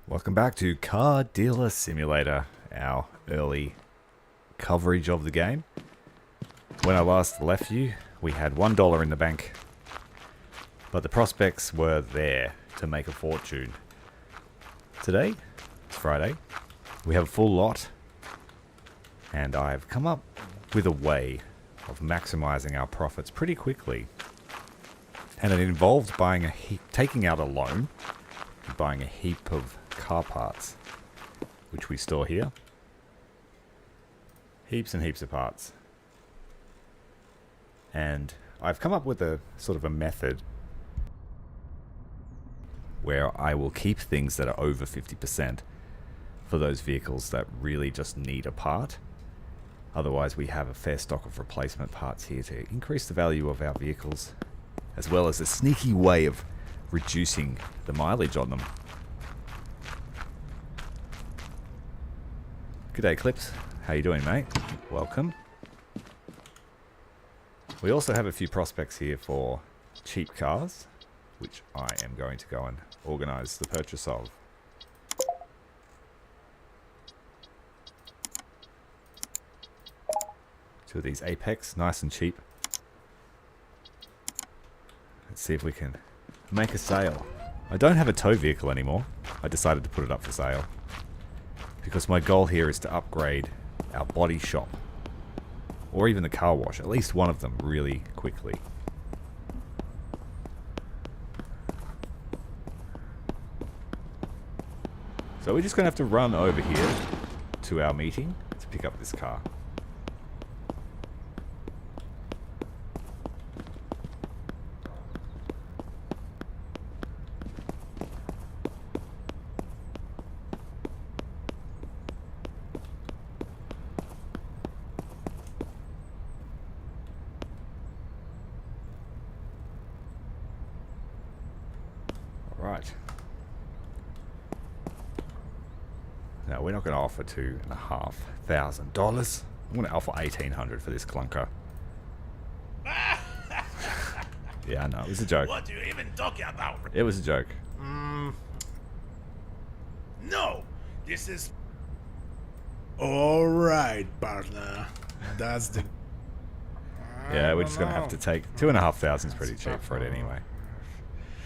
Welcome back to Car Dealer Simulator, our early coverage of the game. When I last left you, we had $1 in the bank, but the prospects were there to make a fortune. Today, it's Friday, we have a full lot, and I've come up with a way of maximizing our profits pretty quickly. And it involved buying taking out a loan, and buying a heap of car parts, which we store here. Heaps and heaps of parts. And I've come up with a sort of a method where I will keep things that are over 50% for those vehicles that really just need a part. Otherwise, we have a fair stock of replacement parts here to increase the value of our vehicles, as well as a sneaky way of reducing the mileage on them. G'day Clips, how you doing mate? Welcome. We also have a few prospects here for cheap cars, which I am going to go and organise the purchase of. Two of these Apex, nice and cheap. Let's see if we can make a sale. I don't have a tow vehicle anymore. I decided to put it up for sale, because my goal here is to upgrade our body shop, or even the car wash, at least one of them really quickly. So we're just going to have to run over here to our meeting to pick up this car. Right. Now we're not going to offer $2,500. I'm going to offer $1,800 for this clunker. Yeah, I know, it was a joke. What are you even talking about? It was a joke. No, this is... Alright, partner. That's the... Yeah, we're just going to have to take $2,500 is pretty cheap for it anyway.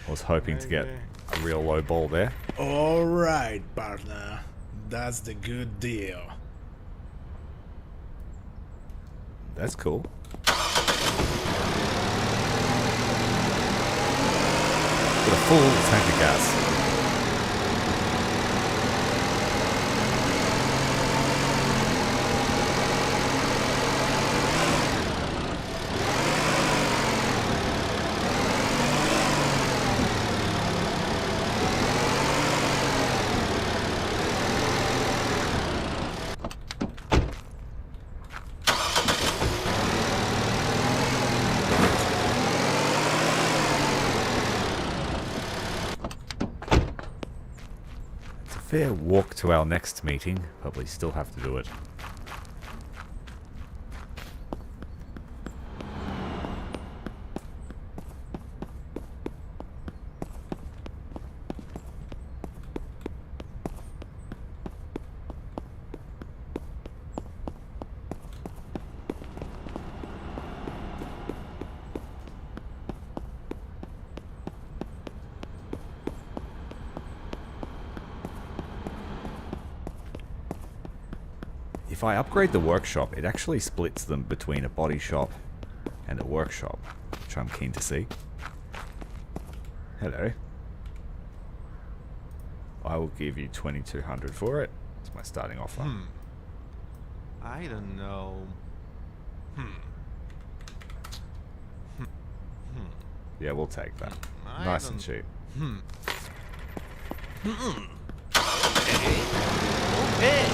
I was hoping to get a real low ball there. Alright, partner. That's the good deal. That's cool. Got a full tank of gas. Fair walk to our next meeting, but we still have to do it. If I upgrade the workshop, it actually splits them between a body shop and a workshop, which I'm keen to see. Hello. I will give you $2,200 for it. It's my starting offer. I don't know. Yeah, we'll take that. I Nice and don't- cheap. Okay.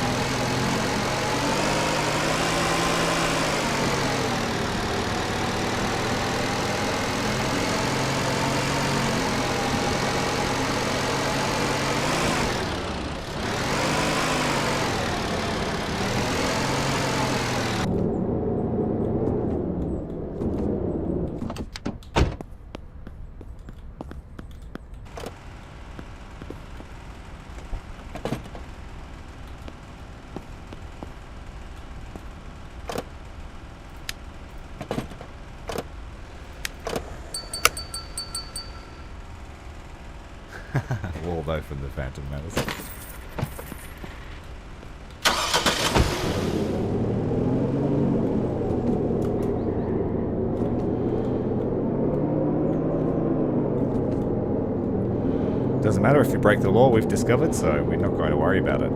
Walled open the Phantom Menace. Doesn't matter if you break the law, we've discovered, so we're not going to worry about it.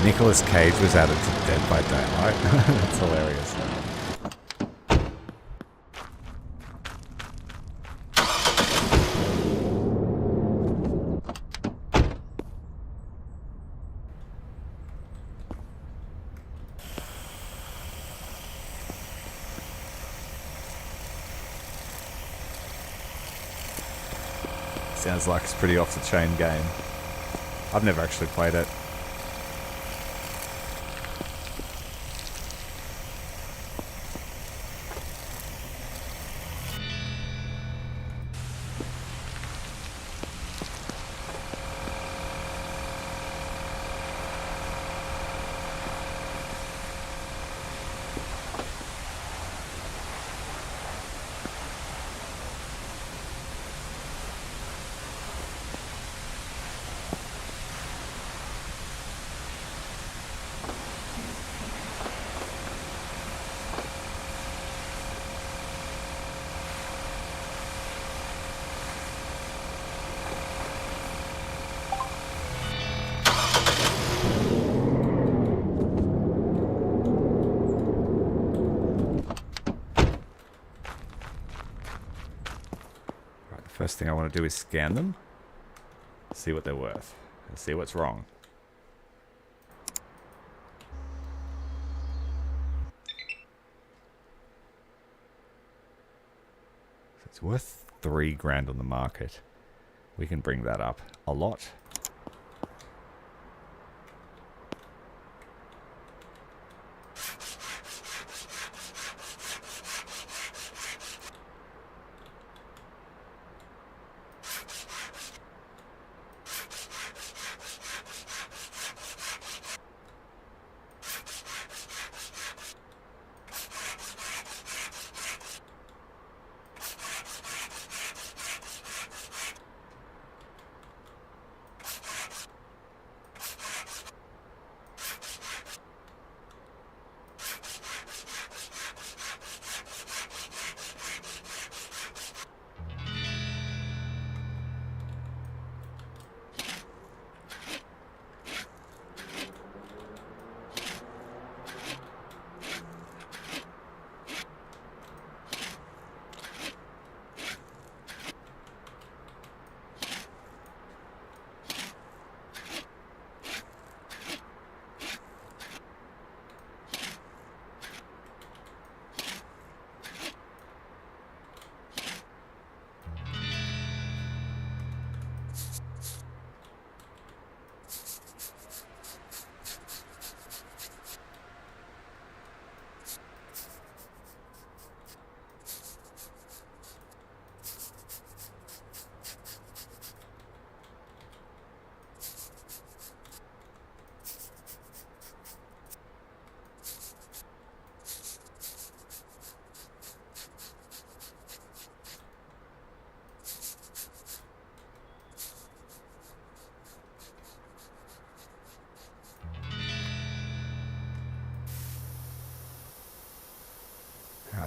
Nicolas Cage was added to Dead by Daylight. That's hilarious. Sounds like it's a pretty off-the-chain game. I've never actually played it. First thing I want to do is scan them, see what they're worth, and see what's wrong. So it's worth $3,000 on the market. We can bring that up a lot.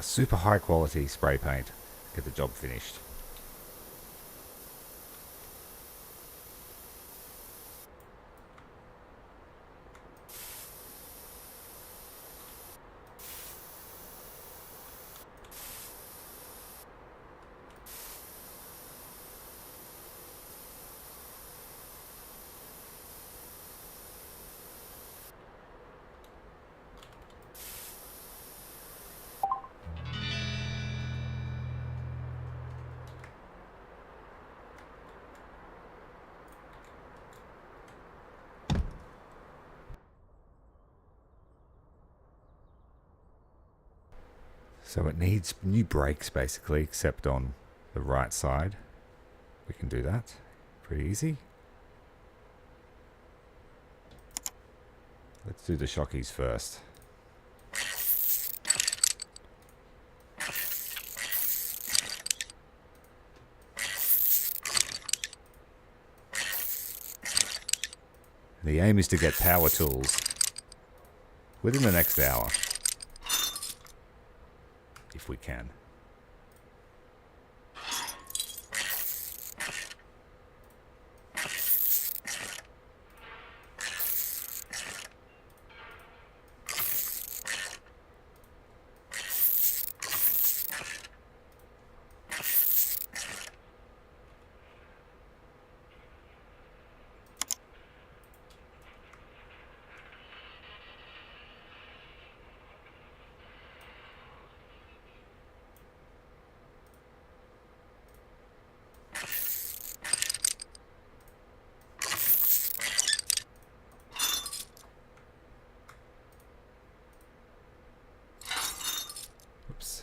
super high quality spray paint. Get the job finished. So it needs new brakes basically, except on the right side. We can do that. Pretty easy. Let's do the shockies first. The aim is to get power tools within the next hour. If we can. Oops.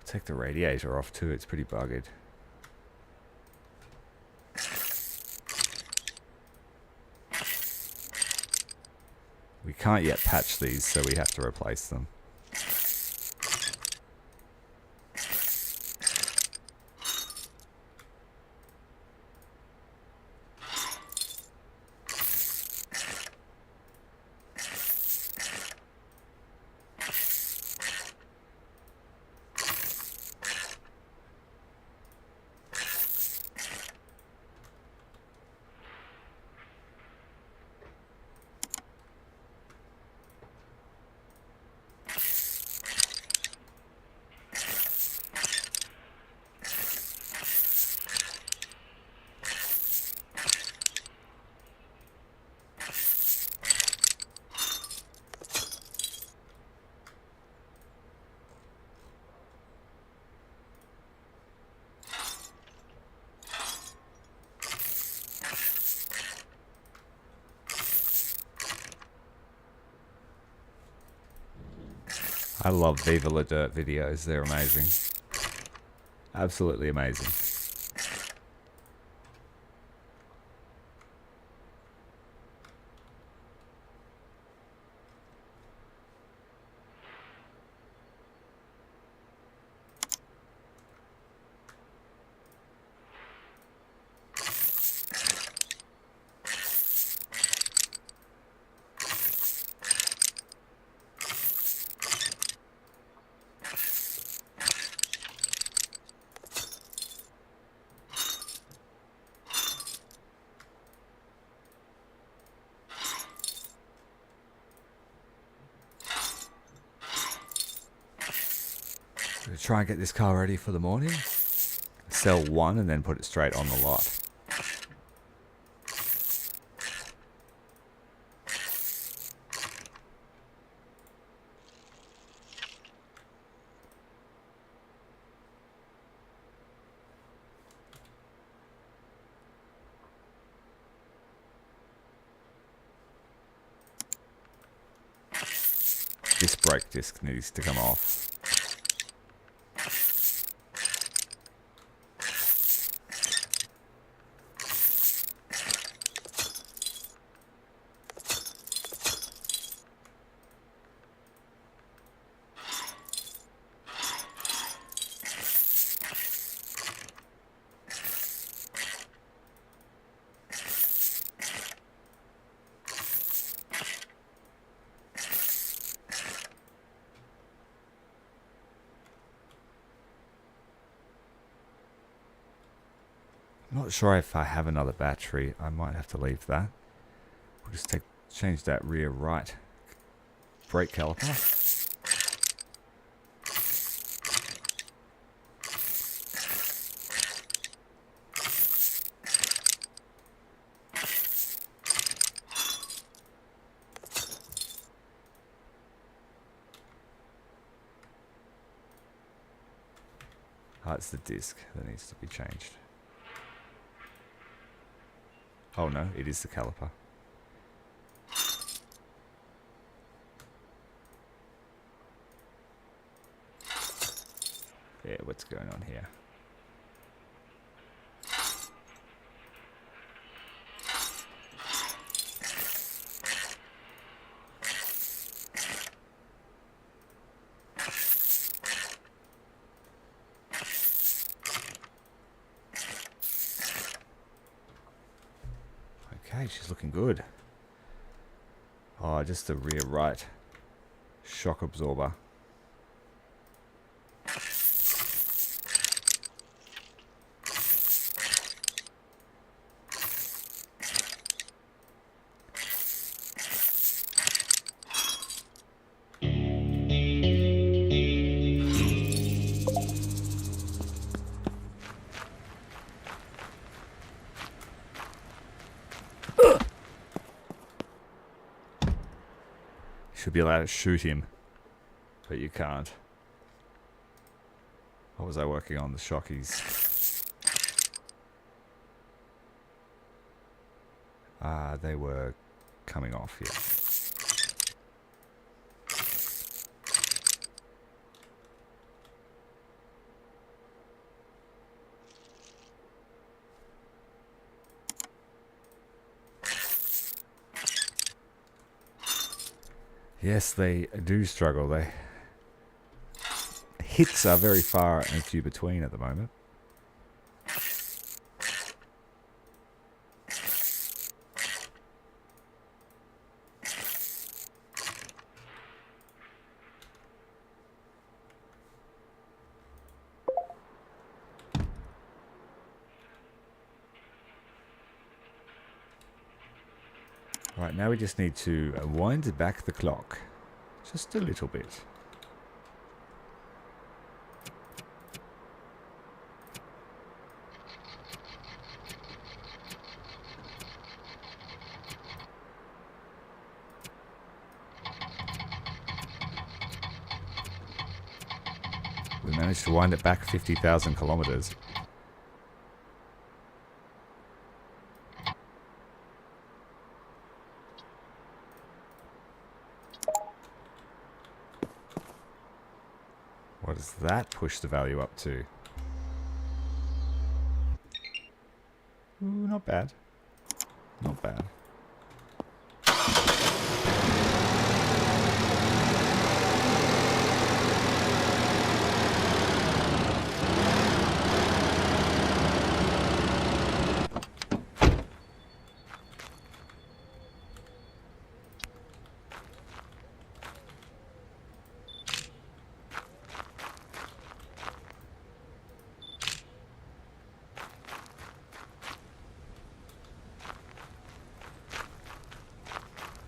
Take the radiator off too, it's pretty buggered. We can't yet patch these, so we have to replace them. I love Viva La Dirt videos, they're amazing. Absolutely amazing. Gonna try and get this car ready for the morning. Sell one and then put it straight on the lot. This brake disc needs to come off. Not sure if I have another battery. I might have to leave that. We'll just change that rear right brake caliper. Oh, it's the disc that needs to be changed. Oh no, it is the caliper. Yeah, what's going on here? Okay, she's looking good. Oh, just the rear right shock absorber. Should be allowed to shoot him, but you can't. What was I working on? The shockies. They were coming off, yeah. Yes, they do struggle. They hits are very far and few between at the moment. Right, now we just need to wind back the clock. Just a little bit. We managed to wind it back 50,000 kilometers. What does that push the value up to? Ooh, not bad. Not bad.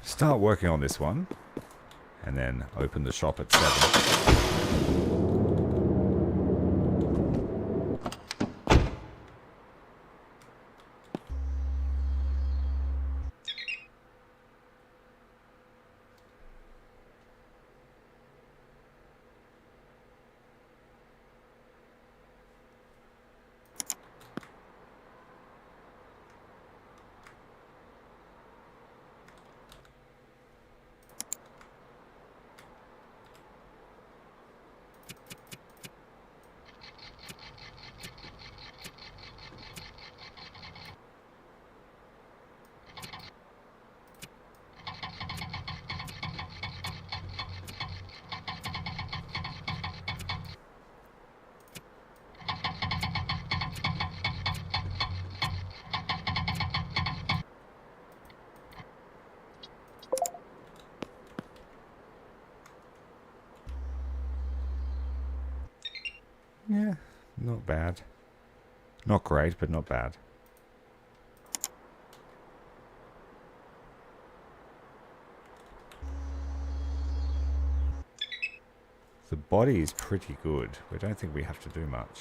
Start working on this one, and then open the shop at 7. Yeah, not bad. Not great, but not bad. The body is pretty good. We don't think we have to do much.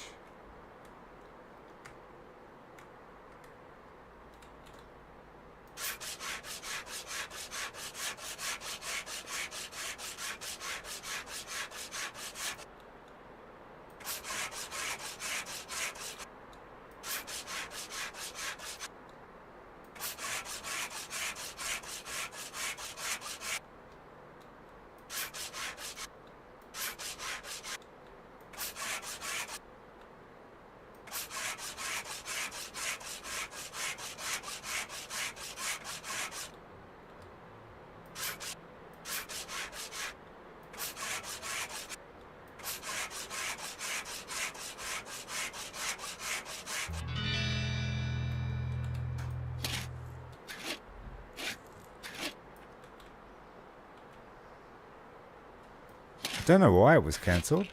I don't know why it was cancelled.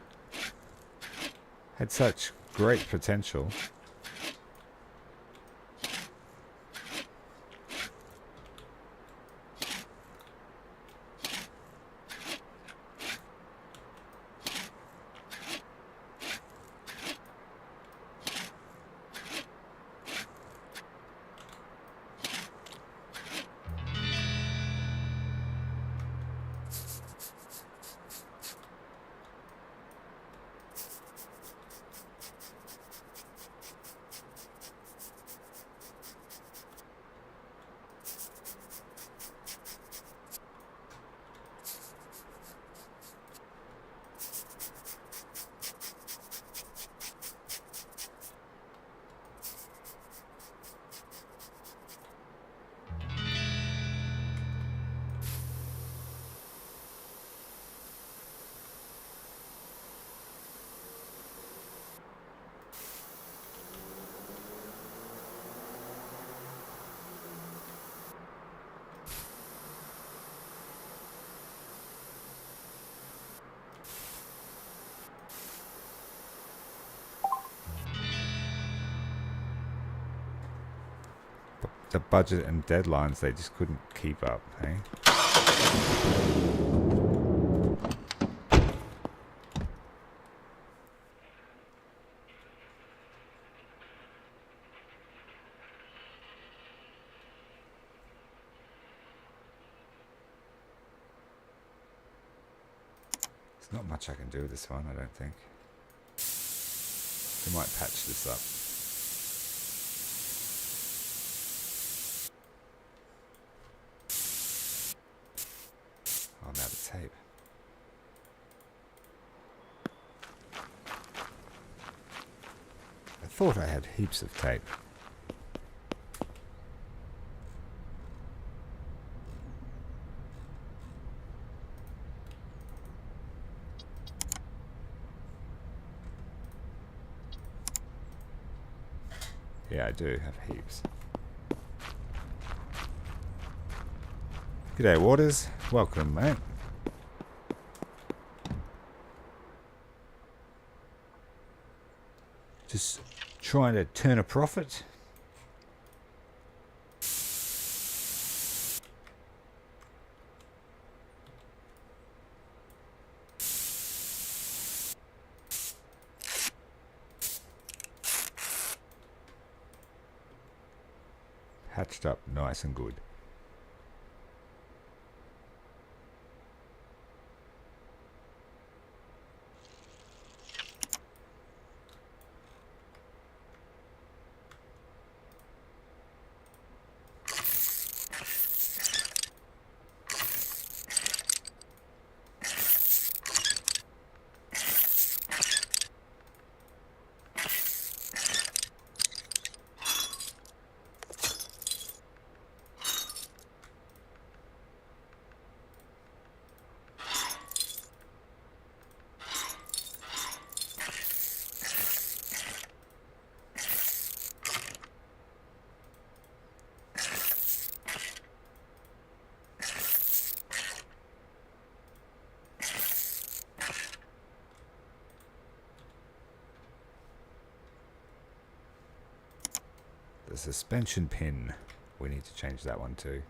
Had such great potential. The budget and deadlines, they just couldn't keep up, hey? There's not much I can do with this one, I don't think. We might patch this up. I'm out of tape. I thought I had heaps of tape. Yeah, I do have heaps. G'day, Waters. Welcome, mate. Just trying to turn a profit. Hatched up nice and good. The suspension pin. We need to change that one too.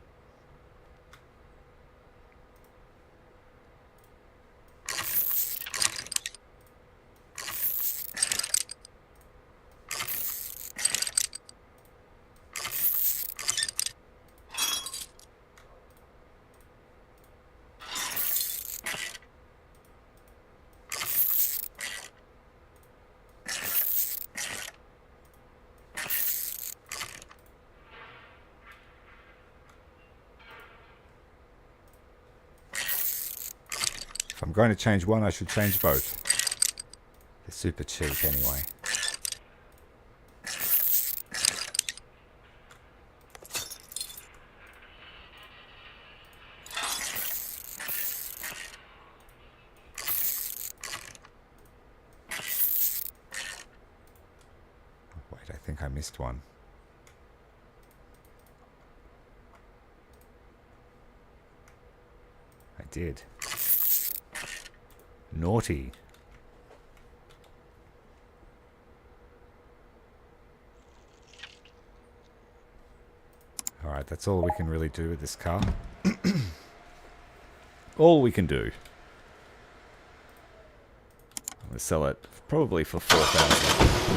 If I'm going to change one, I should change both. They're super cheap anyway. Wait, I think I missed one. I did. Naughty. Alright, that's all we can really do with this car. All we can do. I'm going to sell it probably for 4,000.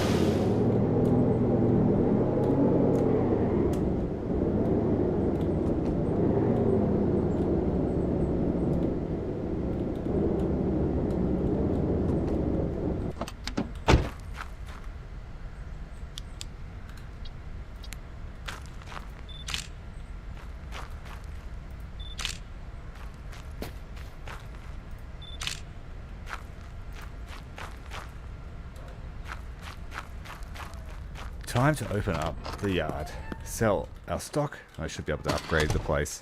Time to open up the yard, sell our stock. I should be able to upgrade the place.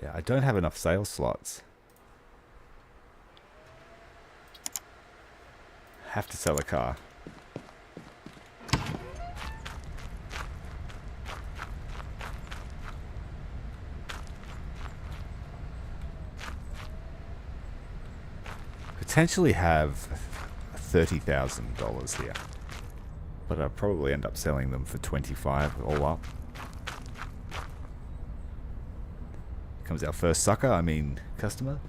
Yeah, I don't have enough sales slots. Have to sell a car. Potentially have $30,000 here, but I'll probably end up selling them for 25 all up. Comes our first sucker, I mean customer.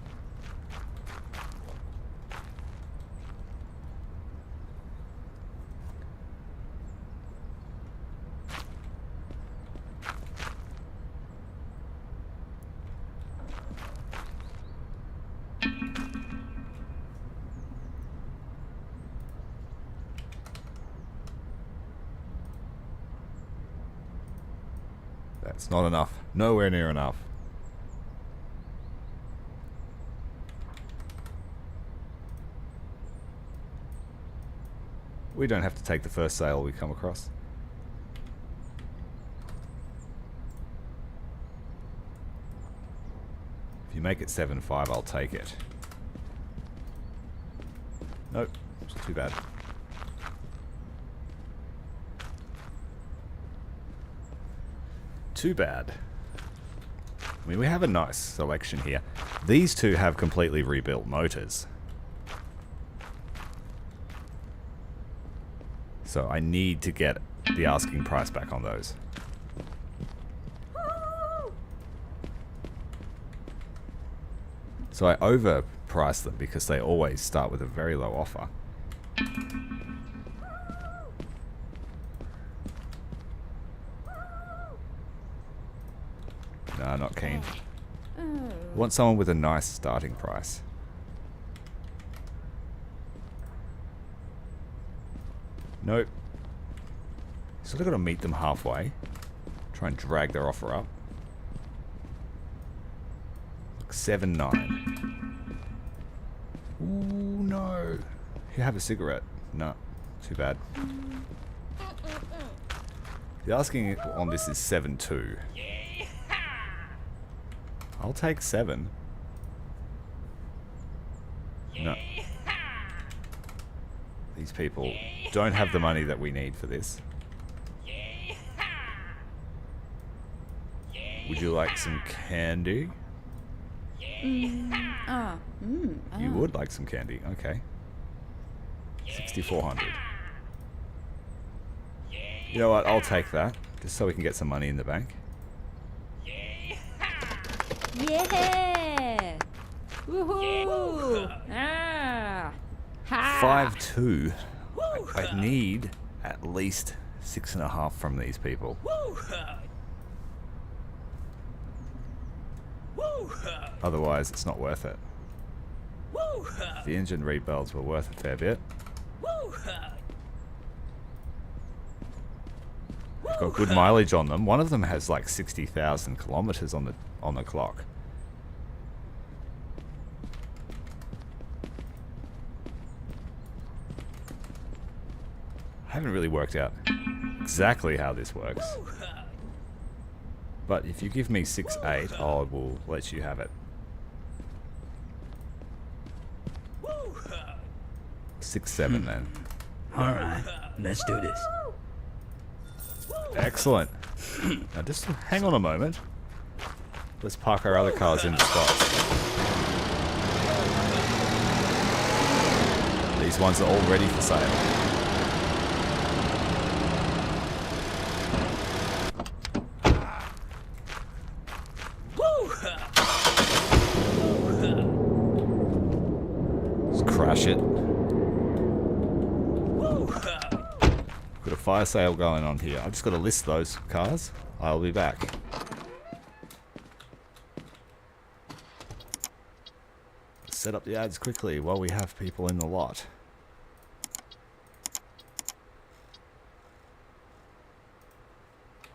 That's not enough. Nowhere near enough. We don't have to take the first sale we come across. If you make it 7.5, I'll take it. Nope, it's too bad. Too bad. I mean, we have a nice selection here. These two have completely rebuilt motors. So I need to get the asking price back on those. So I overprice them because they always start with a very low offer. No, not keen. Want someone with a nice starting price. Nope. Still got to meet them halfway. Try and drag their offer up. 7.9. Ooh, no. You have a cigarette? No. Too bad. The asking on this is 7.2. I'll take 7. No. These people don't have the money that we need for this. Would you like some candy? You would like some candy. Okay. 6,400. You know what? I'll take that. Just so we can get some money in the bank. Yeah! Woohoo! Ah! Ha! 5-2. I need at least 6.5 from these people. Otherwise, it's not worth it. The engine rebuilds were worth a fair bit. They've got good mileage on them. One of them has like 60,000 kilometers on the clock. I haven't really worked out exactly how this works. But if you give me 6-8, I will let you have it. 6-7 then. Alright, let's do this. Excellent. Now just hang on a moment. Let's park our other cars in the spots. These ones are all ready for sale. Crash it. Got a fire sale going on here. I just got to list those cars. I'll be back. Set up the ads quickly while we have people in the lot.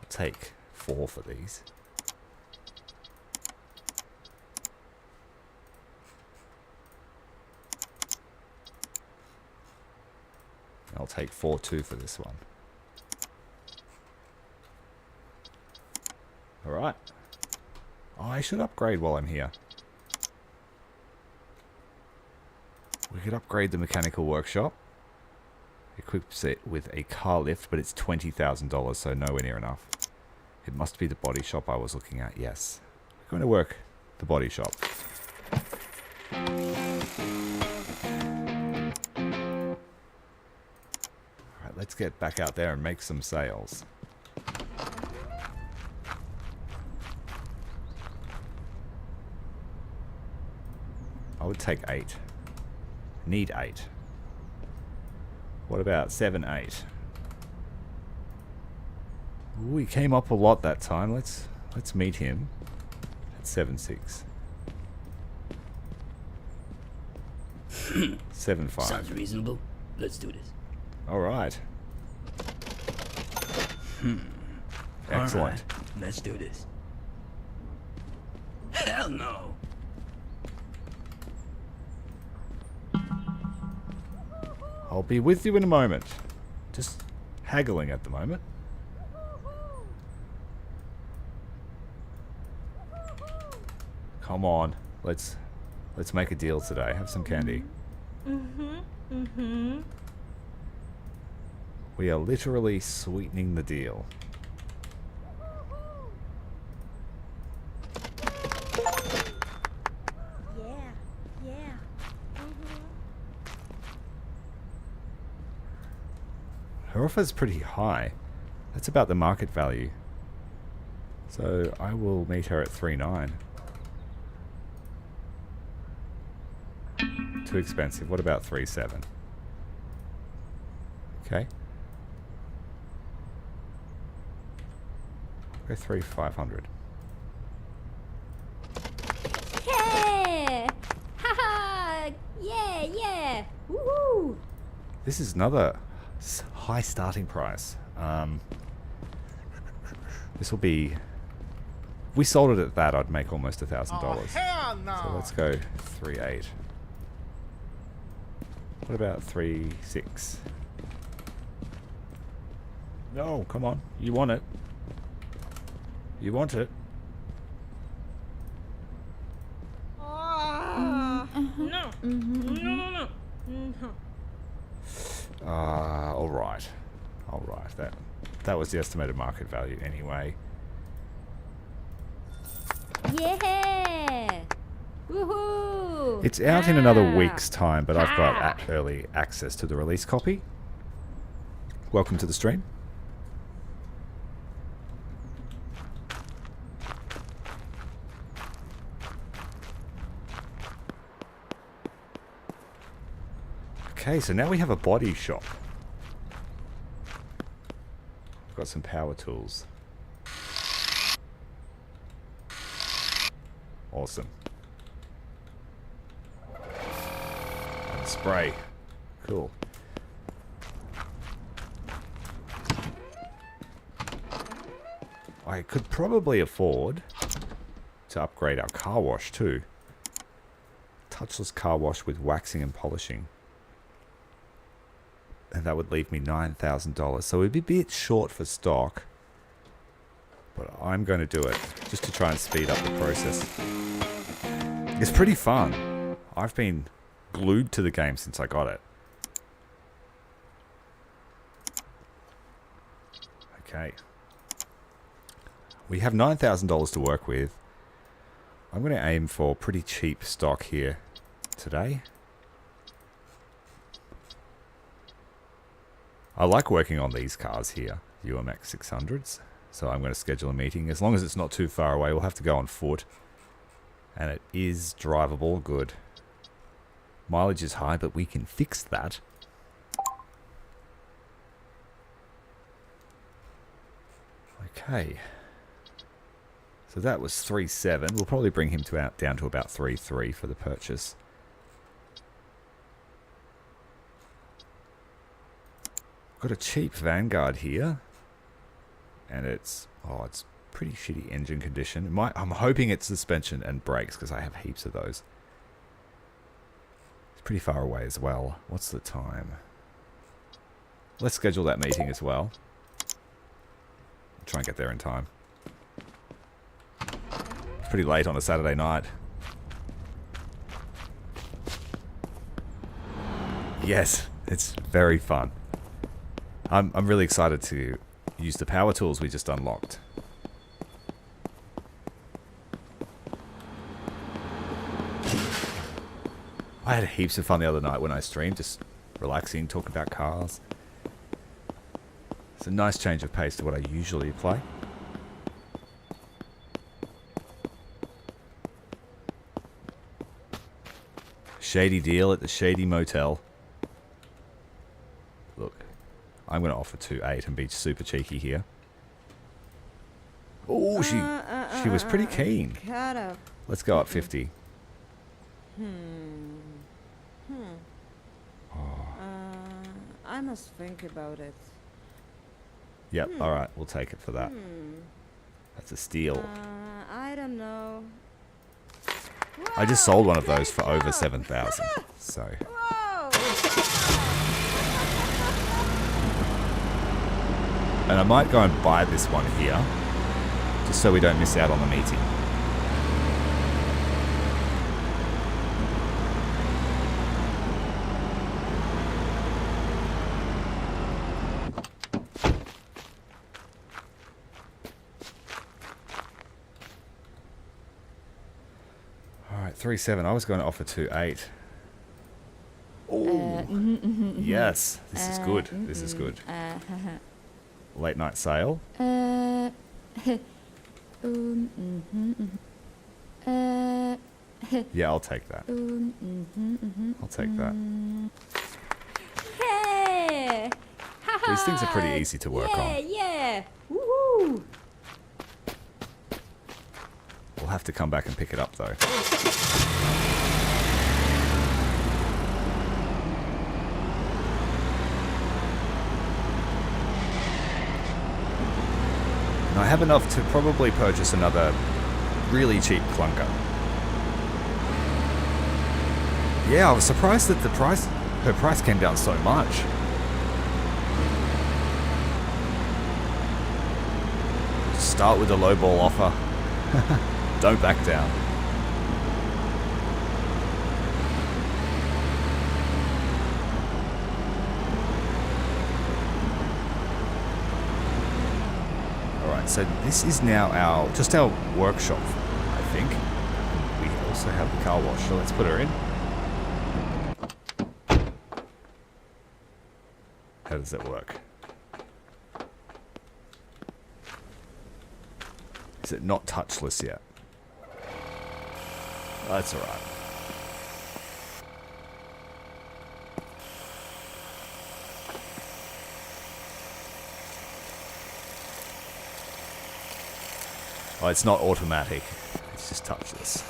I'll take 4 for these. I'll take 4-2 for this one. Alright. Oh, I should upgrade while I'm here. We could upgrade the mechanical workshop. Equips it with a car lift, but it's $20,000, so nowhere near enough. It must be the body shop I was looking at, yes. We're going to work the body shop. Let's get back out there and make some sales. I would take 8. Need 8. What about 7-8? Ooh, he came up a lot that time. Let's meet him at 7-6. 7-5. Sounds reasonable. Let's do this. All right. Excellent. All right, let's do this. Hell no. I'll be with you in a moment. Just haggling at the moment. Come on. Let's make a deal today. Have some candy. We are literally sweetening the deal. Her offer's pretty high. That's about the market value. So I will meet her at 3.9. Too expensive. What about 3.7? Okay. Go 3,500. Yeah! Haha! Yeah, yeah! Woohoo! This is another high starting price. This will be... If we sold it at that, I'd make almost $1,000. Hell no! So let's go 3.8. What about 3.6? No, come on. You want it. You want it. No. No, no, no. Alright. Alright. That was the estimated market value anyway. Yeah! Woohoo! It's out in another Ah. week's time, but I've got early access to the release copy. Welcome to the stream. Okay, so now we have a body shop. I've got some power tools. Awesome. And spray. Cool. I could probably afford to upgrade our car wash too. Touchless car wash with waxing and polishing. And that would leave me $9,000. So we'd be a bit short for stock. But I'm going to do it just to try and speed up the process. It's pretty fun. I've been glued to the game since I got it. Okay. We have $9,000 to work with. I'm going to aim for pretty cheap stock here today. I like working on these cars here, UMX 600s. So I'm going to schedule a meeting. As long as it's not too far away, we'll have to go on foot. And it is drivable, good. Mileage is high, but we can fix that. Okay. So that was 3.7. We'll probably bring him to down to about 3.3 for the purchase. Got a cheap Vanguard here. And it's pretty shitty engine condition. I'm hoping it's suspension and brakes because I have heaps of those. It's pretty far away as well. What's the time? Let's schedule that meeting as well. Try and get there in time. It's pretty late on a Saturday night. Yes, it's very fun. I'm really excited to use the power tools we just unlocked. I had heaps of fun the other night when I streamed, just relaxing, talking about cars. It's a nice change of pace to what I usually play. Shady deal at the Shady Motel. Look, I'm going to offer 2.8 and be super cheeky here. Oh, she was pretty keen. Let's go up 50. I must think about it. Yep, alright, we'll take it for that. That's a steal. I don't know. I just sold one of those for over 7,000. So. Whoa! And I might go and buy this one here, just so we don't miss out on the meeting. Alright, 3.7. I was going to offer 2.8. Oh, yes. This is good. This is good. Late night sale. Yeah, I'll take that. I'll take that. Hey! These things are pretty easy to work on. Yeah! Woohoo! We'll have to come back and pick it up though. And I have enough to probably purchase another really cheap clunker. Yeah, I was surprised that her price came down so much. Start with a lowball offer. Don't back down. Alright, so this is now our workshop, I think. We also also have the car wash, so let's put her in. How does it work? Is it not touchless yet? Oh, that's alright. Oh, it's not automatic. It's just touchless.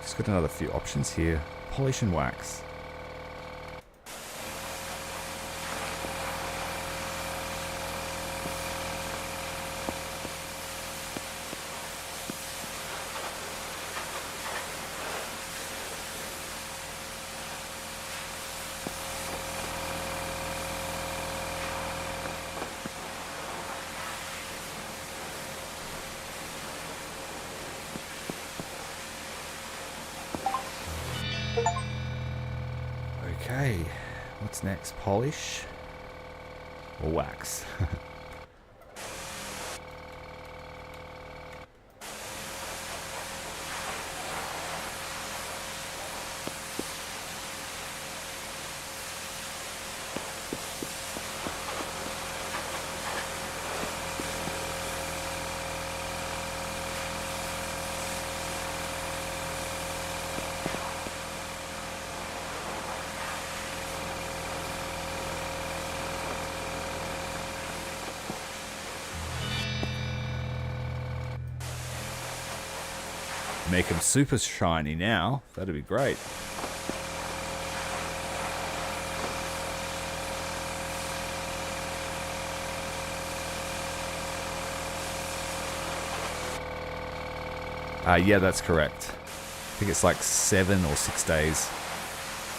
Just got another few options here. Polish and wax. Okay, what's next? Polish or wax? Make them super shiny now. That'd be great. Yeah, that's correct. I think it's like 7 or 6 days.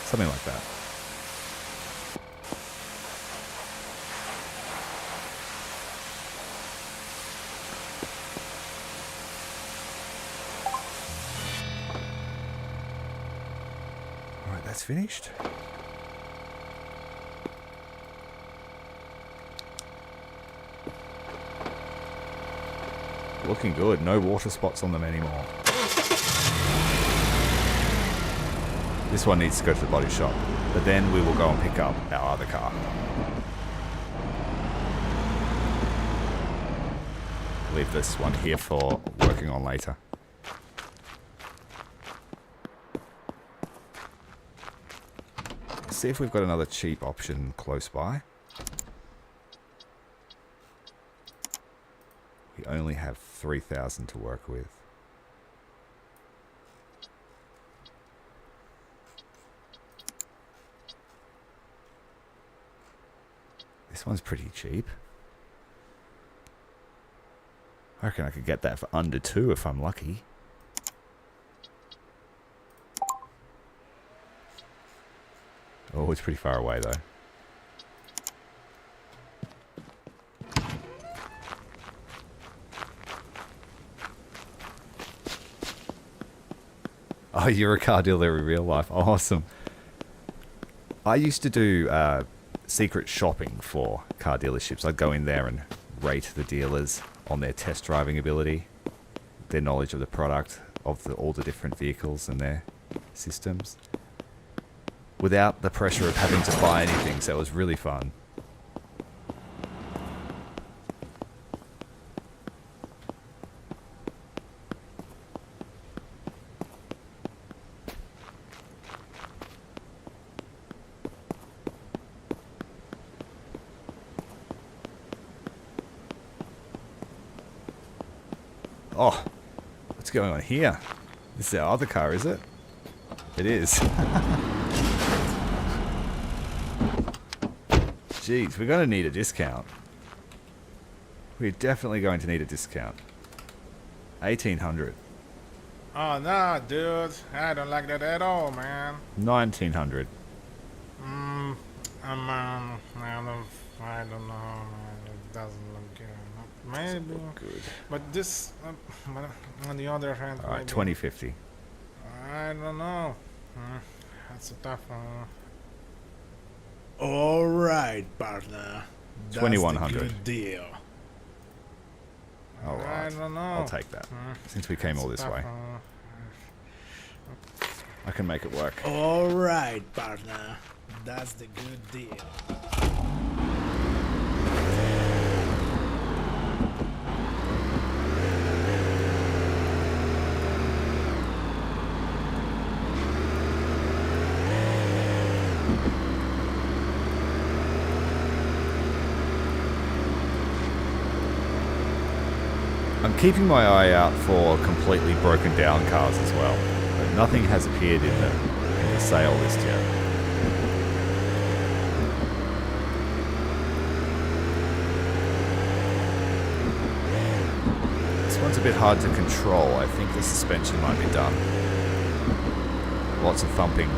Something like that. Alright, that's finished. Looking good. No water spots on them anymore. This one needs to go to the body shop, but then we will go and pick up our other car. Leave this one here for working on later. Let's see if we've got another cheap option close by. We only have 3,000 to work with. This one's pretty cheap. I reckon I could get that for under 2 if I'm lucky. Oh, it's pretty far away though. Oh, you're a car dealer in real life. Awesome. I used to do secret shopping for car dealerships. I'd go in there and rate the dealers on their test driving ability, their knowledge of the product, of all the different vehicles and their systems, without the pressure of having to buy anything, so it was really fun. Oh, what's going on here? This is our other car, is it? It is. Jeez, we're going to need a discount. We're definitely going to need a discount. 1,800. Oh, no, dude. I don't like that at all, man. 1,900. I don't know, man. It doesn't look good. Maybe. Good. But this, on the other hand, Alright, maybe, 2050. I don't know. That's a tough one. All right, partner. That's 2100. the good deal. All right. I don't know. I'll take that. Since we came all this way, I can make it work. All right, partner. That's the good deal. I'm keeping my eye out for completely broken down cars as well, but nothing has appeared in the sale list yet. This one's a bit hard to control. I think the suspension might be done. Lots of thumping.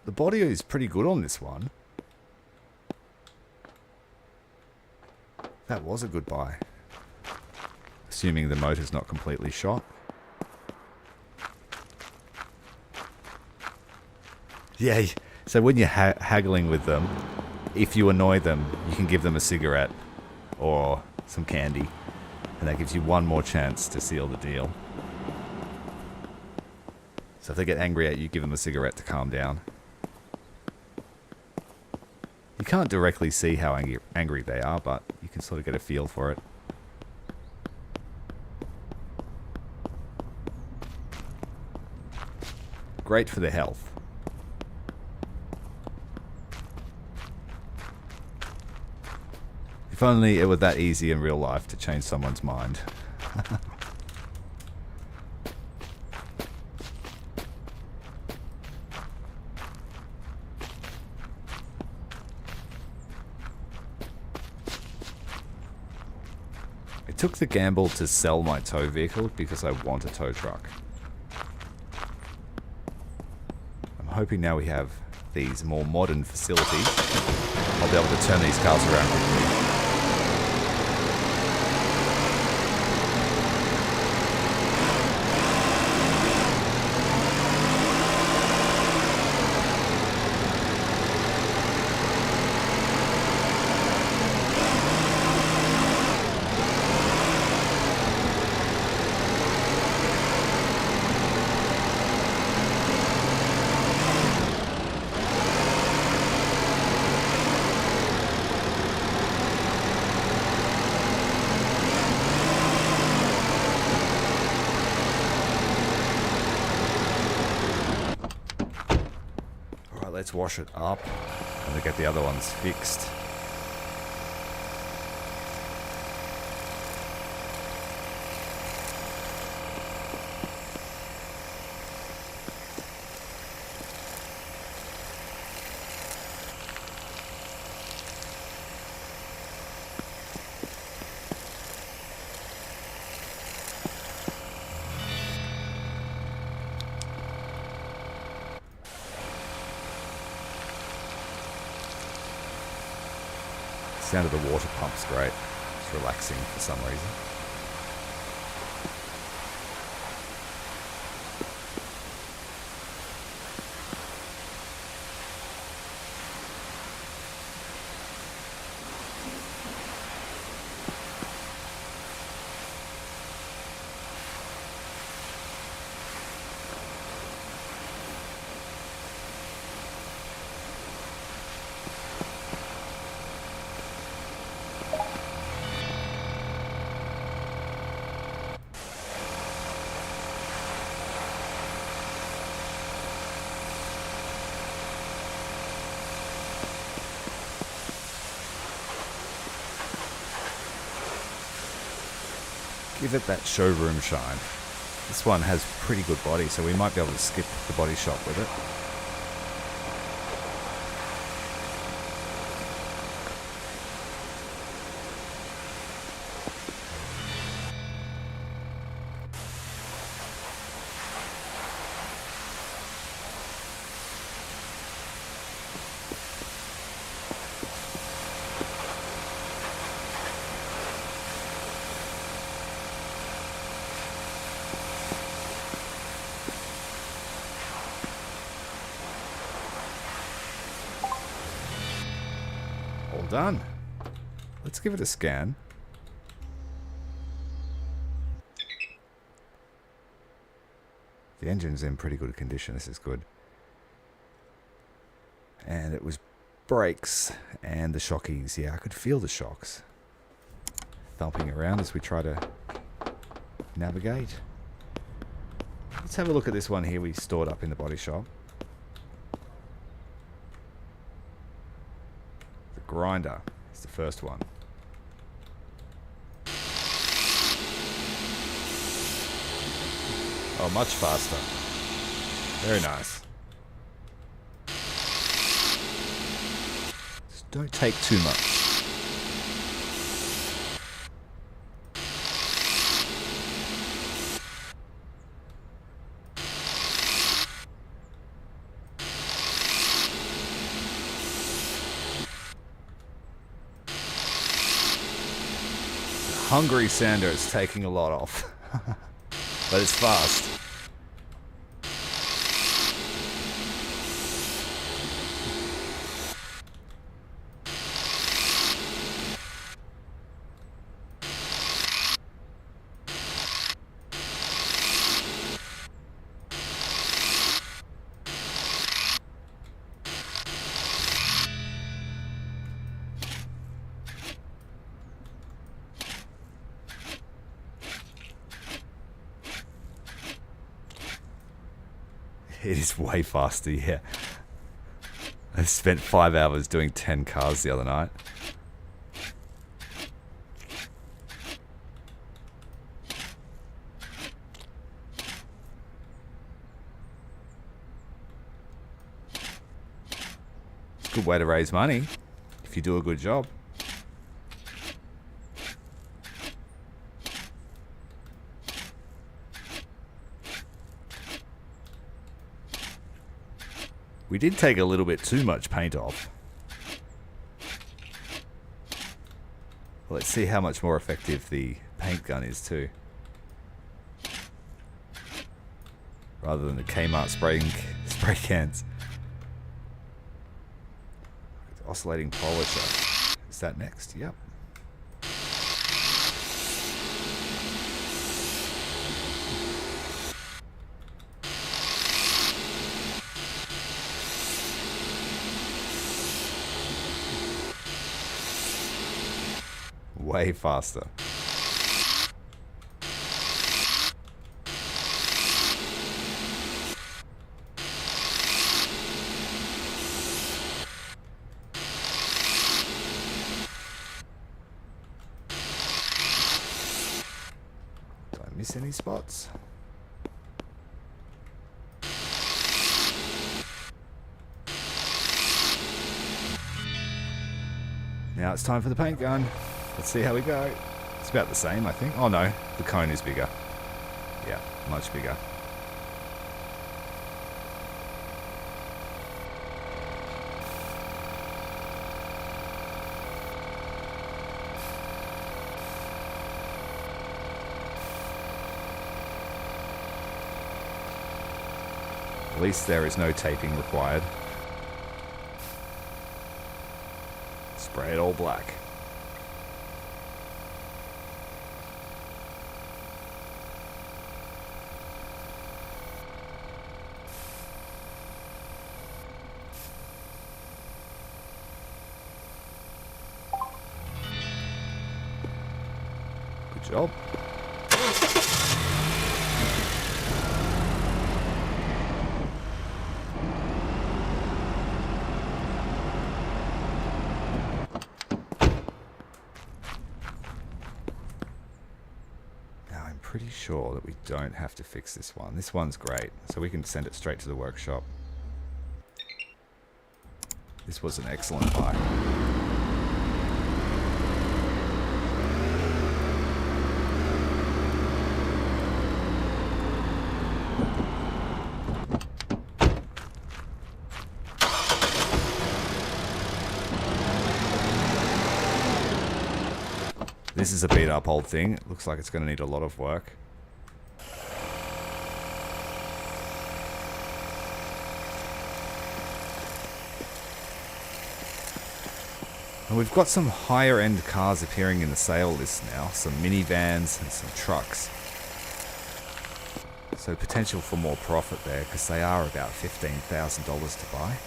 The body is pretty good on this one. That was a good buy. Assuming the motor's not completely shot. Yeah, so when you're haggling with them, if you annoy them, you can give them a cigarette or some candy. And that gives you one more chance to seal the deal. So if they get angry at you, give them a cigarette to calm down. You can't directly see how angry they are, but you can sort of get a feel for it. Great for their health. If only it were that easy in real life to change someone's mind. I took the gamble to sell my tow vehicle because I want a tow truck. I'm hoping now we have these more modern facilities, I'll be able to turn these cars around quickly. Let's wash it up and get the other ones fixed. Sound of the water pump's great. It's relaxing for some reason. Give it that showroom shine. This one has pretty good body, so we might be able to skip the body shop with it. done. Let's give it a scan. The engine's in pretty good condition. This is good. And it was brakes and the shockies. Yeah, I could feel the shocks thumping around as we try to navigate. Let's have a look at this one here we stored up in the body shop. The grinder is the first one. Oh, much faster. Very nice. Just don't take too much. Hungry sander is taking a lot off. But it's fast. It is way faster, yeah. I spent 5 hours doing 10 cars the other night. It's a good way to raise money if you do a good job. We did take a little bit too much paint off. Let's see how much more effective the paint gun is too. Rather than the Kmart spray cans. Oscillating polisher. Is that next? Yep. Way faster. Did I miss any spots? Now it's time for the paint gun. Let's see how we go. It's about the same, I think. Oh no, the cone is bigger. Yeah, much bigger. At least there is no taping required. Spray it all black. Good job. Pretty sure that we don't have to fix this one. This one's great, so we can send it straight to the workshop. This was an excellent buy. This is a beat up old thing. It looks like it's going to need a lot of work. And we've got some higher end cars appearing in the sale list now, some minivans and some trucks. So potential for more profit there because they are about $15,000 to buy.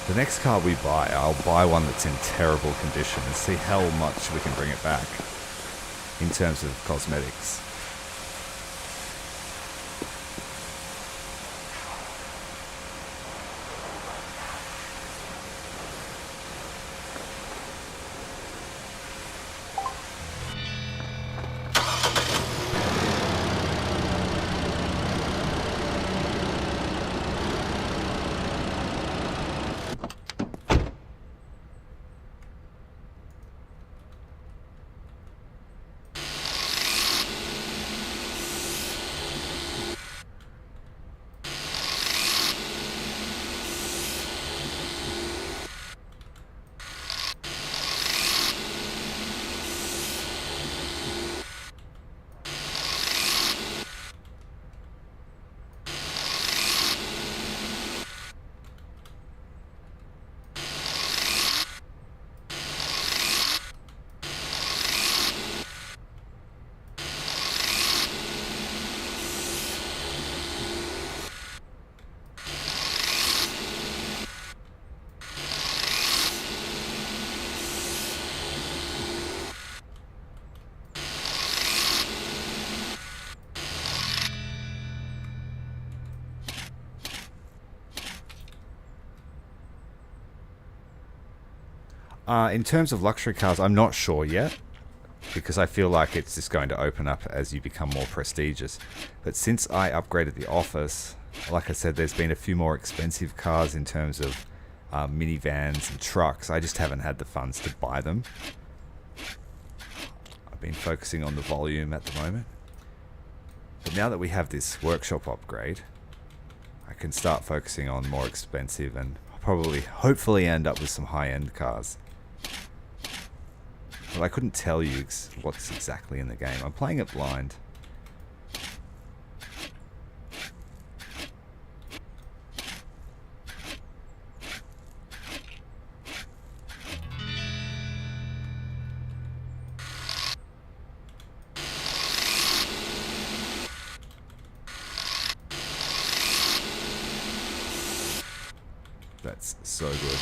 The next car we buy, I'll buy one that's in terrible condition and see how much we can bring it back in terms of cosmetics. In terms of luxury cars, I'm not sure yet, because I feel like it's just going to open up as you become more prestigious. But since I upgraded the office, like I said, there's been a few more expensive cars in terms of minivans and trucks. I just haven't had the funds to buy them. I've been focusing on the volume at the moment. But now that we have this workshop upgrade, I can start focusing on more expensive and probably, hopefully end up with some high-end cars. Well, I couldn't tell you what's exactly in the game. I'm playing it blind. That's so good.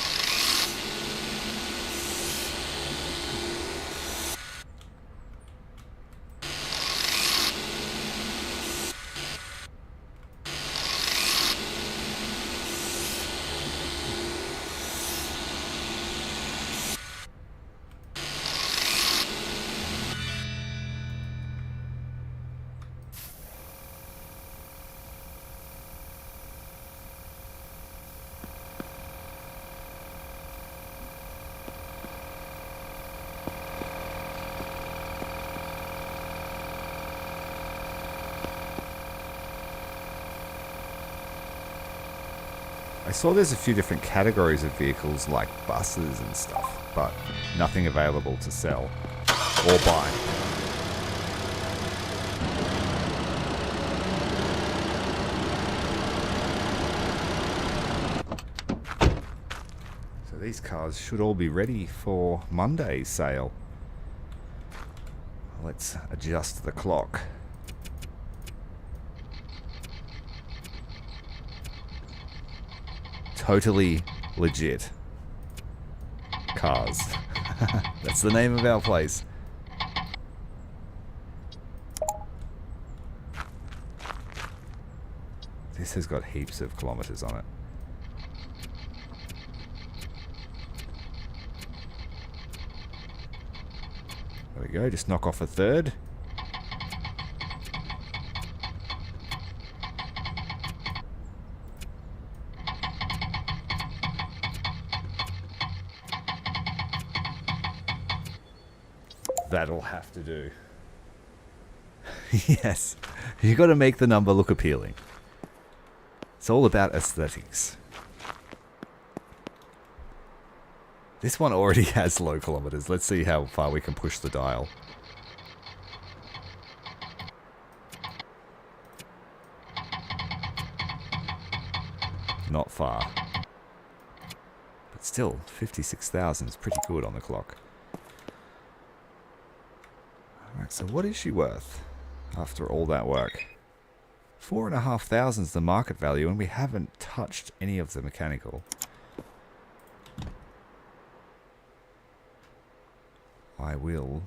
I saw there's a few different categories of vehicles like buses and stuff, but nothing available to sell or buy. So these cars should all be ready for Monday's sale. Let's adjust the clock. Totally legit cars. That's the name of our place. This has got heaps of kilometers on it. There we go, just knock off a third. That'll have to do. Yes, you got to make the number look appealing. It's all about aesthetics. This one already has low kilometers. Let's see how far we can push the dial. Not far. But still, 56,000 is pretty good on the clock. Alright, so what is she worth after all that work? 4,500 is the market value, and we haven't touched any of the mechanical. I will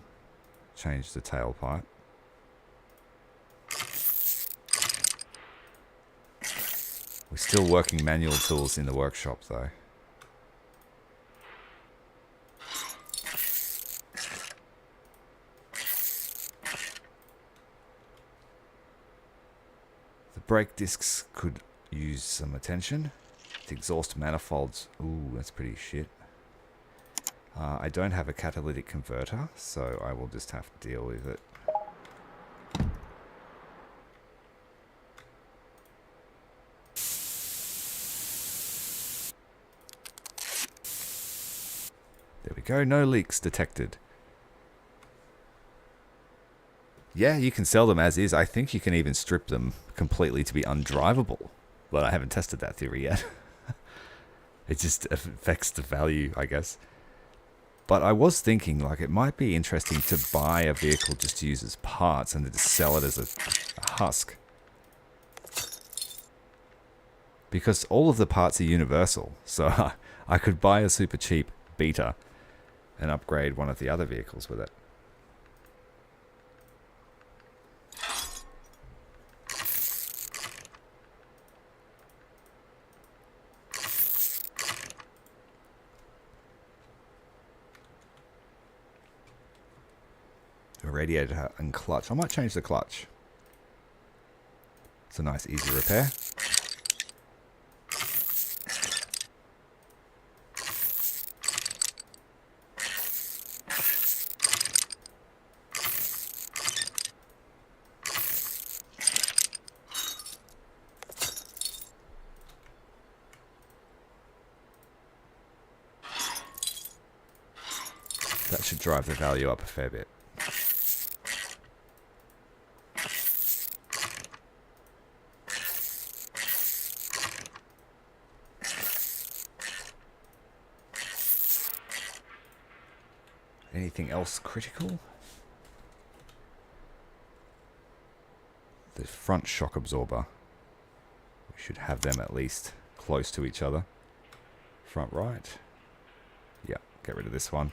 change the tailpipe. We're still working manual tools in the workshop though. The brake discs could use some attention. The exhaust manifolds, ooh, that's pretty shit. I don't have a catalytic converter, so I will just have to deal with it. There we go, no leaks detected. Yeah, you can sell them as is. I think you can even strip them completely to be undrivable. But I haven't tested that theory yet. It just affects the value, I guess. But I was thinking, like, it might be interesting to buy a vehicle just to use as parts and then just sell it as a husk. Because all of the parts are universal. So I could buy a super cheap Beta and upgrade one of the other vehicles with it. Radiator and clutch. I might change the clutch. It's a nice easy repair. That should drive the value up a fair bit. Anything else critical? The front shock absorber. We should have them at least close to each other. Front right. Yeah, get rid of this one.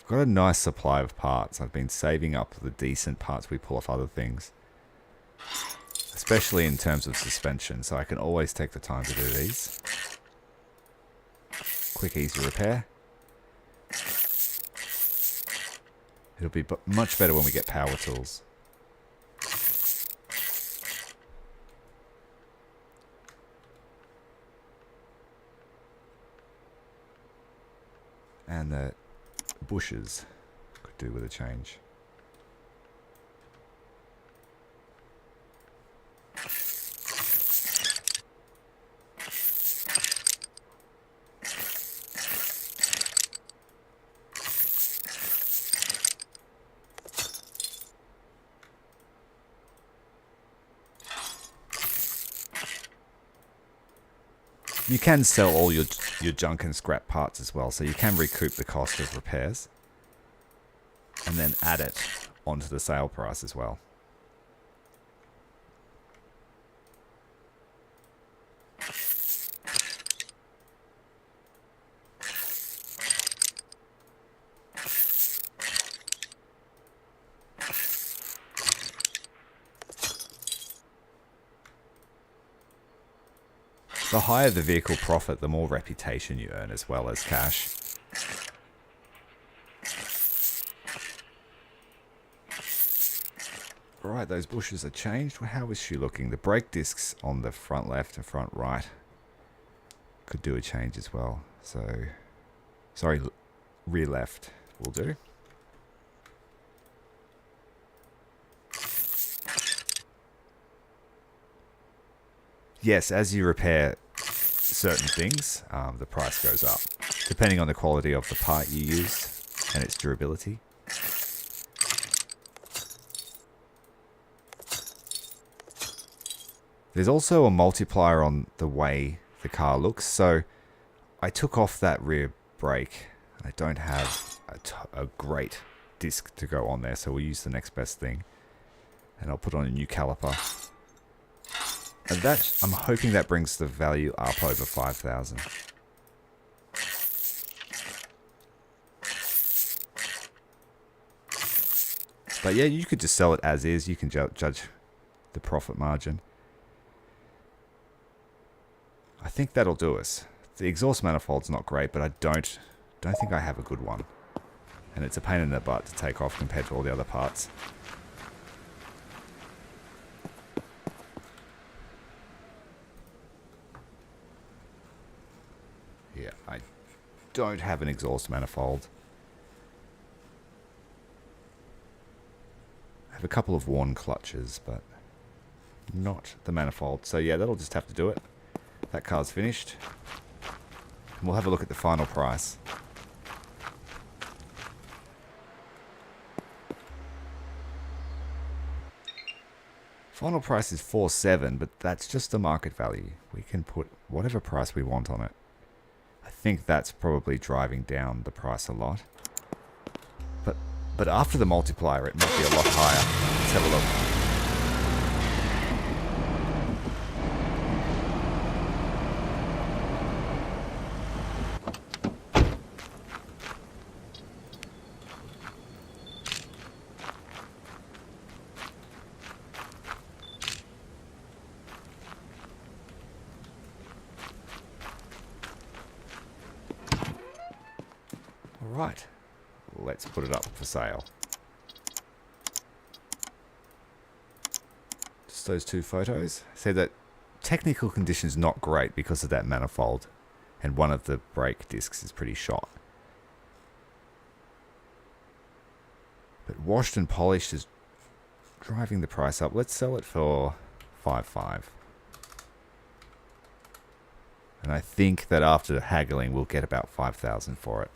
Got a nice supply of parts. I've been saving up the decent parts we pull off other things. Especially in terms of suspension, so I can always take the time to do these. Quick, easy repair. It'll be much better when we get power tools. And the bushes could do with a change. You can sell all your junk and scrap parts as well, so you can recoup the cost of repairs and then add it onto the sale price as well. The higher the vehicle profit, the more reputation you earn as well as cash. Right, those bushes are changed. How is she looking? The brake discs on the front left and front right could do a change as well. So, sorry, rear left will do. Yes, as you repair certain things, the price goes up, depending on the quality of the part you used and its durability. There's also a multiplier on the way the car looks, so I took off that rear brake. I don't have a great disc to go on there, so we'll use the next best thing. And I'll put on a new caliper. And that, I'm hoping that brings the value up over 5,000. But yeah, you could just sell it as is. You can judge the profit margin. I think that'll do us. The exhaust manifold's not great, but I don't think I have a good one. And it's a pain in the butt to take off compared to all the other parts. Yeah, I don't have an exhaust manifold. I have a couple of worn clutches, but not the manifold. So yeah, that'll just have to do it. That car's finished. And we'll have a look at the final price. Final price is 4.7, but that's just the market value. We can put whatever price we want on it. I think that's probably driving down the price a lot. But after the multiplier, it might be a lot higher. Let's have a look. Right, let's put it up for sale. Just those two photos. Say that technical condition's not great because of that manifold, and one of the brake discs is pretty shot. But washed and polished is driving the price up. Let's sell it for 5.5. And I think that after haggling, we'll get about 5,000 for it.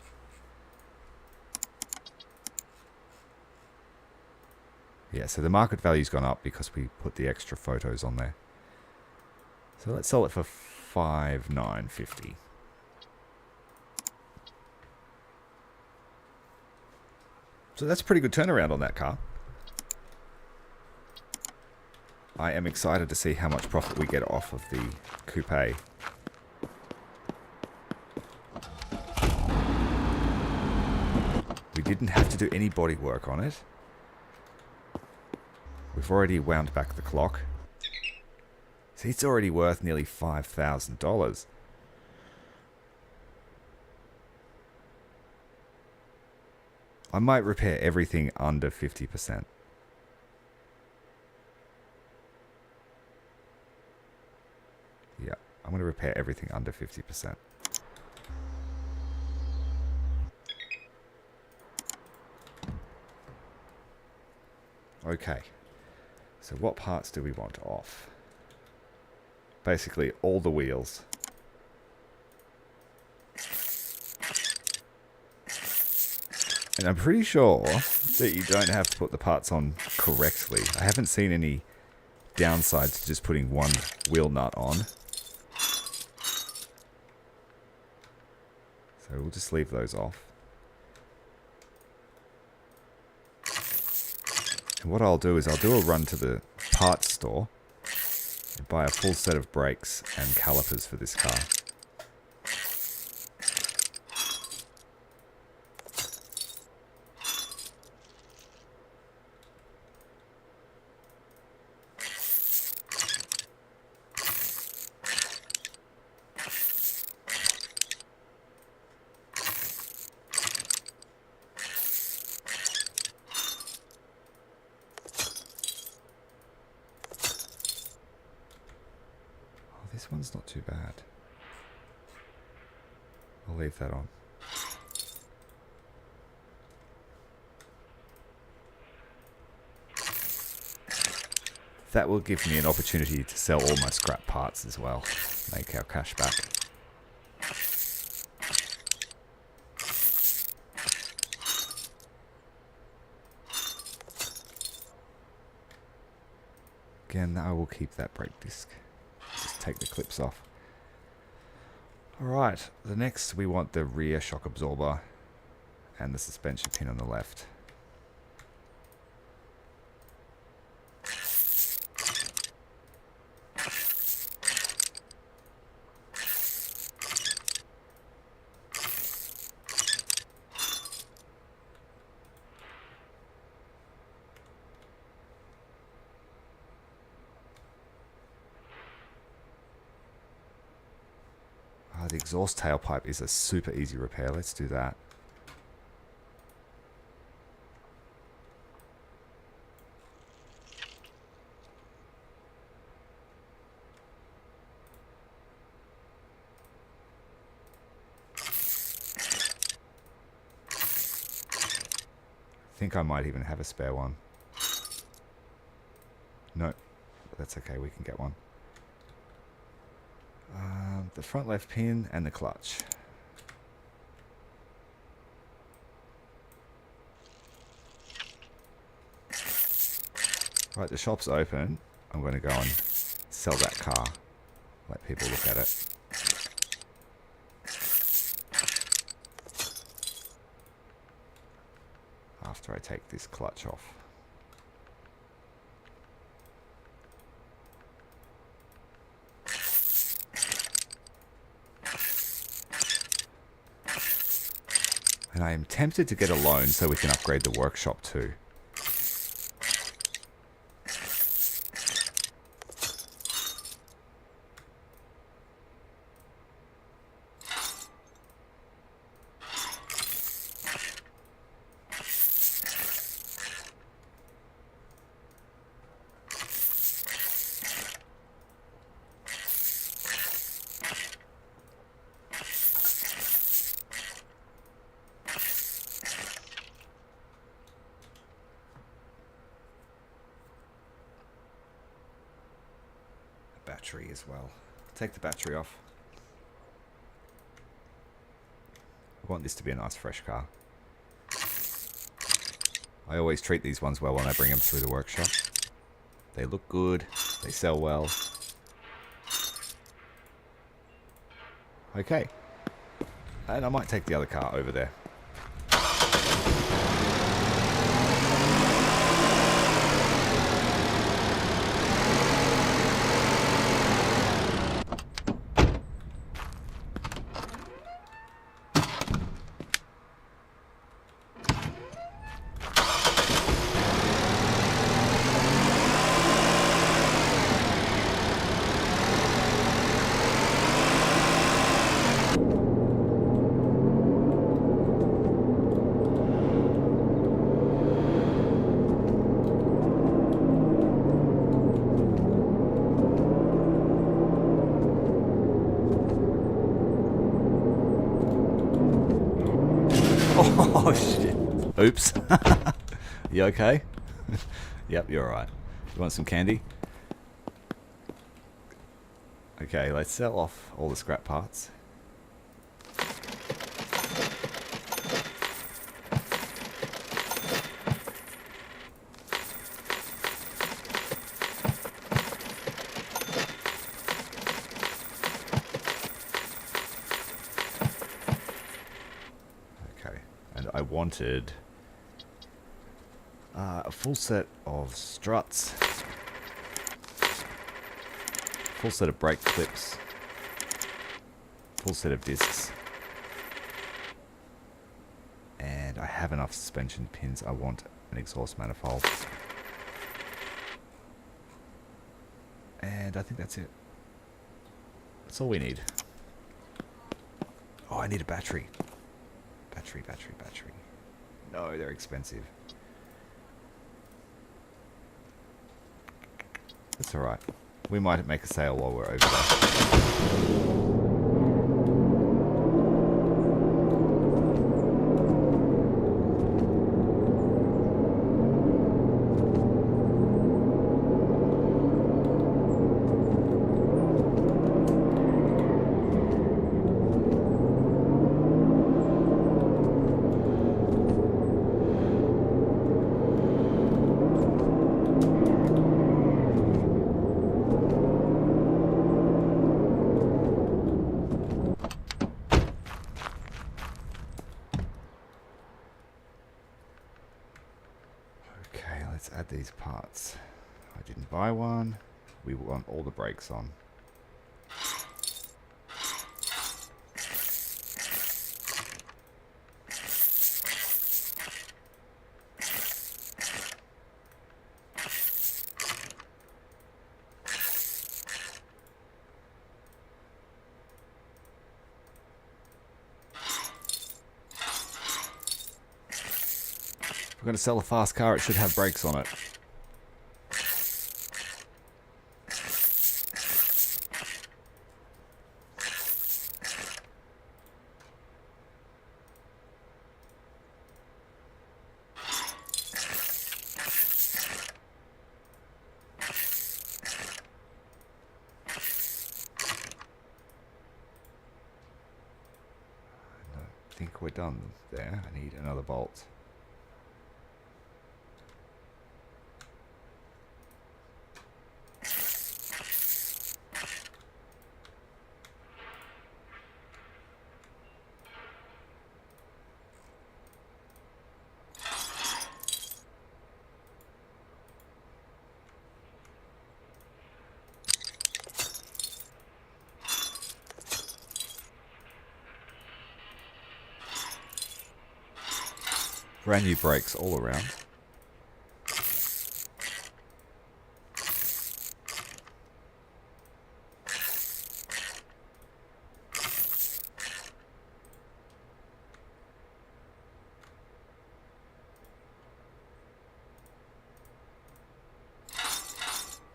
Yeah, so the market value's gone up because we put the extra photos on there. So let's sell it for 5,950. So that's a pretty good turnaround on that car. I am excited to see how much profit we get off of the coupe. We didn't have to do any body work on it. We've already wound back the clock. See, it's already worth nearly $5,000. I might repair everything under 50%. Yeah, I'm going to repair everything under 50%. Okay. So what parts do we want off? Basically all the wheels. And I'm pretty sure that you don't have to put the parts on correctly. I haven't seen any downsides to just putting one wheel nut on. So we'll just leave those off. And what I'll do is I'll do a run to the parts store and buy a full set of brakes and calipers for this car. This one's not too bad. I'll leave that on. That will give me an opportunity to sell all my scrap parts as well. Make our cash back. Again, I will keep that brake disc. Just take the clips off. Alright, the next we want the rear shock absorber and the suspension pin on the left. The exhaust tailpipe is a super easy repair. Let's do that. I think I might even have a spare one. No, that's okay. We can get one. The front left pin and the clutch. Right, the shop's open. I'm going to go and sell that car. Let people look at it. After I take this clutch off. And I am tempted to get a loan so we can upgrade the workshop too. Battery as well. Take the battery off. I want this to be a nice fresh car. I always treat these ones well when I bring them through the workshop. They look good, they sell well. Okay. And I might take the other car over there. Oh shit. Oops. You okay? Yep, you're alright. You want some candy? Okay, let's sell off all the scrap parts. wanted a full set of struts, full set of brake clips, full set of discs, and I have enough suspension pins. I want an exhaust manifold, and I think that's it. That's all we need. Oh, I need a battery. Battery. No, they're expensive. That's alright. We might make a sale while we're over there. Let's add these parts. I didn't buy one. We want all the brakes on. If we're going to sell a fast car, it should have brakes on it. I think we're done there. I need another bolt. Brand new brakes all around.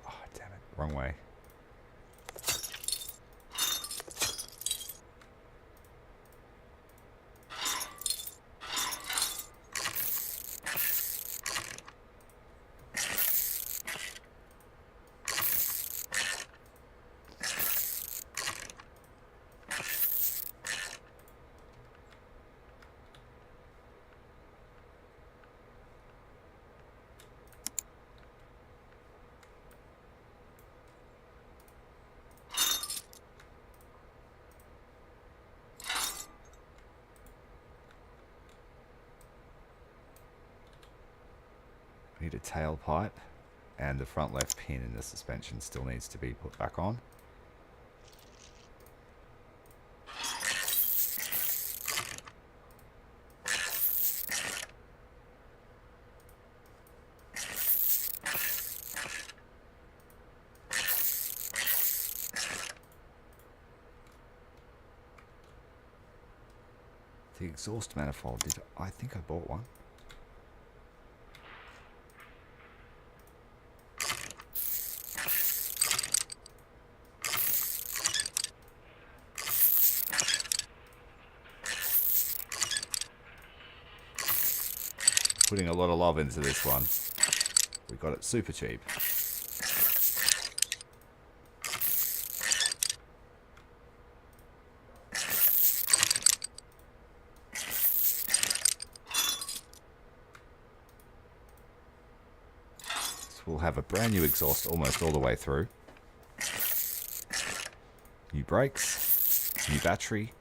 Oh, damn it. Wrong way. Need a tailpipe, and the front left pin in the suspension still needs to be put back on. The exhaust manifold, I think I bought one. Putting a lot of love into this one. We got it super cheap. So we'll have a brand new exhaust almost all the way through. New brakes, new battery.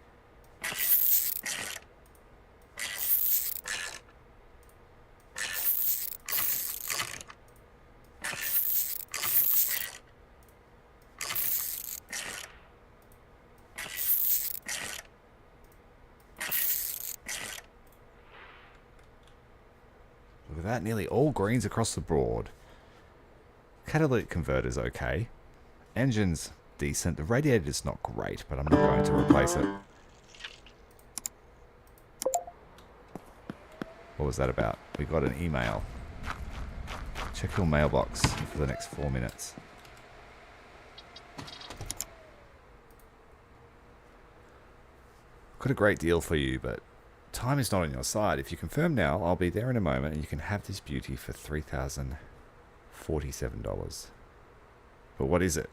With that, nearly all greens across the board. Catalytic converter's okay. Engine's decent. The radiator's not great, but I'm not going to replace it. What was that about? We got an email. Check your mailbox for the next 4 minutes. Got a great deal for you, but time is not on your side. If you confirm now, I'll be there in a moment and you can have this beauty for $3,047. But what is it?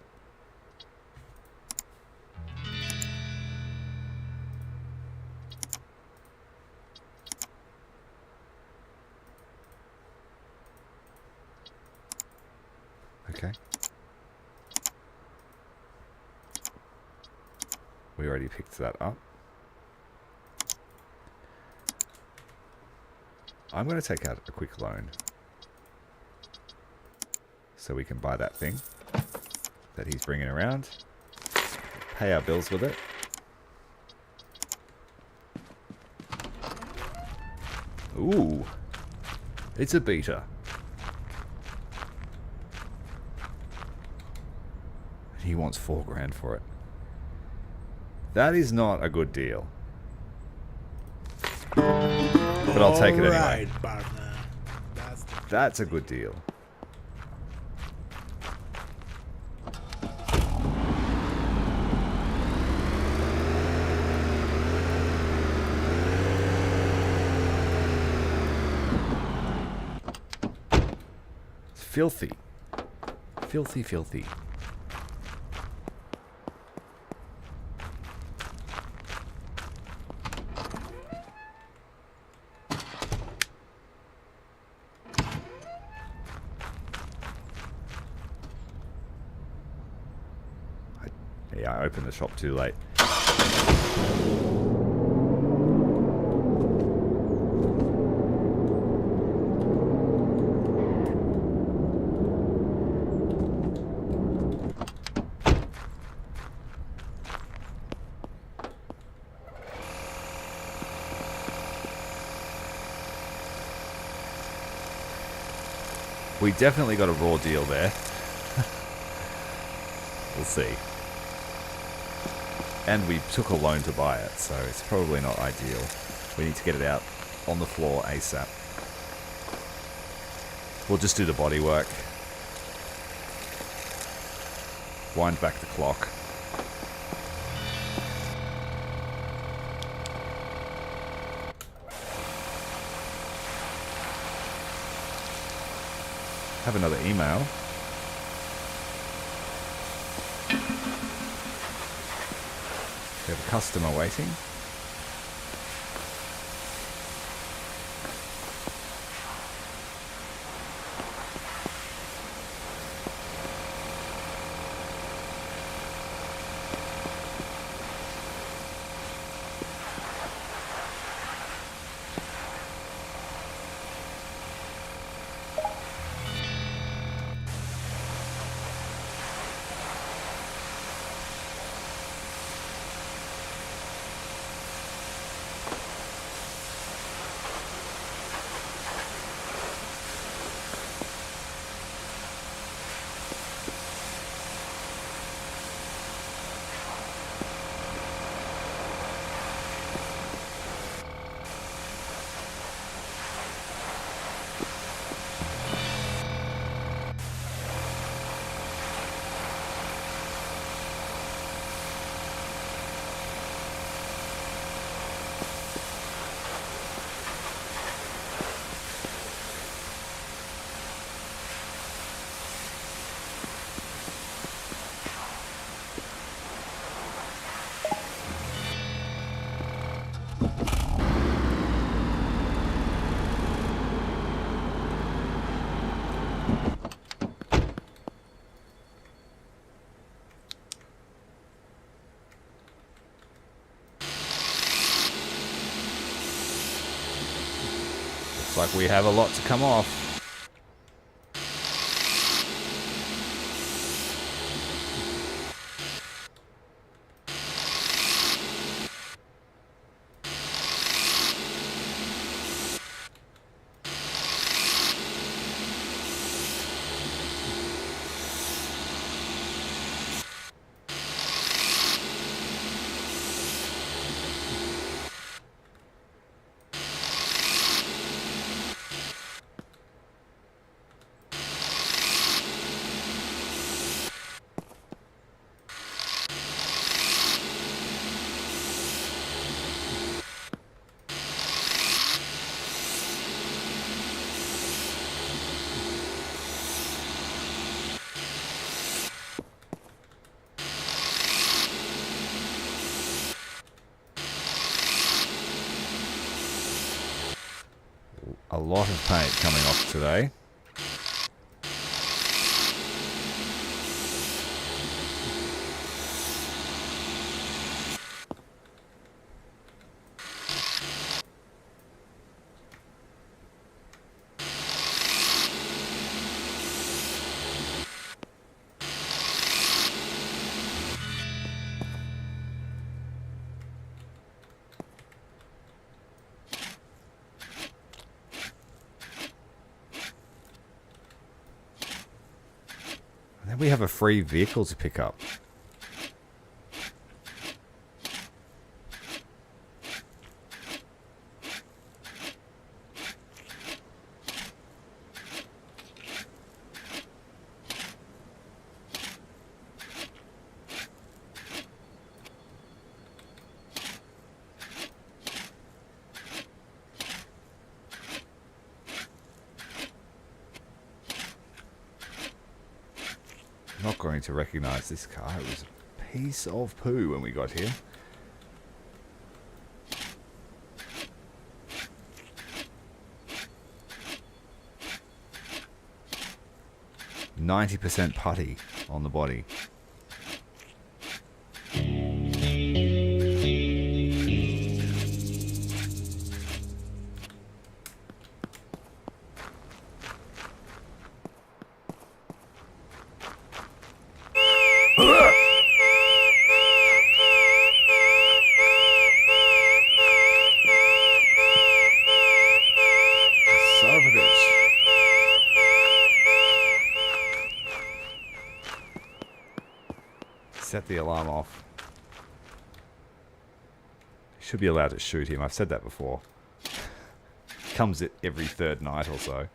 Okay. We already picked that up. I'm going to take out a quick loan so we can buy that thing that he's bringing around, pay our bills with it. Ooh, it's a beta. And he wants $4 grand for it. That is not a good deal. But I'll take it anyway. Alright, partner. That's a good deal. It's filthy. Filthy, filthy. Yeah, I opened the shop too late. We definitely got a raw deal there. We'll see. And we took a loan to buy it, so it's probably not ideal. We need to get it out on the floor ASAP. We'll just do the body work. Wind back the clock. Have another email. We have a customer waiting. Looks like we have a lot to come off. lot of paint coming off today. And then we have a free vehicle to pick up. Not going to recognize this car. It was a piece of poo when we got here. %90 putty on the body. Son of a bitch. Set the alarm off. Should be allowed to shoot him. I've said that before. Comes at every third night or so.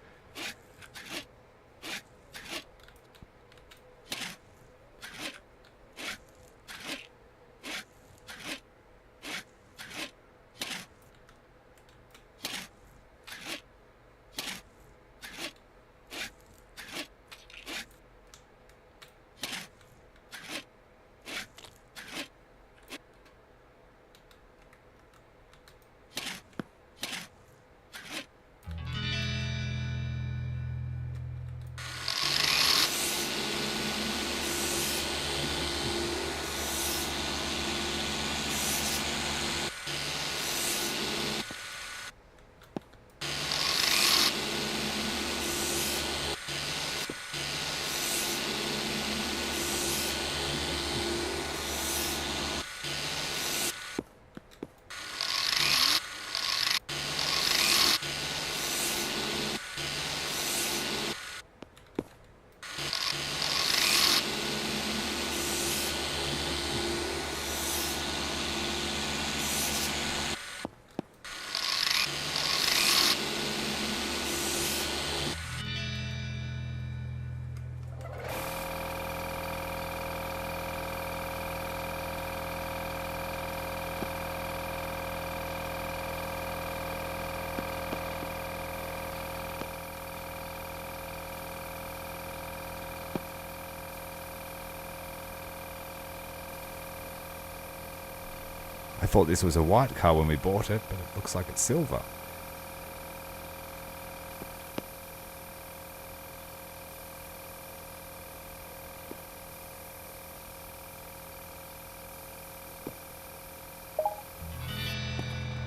I thought this was a white car when we bought it, but it looks like it's silver.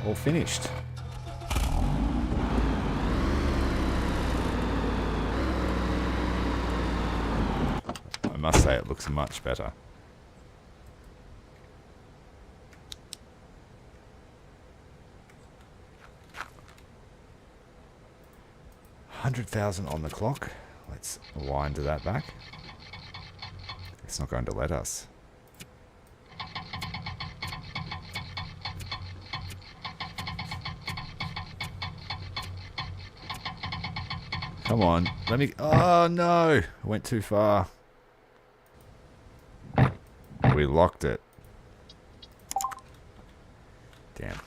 All finished. I must say it looks much better. $100,000 on the clock. Let's wind that back. It's not going to let us. Come on, let me... Oh no! I went too far. We locked it. Damn.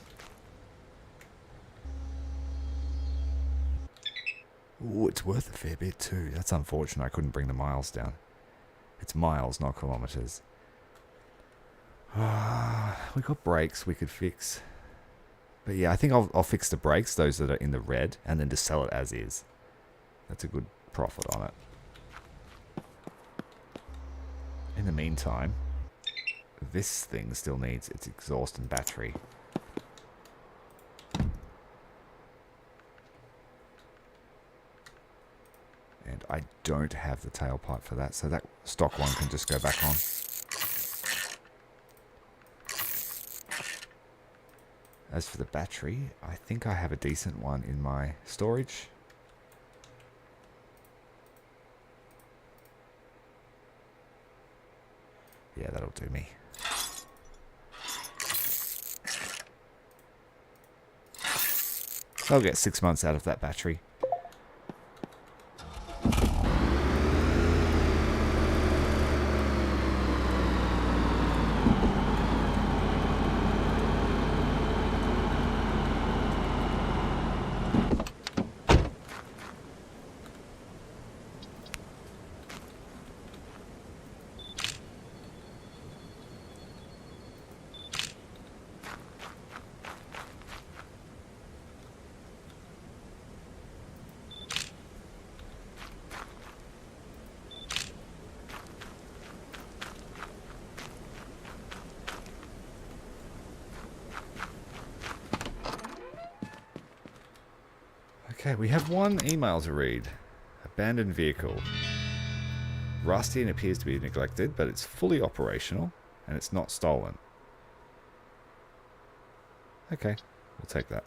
Ooh, it's worth a fair bit too. That's unfortunate. I couldn't bring the miles down. It's miles, not kilometers. We got brakes we could fix. But yeah, I think I'll fix the brakes, those that are in the red, and then just sell it as is. That's a good profit on it. In the meantime, this thing still needs its exhaust and battery. And I don't have the tailpipe for that, so that stock one can just go back on. As for the battery, I think I have a decent one in my storage. Yeah, that'll do me. I'll get 6 months out of that battery. Okay, we have one email to read. Abandoned vehicle. Rusty and appears to be neglected, but it's fully operational, and it's not stolen. Okay, we'll take that.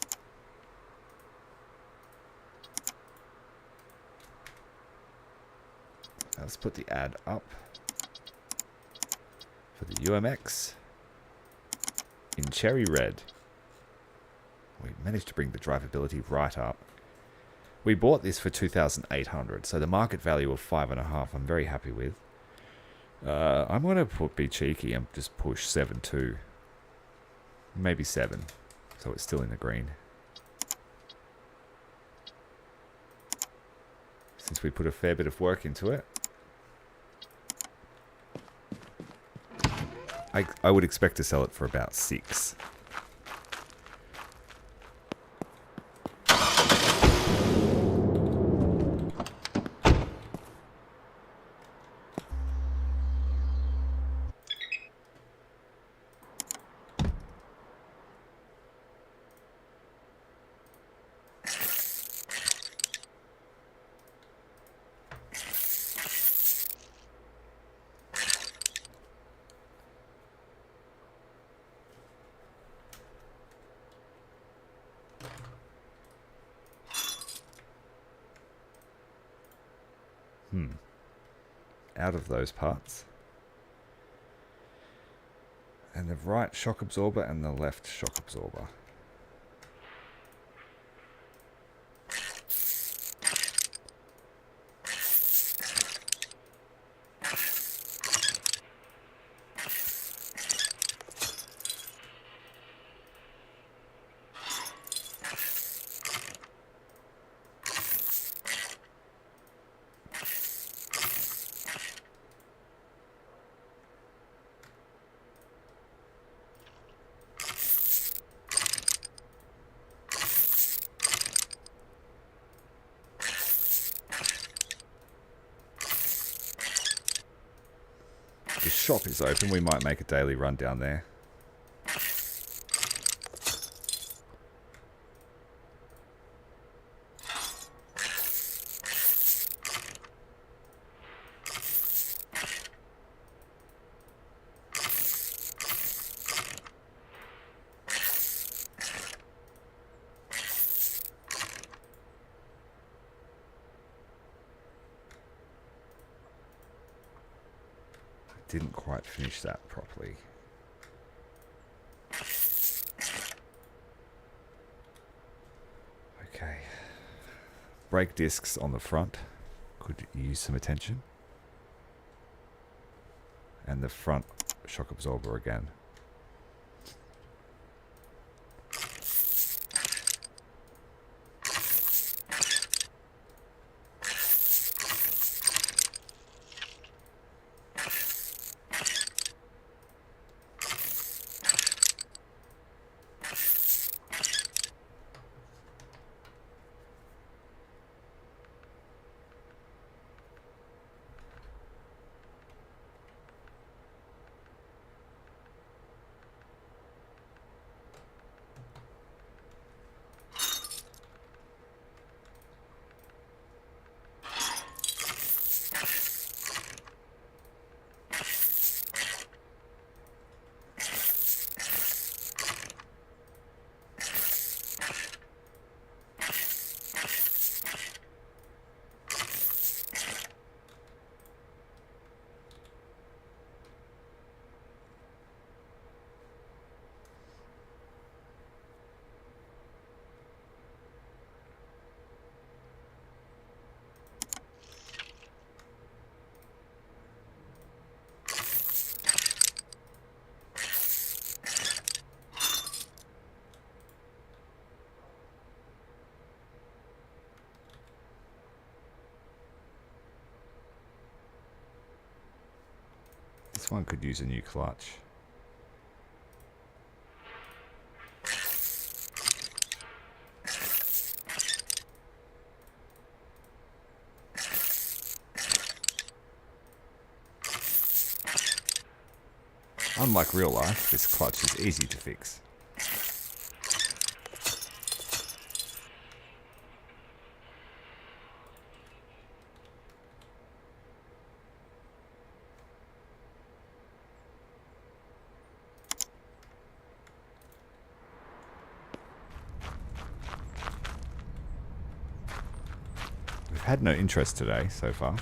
Now let's put the ad up for the UMX in cherry red. We managed to bring the drivability right up. We bought this for 2,800, so the market value of 5.5 I'm very happy with. I'm going to be cheeky and just push 7.2. Maybe 7, so it's still in the green. Since we put a fair bit of work into it. I would expect to sell it for about 6. Out of those parts. And the right shock absorber and the left shock absorber. The shop is open. We might make a daily run down there. Didn't quite finish that properly. Okay. Brake discs on the front could use some attention. And the front shock absorber again. This one could use a new clutch. Unlike real life, this clutch is easy to fix. We've had no interest today so far.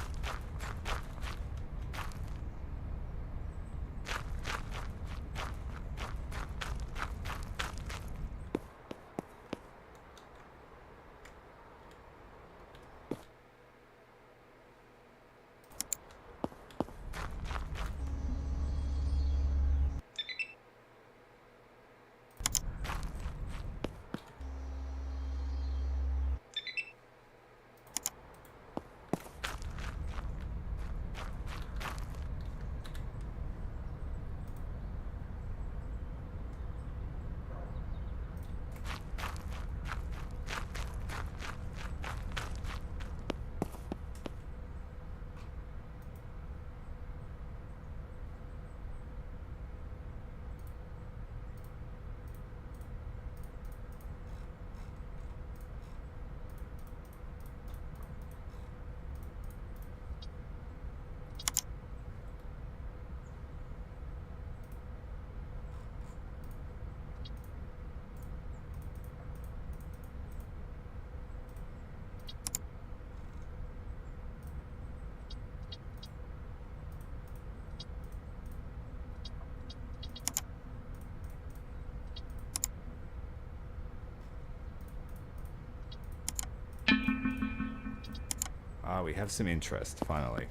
Ah, we have some interest, finally.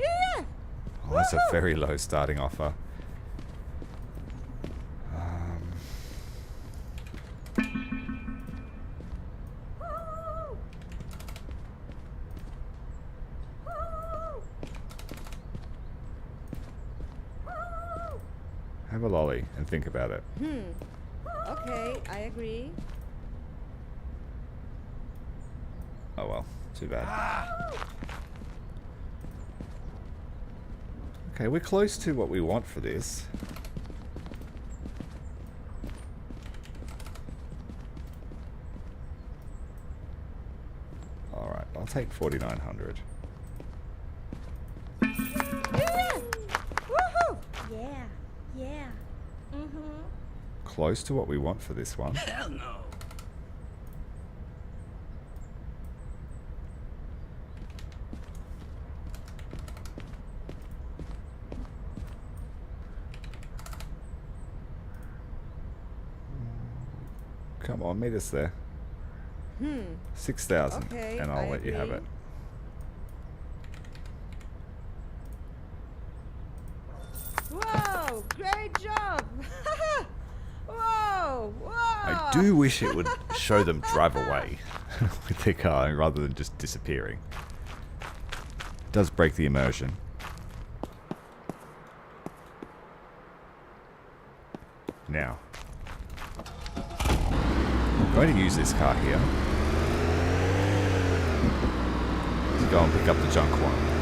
Yeah. Oh, that's a very low starting offer. Have a lolly and think about it. Okay, I agree. Oh well, too bad. Okay, we're close to what we want for this. Alright, I'll take 4,900. Woohoo! Yeah, yeah. Close to what we want for this one. Hell no. Come on, meet us there. 6,000, Okay, and I'll I let you have agree. it. Whoa, great job! Whoa, whoa! I do wish it would show them drive away with their car rather than just disappearing. It does break the immersion. Now, I'm going to use this car here to go and pick up the junk one.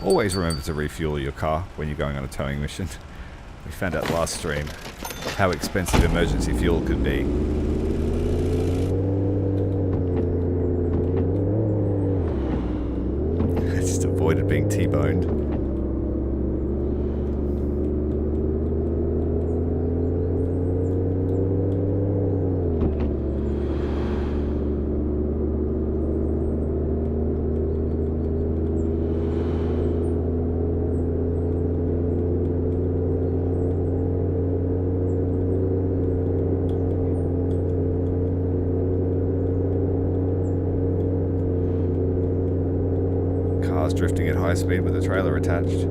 Always remember to refuel your car when you're going on a towing mission. We found out last stream how expensive emergency fuel could be. being T-boned. Cars drifting at high speed with a trailer attached.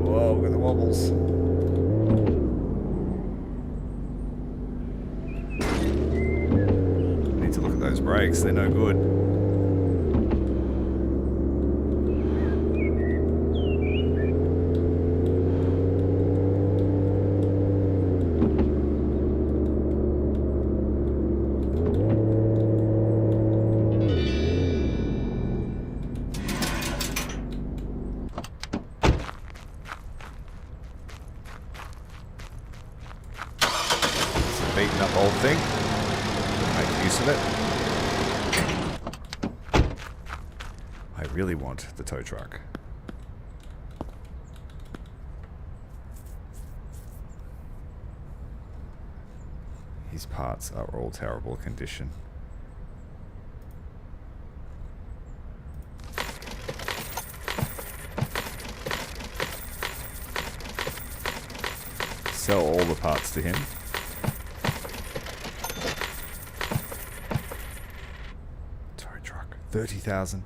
Whoa, look at the wobbles. Need to look at those brakes, they're no good. Beaten up old thing. Make use of it. I really want the tow truck. His parts are all terrible condition. Sell all the parts to him. Tow truck, 30,000.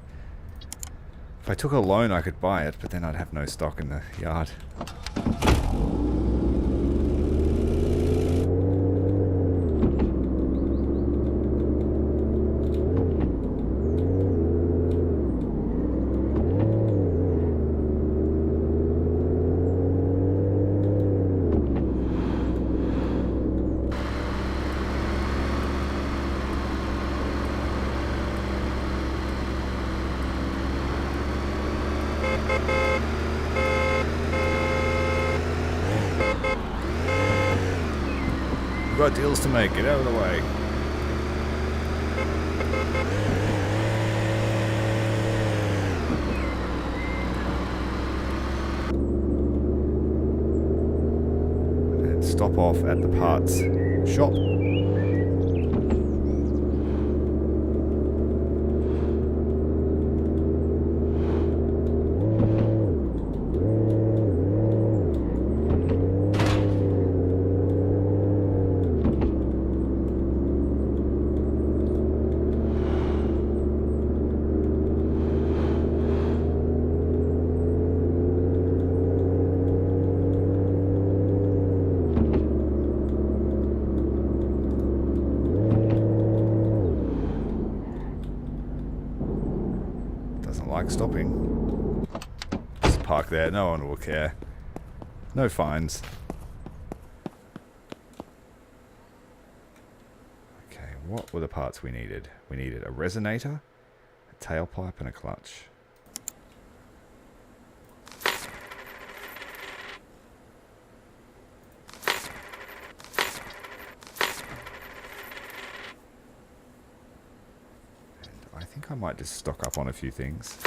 If I took a loan, I could buy it, but then I'd have no stock in the yard. Got deals to make, get out of the way. And stop off at the parts shop. Like stopping. Just park there, no one will care. No fines. Okay, what were the parts we needed? We needed a resonator, a tailpipe, and a clutch. I think I might just stock up on a few things.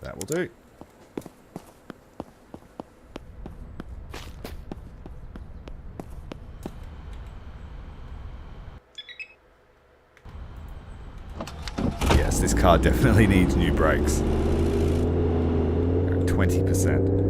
That will do. Yes, this car definitely needs new brakes. 20%.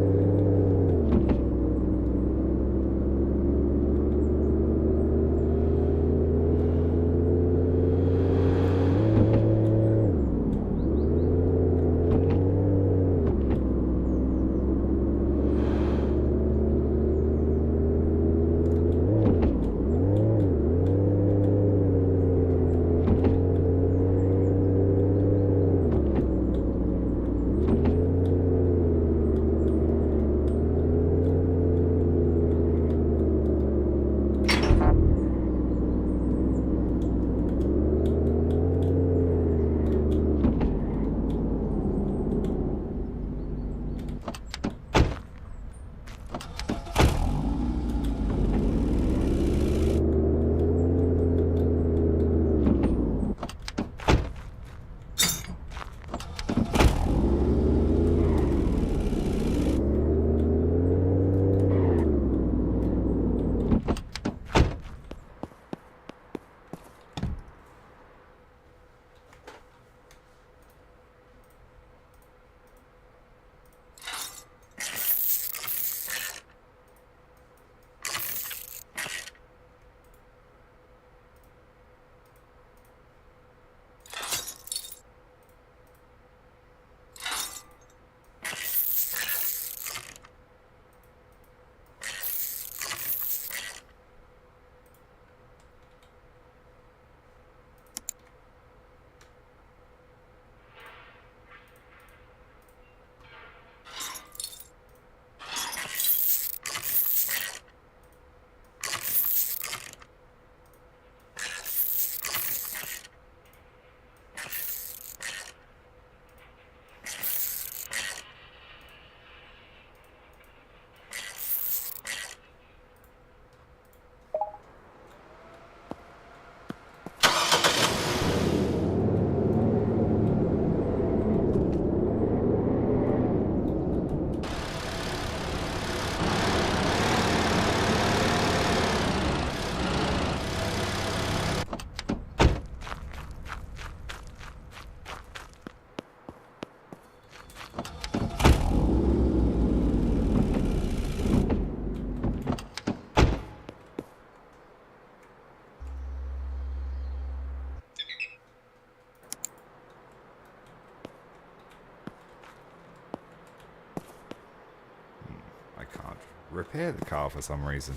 repair the car for some reason.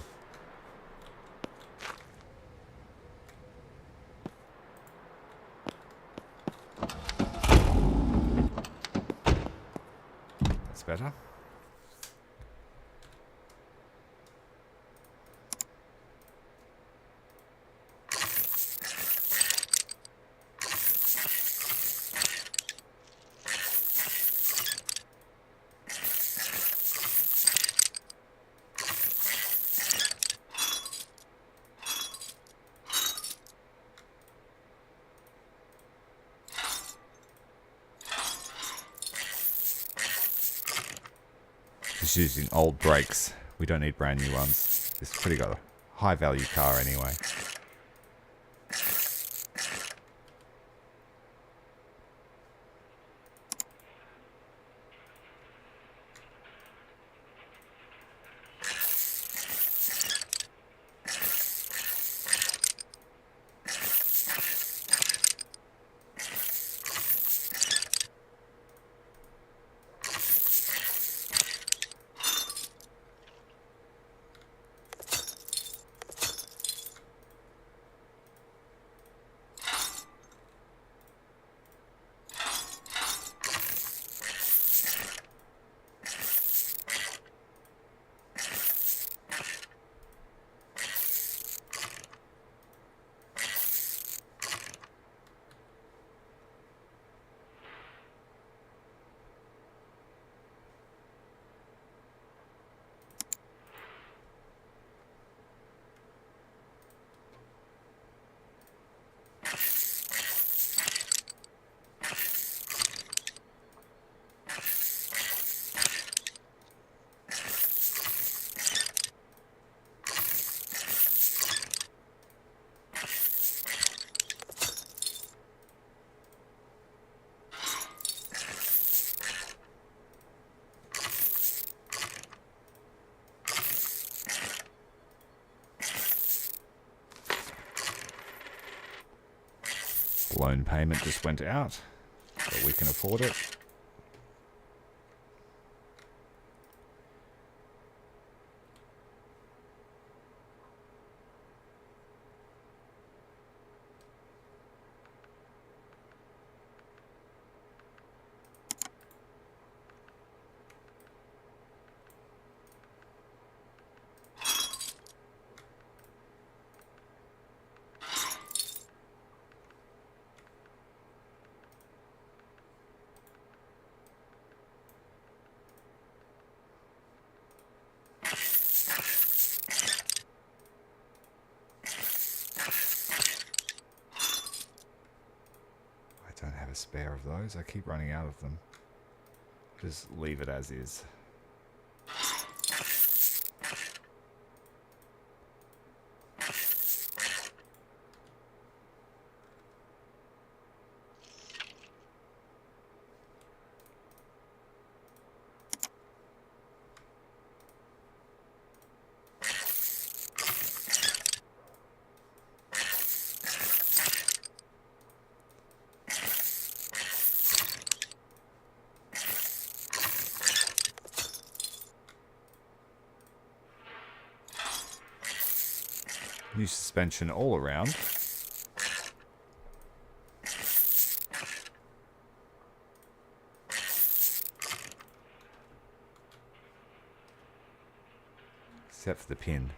That's better. Just using old brakes. We don't need brand new ones. This pretty got a high value car anyway. Loan payment just went out, but we can afford it. I don't have a spare of those. I keep running out of them. Just leave it as is. New suspension all around. Except for the pin.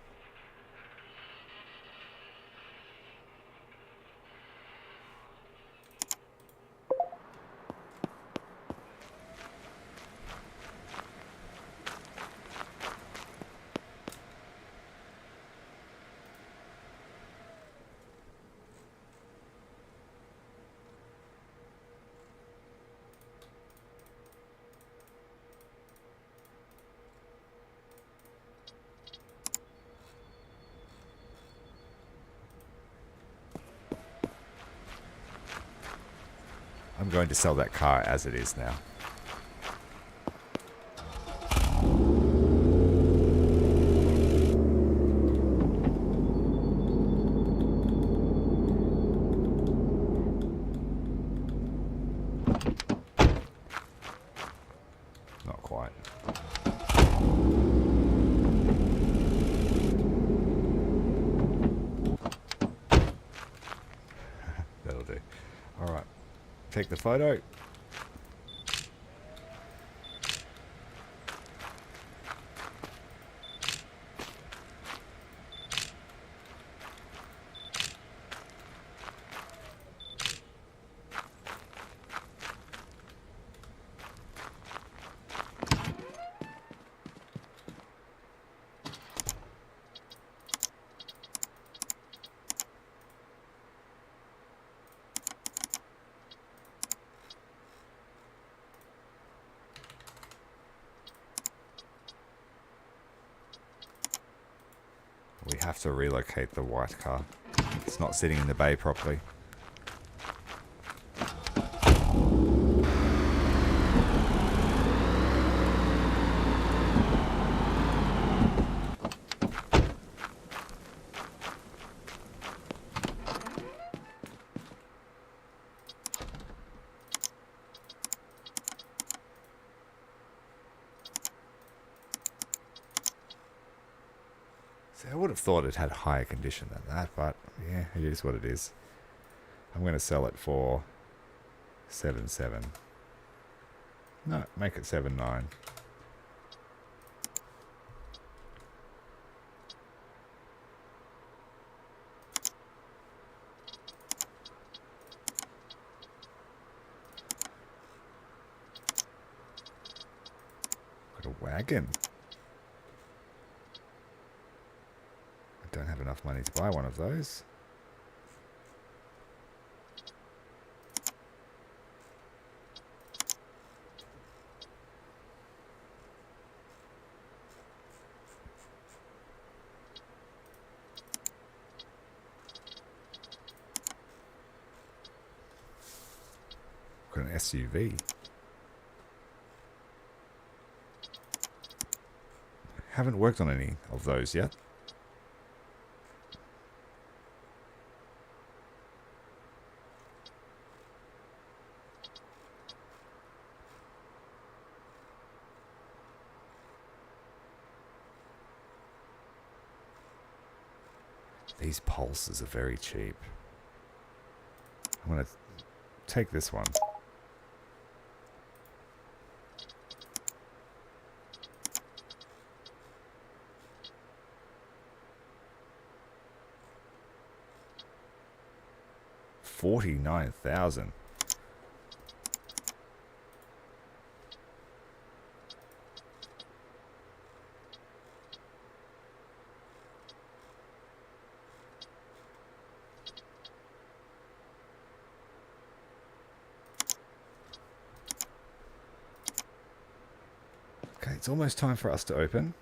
I'm going to sell that car as it is now. Not quite. Alright. Take the photo. We have to relocate the white car. It's not sitting in the bay properly. See, I would have thought it had higher condition than that, but yeah, it is what it is. I'm going to sell it for 7.7. No, make it 7.9. Got a wagon. I don't have enough money to buy one of those. Got an SUV. Haven't worked on any of those yet. These pulses are very cheap. I'm going to take this one. $49,000. Okay, it's almost time for us to open.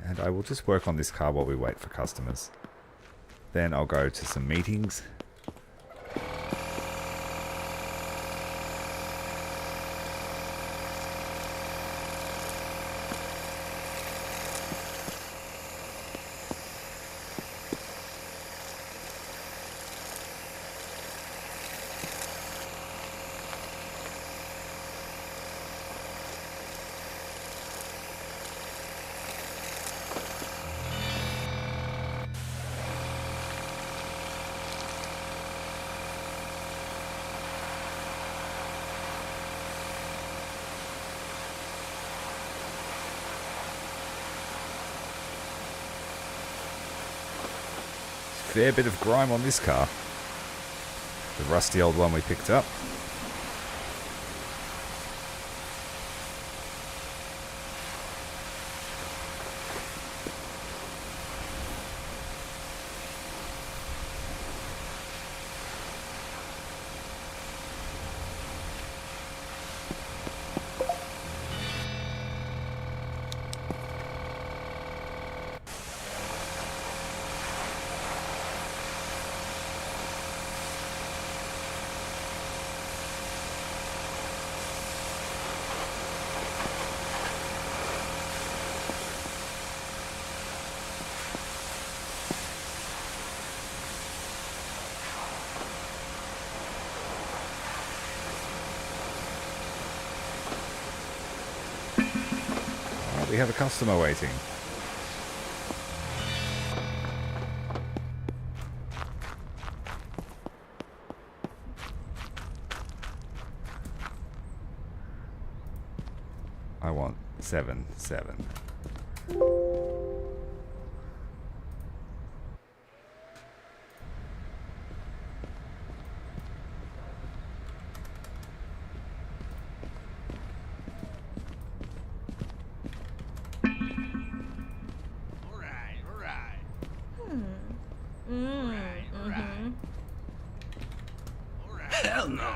And I will just work on this car while we wait for customers. Then I'll go to some meetings. Fair bit of grime on this car. The rusty old one we picked up. We have a customer waiting. 7, 7. Alright, alright. Mm-hmm. Alright. Hell no.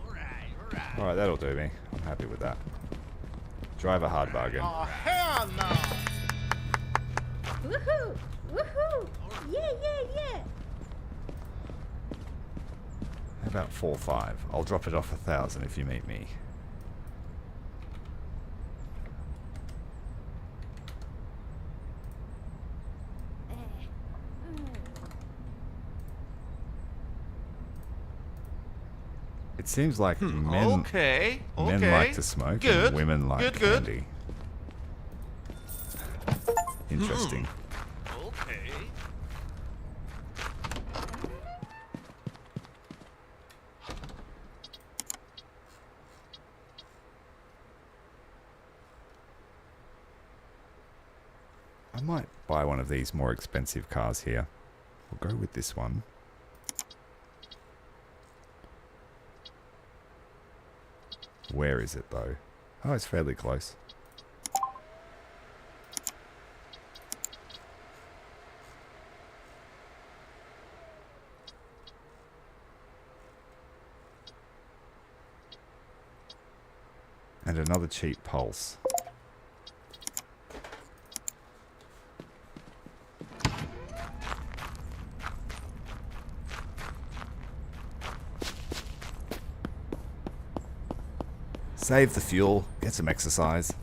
Alright. Alright, that'll do me. I'm happy with that. Drive a hard bargain. Oh, hell no! Woohoo! Woohoo! Yeah, yeah, yeah! How about 4, 5? I'll drop it off 1,000 if you meet me. It seems like men Okay. men like to smoke Good. and women like Good. candy. Interesting. Okay. I might buy one of these more expensive cars here. We'll go with this one. Where is it though? Oh, it's fairly close. And another cheap pulse. Save the fuel, get some exercise.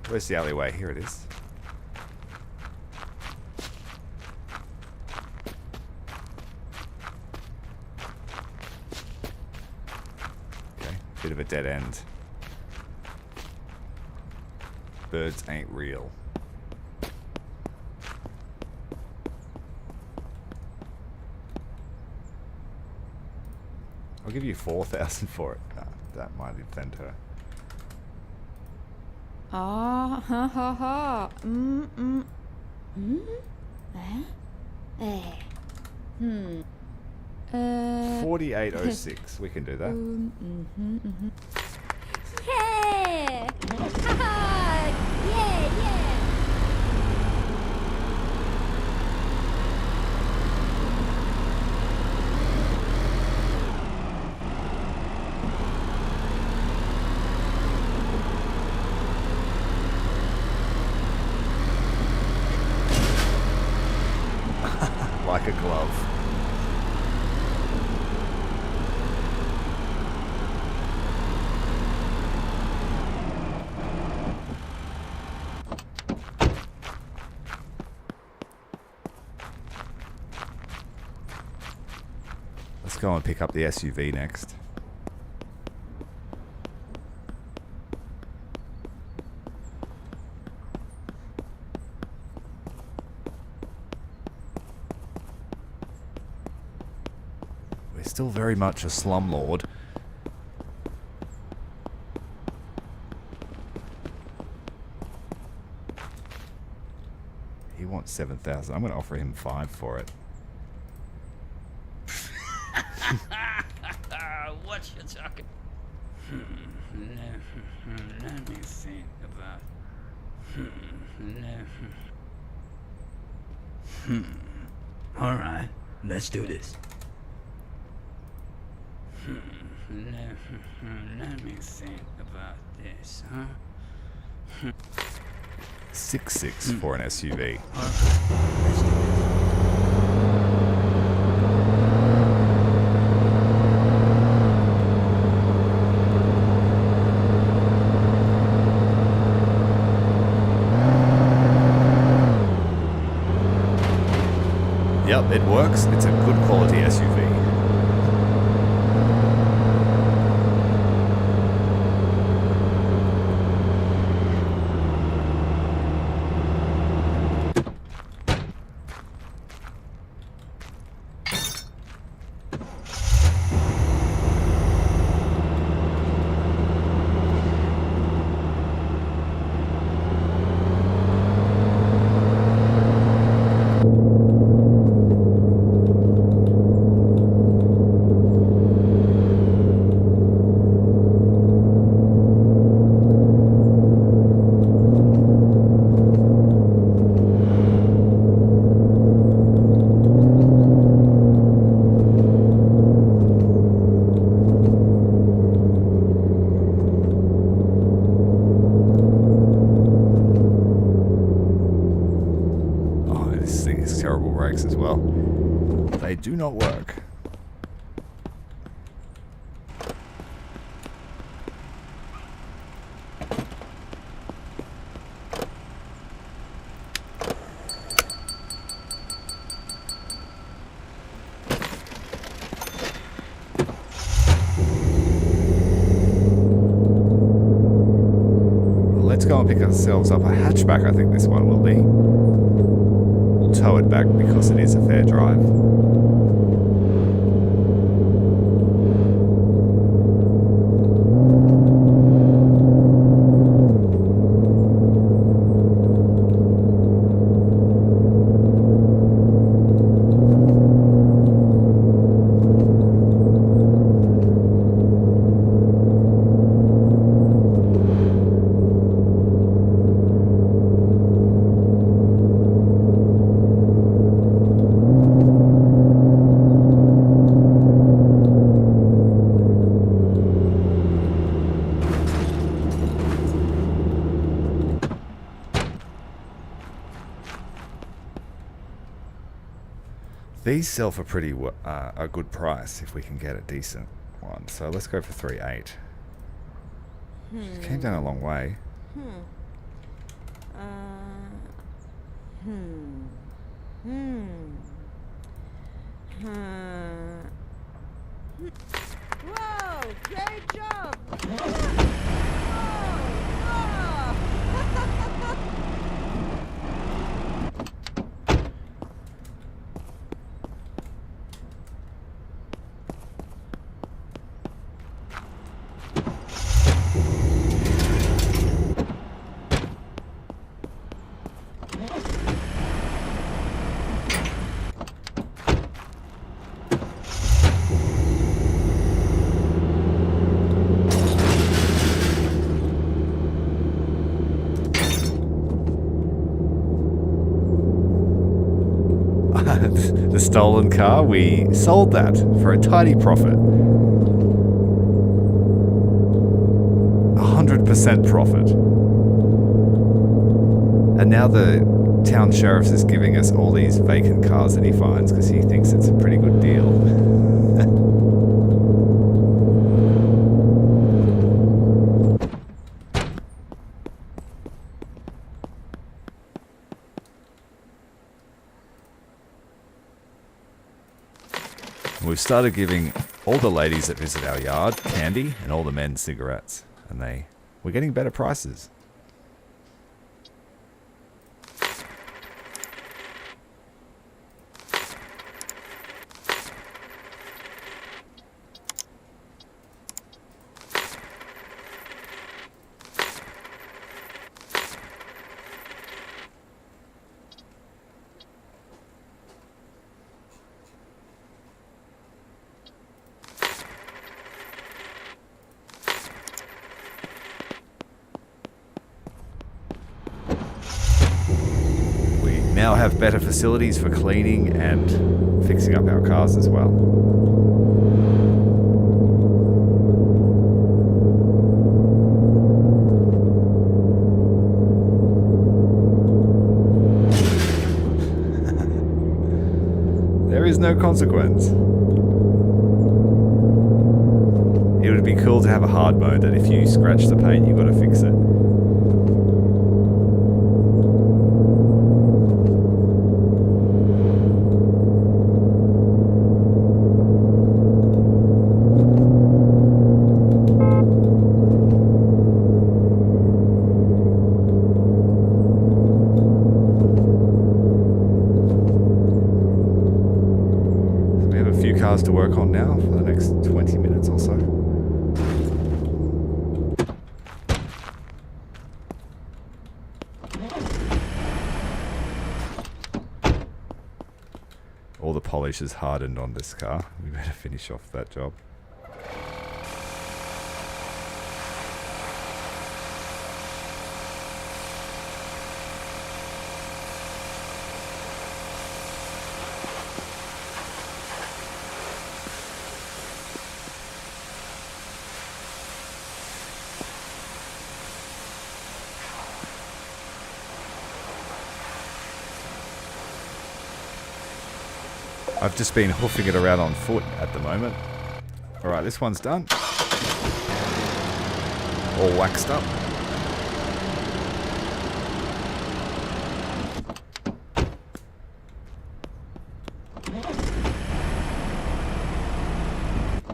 Where's the alleyway? Here it is. Okay, bit of a dead end. Birds ain't real. I'll give you 4,000 for it. That might offend her. Ah, ha ha ha. Hmm. 4806. We can do that. Hey! Ha yeah, yeah! Like a glove. Let's go and pick up the SUV next. We're still very much a slumlord. He wants 7,000. I'm going to offer him 5 for it. What you talking? Let me think about. All right, let's do this. Let me think about this, huh? 6,600 for an SUV. All right, let's do this. Yep, it works. It's a good quality SUV. As well. They do not work. Well, let's go and pick ourselves up a hatchback. I think this one will be. Tow it back because it is a fair drive. These sell for a good price if we can get a decent one. So let's go for 3.8. Came down a long way. Whoa! Great job! The stolen car, we sold that for a tidy profit. 100% profit. And now the town sheriff is giving us all these vacant cars that he finds because he thinks it's a pretty good deal. We've started giving all the ladies that visit our yard candy and all the men cigarettes, and we're getting better prices. Now have better facilities for cleaning and fixing up our cars as well. There is no consequence. It would be cool to have a hard mode that if you scratch the paint, you've got to fix it. cars to work on now for the next 20 minutes or so. All the polish is hardened on this car. We better finish off that job. I've just been hoofing it around on foot at the moment. Alright, this one's done. All waxed up.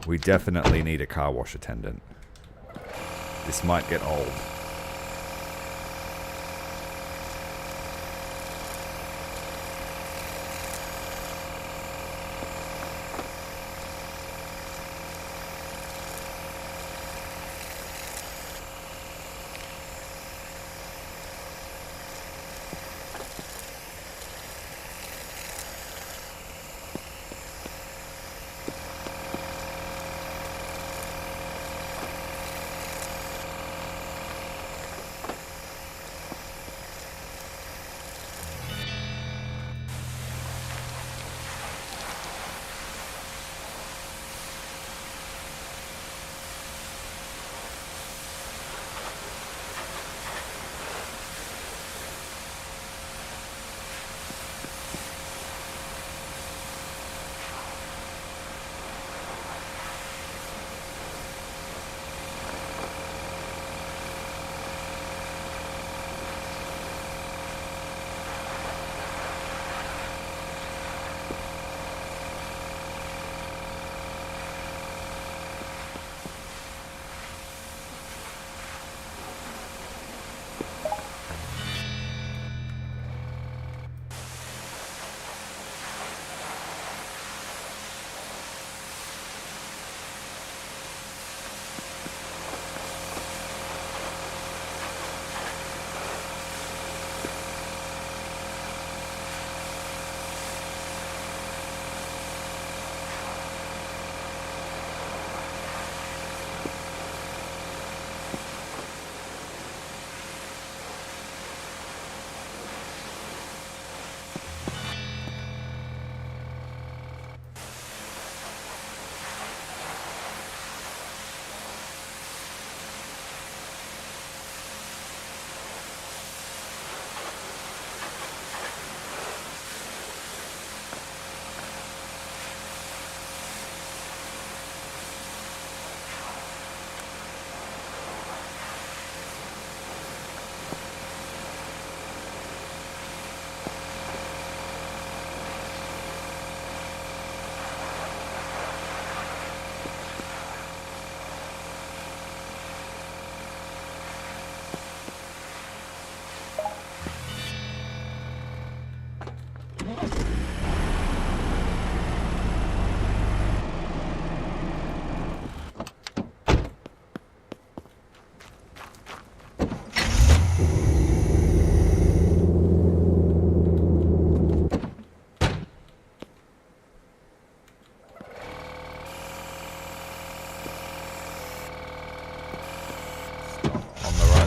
We definitely need a car wash attendant. This might get old.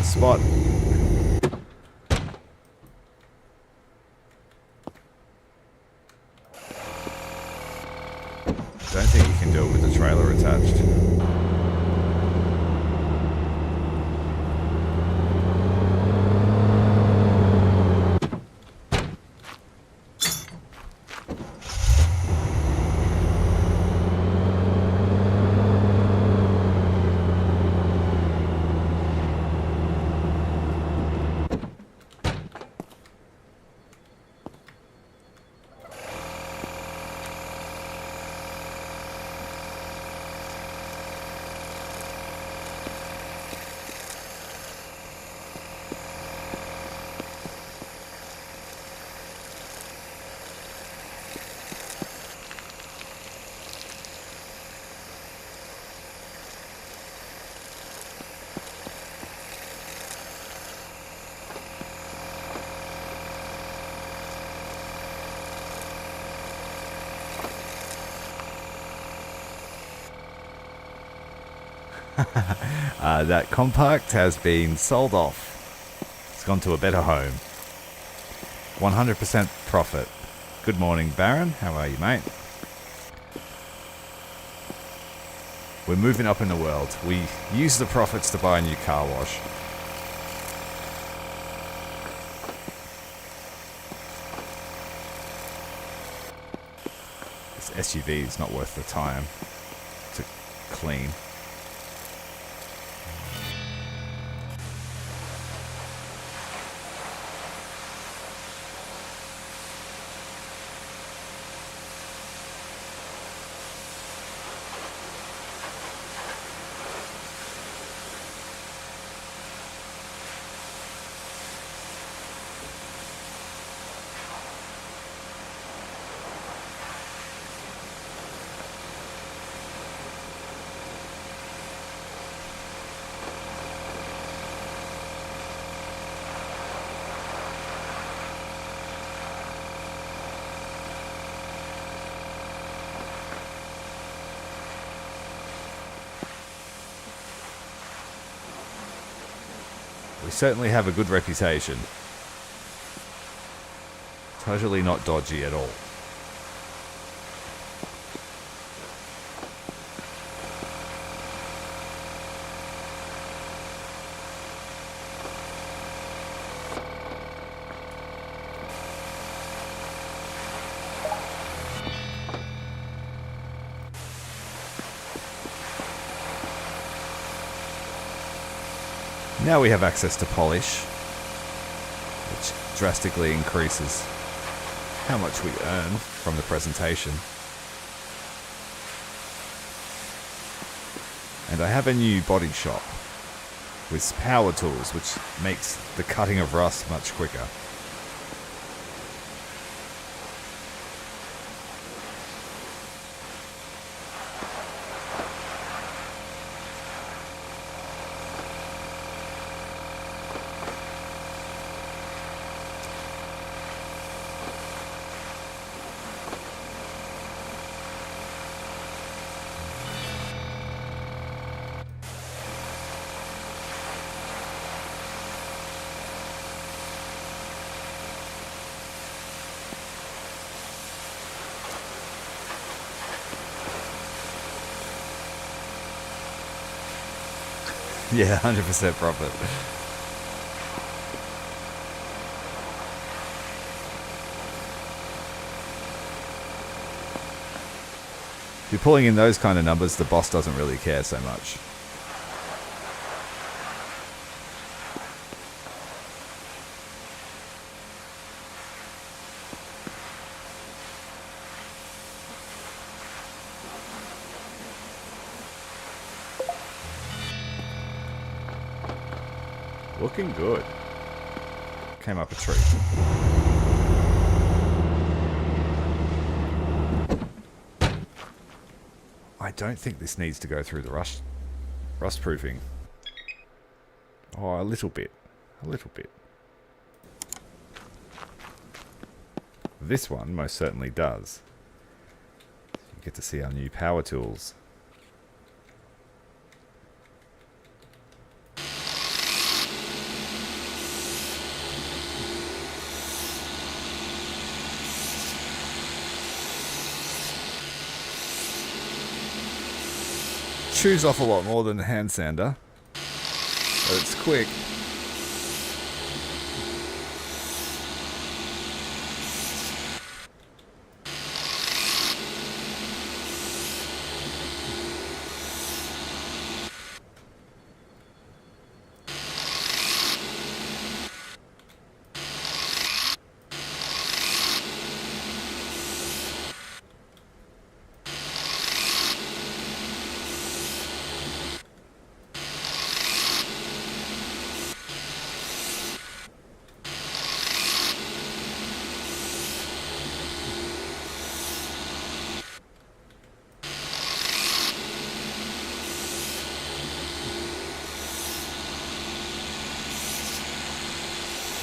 Spot. Don't think you can do it with the trailer attached. That compact has been sold off. It's gone to a better home. 100% profit. Good morning, Baron. How are you, mate? We're moving up in the world. We use the profits to buy a new car wash. This SUV is not worth the time to clean. We certainly have a good reputation. Totally not dodgy at all. Now we have access to polish, which drastically increases how much we earn from the presentation. And I have a new body shop with power tools, which makes the cutting of rust much quicker. Yeah, 100% profit. If you're pulling in those kind of numbers, the boss doesn't really care so much. Looking good. Came up a tree. I don't think this needs to go through the rust proofing. Oh, a little bit. A little bit. This one most certainly does. You get to see our new power tools. Chews off a lot more than the hand sander, but it's quick.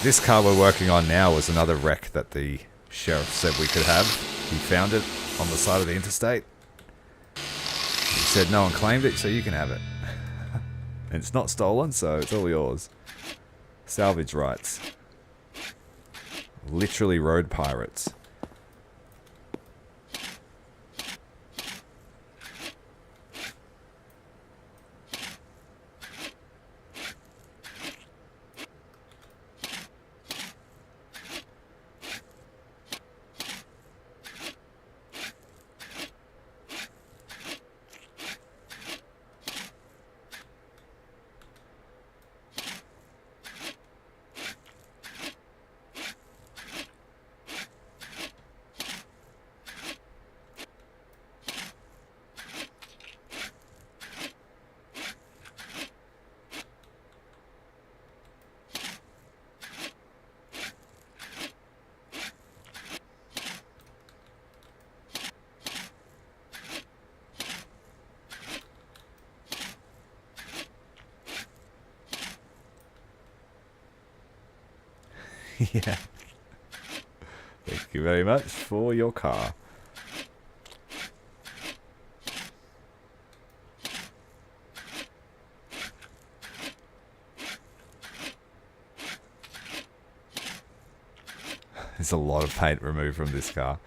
This car we're working on now was another wreck that the sheriff said we could have. He found it on the side of the interstate. He said no one claimed it, so you can have it. And it's not stolen, so it's all yours. Salvage rights. Literally road pirates. Yeah. Thank you very much for your car. There's a lot of paint removed from this car.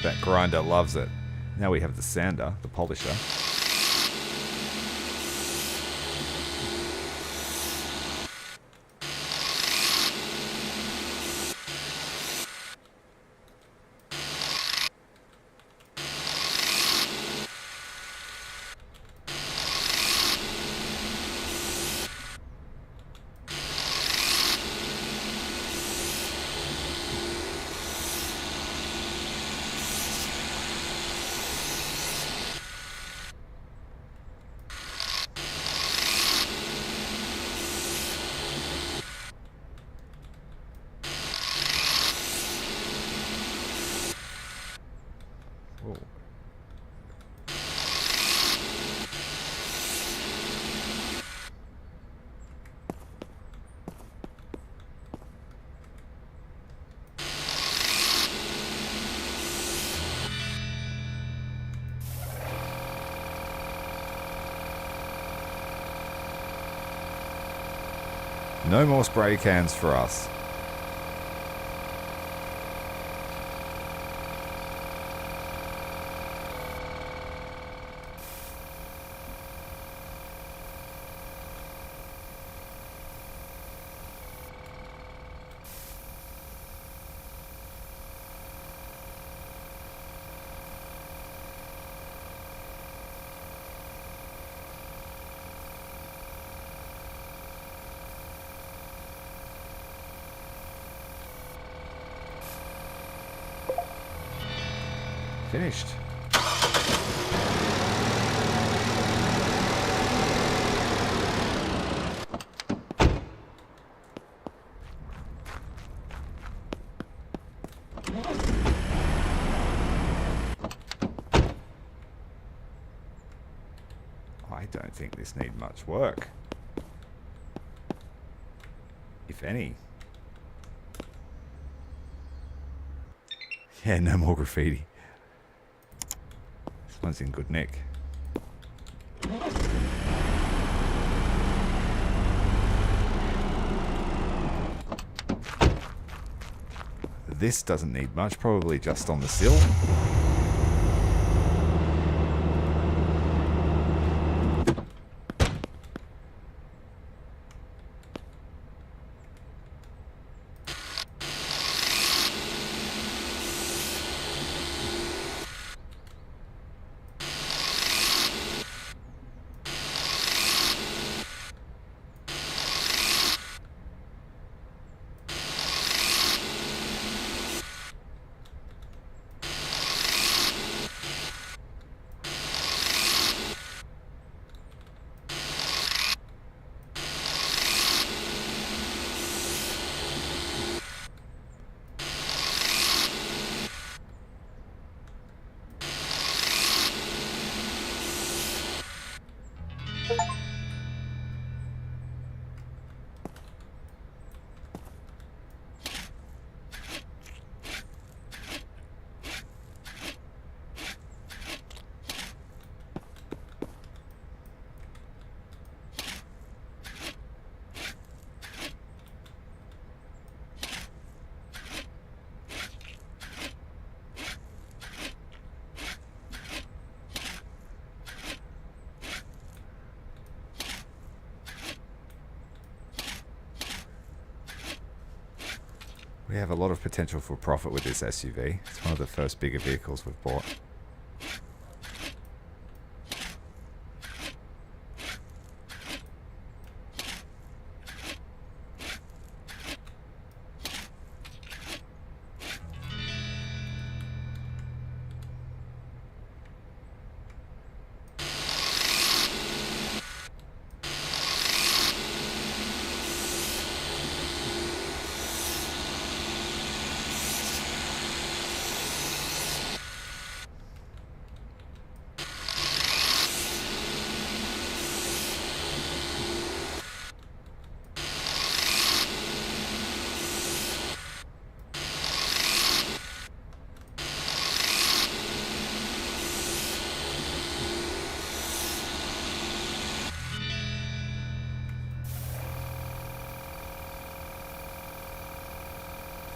That grinder loves it. Now we have the sander, the polisher. No more spray cans for us. Finished. I don't think this needs much work. If any. Yeah, no more graffiti. This one's in good nick. This doesn't need much, probably just on the sill. We have a lot of potential for profit with this SUV. It's one of the first bigger vehicles we've bought.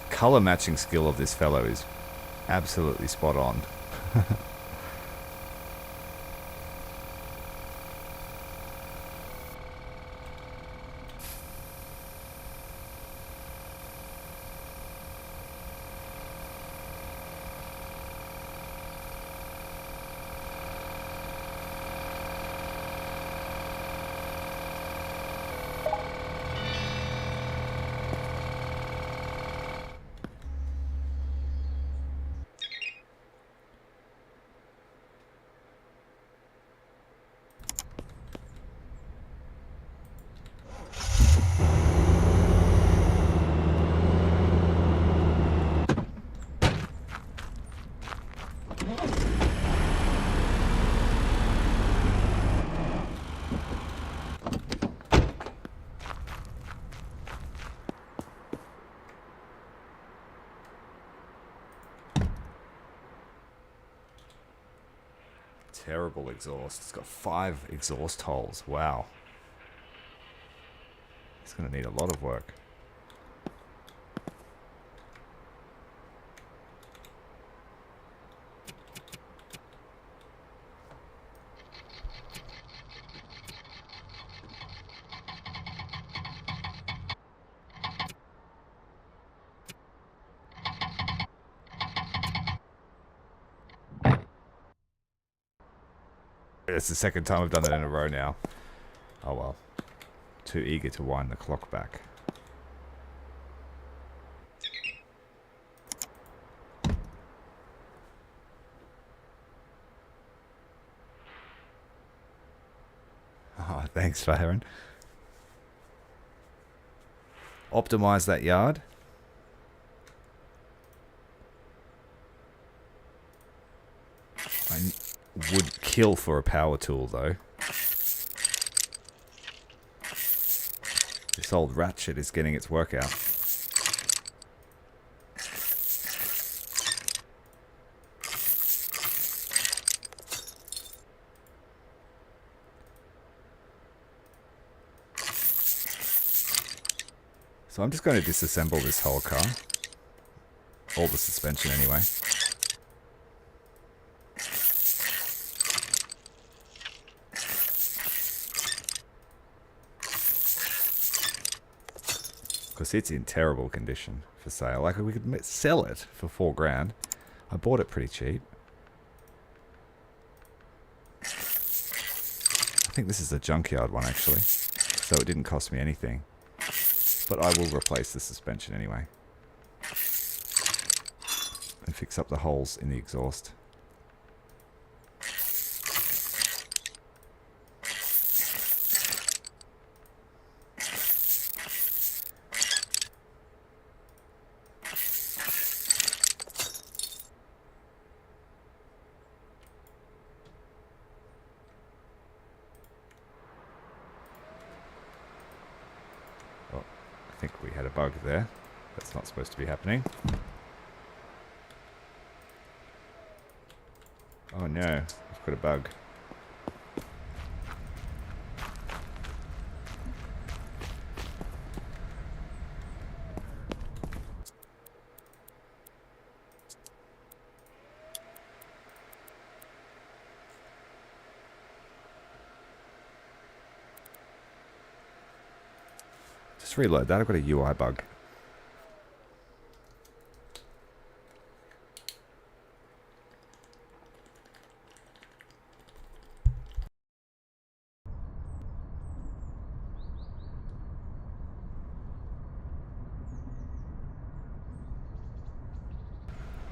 Color matching skill of this fellow is absolutely spot on. Terrible exhaust. It's got 5 exhaust holes. Wow. It's going to need a lot of work. It's the second time I've done it in a row now. Oh well. Too eager to wind the clock back. Oh, thanks, Farron. Optimize that yard. I would kill for a power tool though. This old ratchet is getting its work out. So I'm just going to disassemble this whole car. All the suspension anyway. Because it's in terrible condition for sale. Like, we could sell it for $4,000. I bought it pretty cheap. I think this is a junkyard one actually, so it didn't cost me anything. But I will replace the suspension anyway. And fix up the holes in the exhaust. I think we had a bug there. That's not supposed to be happening. Oh no, we've got a bug. Just reload that, I've got a UI bug.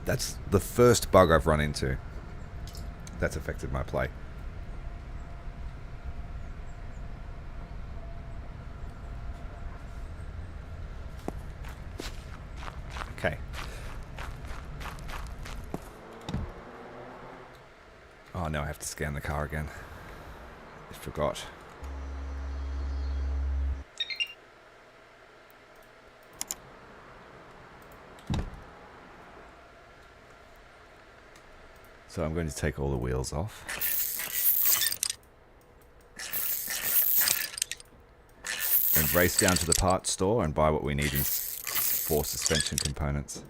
That's the first bug I've run into that's affected my play. Okay. Oh, now I have to scan the car again. I forgot. So I'm going to take all the wheels off. And race down to the parts store and buy what we need for suspension components.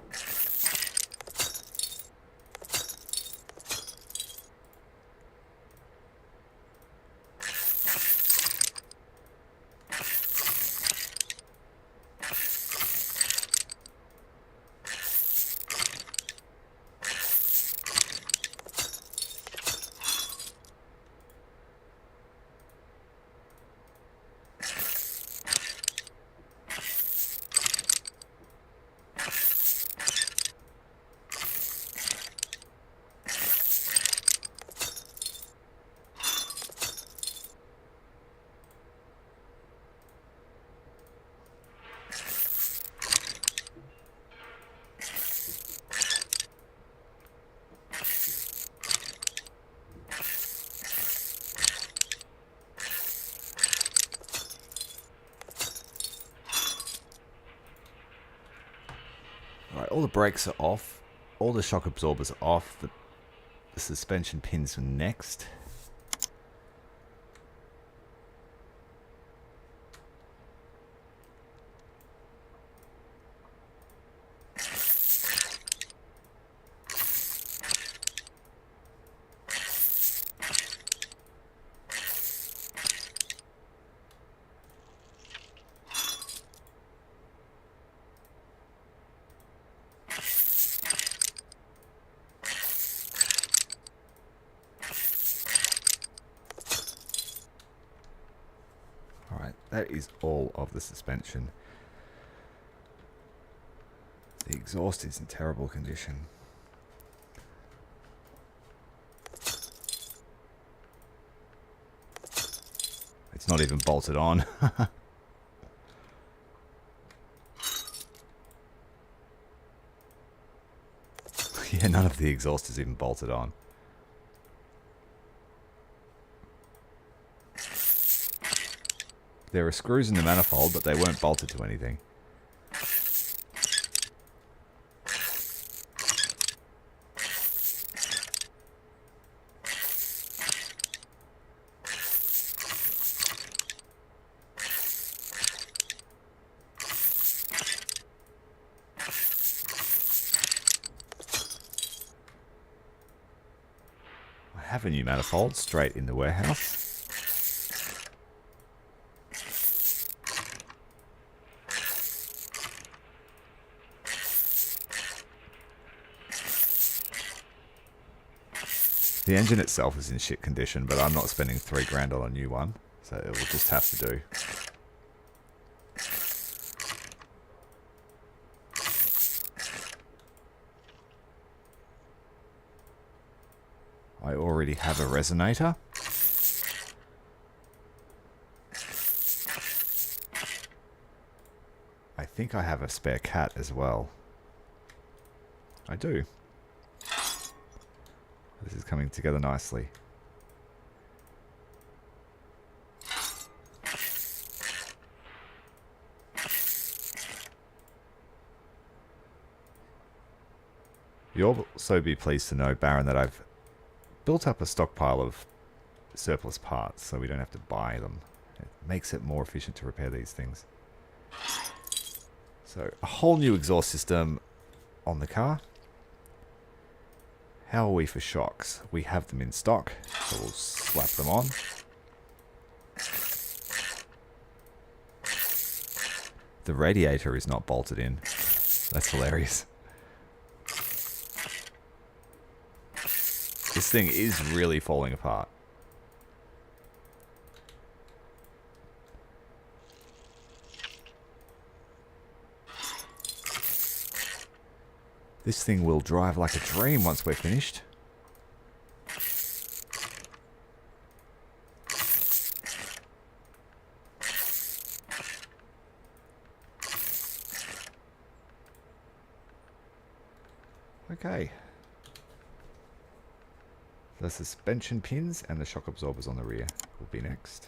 Alright, all the brakes are off. All the shock absorbers are off. The suspension pins are next. Alright, that is all of the suspension. The exhaust is in terrible condition. It's not even bolted on. Yeah, none of the exhaust is even bolted on. There are screws in the manifold, but they weren't bolted to anything. I have a new manifold straight in the warehouse. The engine itself is in shit condition, but I'm not spending $3,000 on a new one, so it will just have to do. I already have a resonator. I think I have a spare cat as well. I do. This is coming together nicely. You'll also be pleased to know, Baron, that I've built up a stockpile of surplus parts so we don't have to buy them. It makes it more efficient to repair these things. So, a whole new exhaust system on the car. How are we for shocks? We have them in stock, so we'll slap them on. The radiator is not bolted in. That's hilarious. This thing is really falling apart. This thing will drive like a dream once we're finished. Okay. The suspension pins and the shock absorbers on the rear will be next.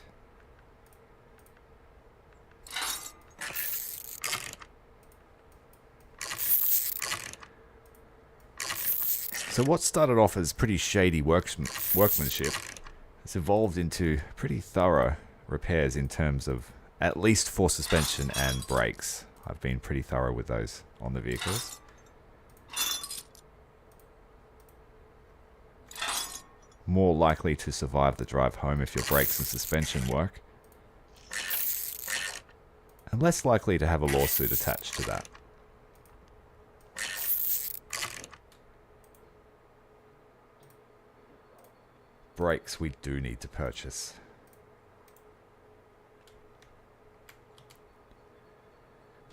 So what started off as pretty shady workmanship has evolved into pretty thorough repairs in terms of at least for suspension and brakes. I've been pretty thorough with those on the vehicles. More likely to survive the drive home if your brakes and suspension work. And less likely to have a lawsuit attached to that. Brakes we do need to purchase.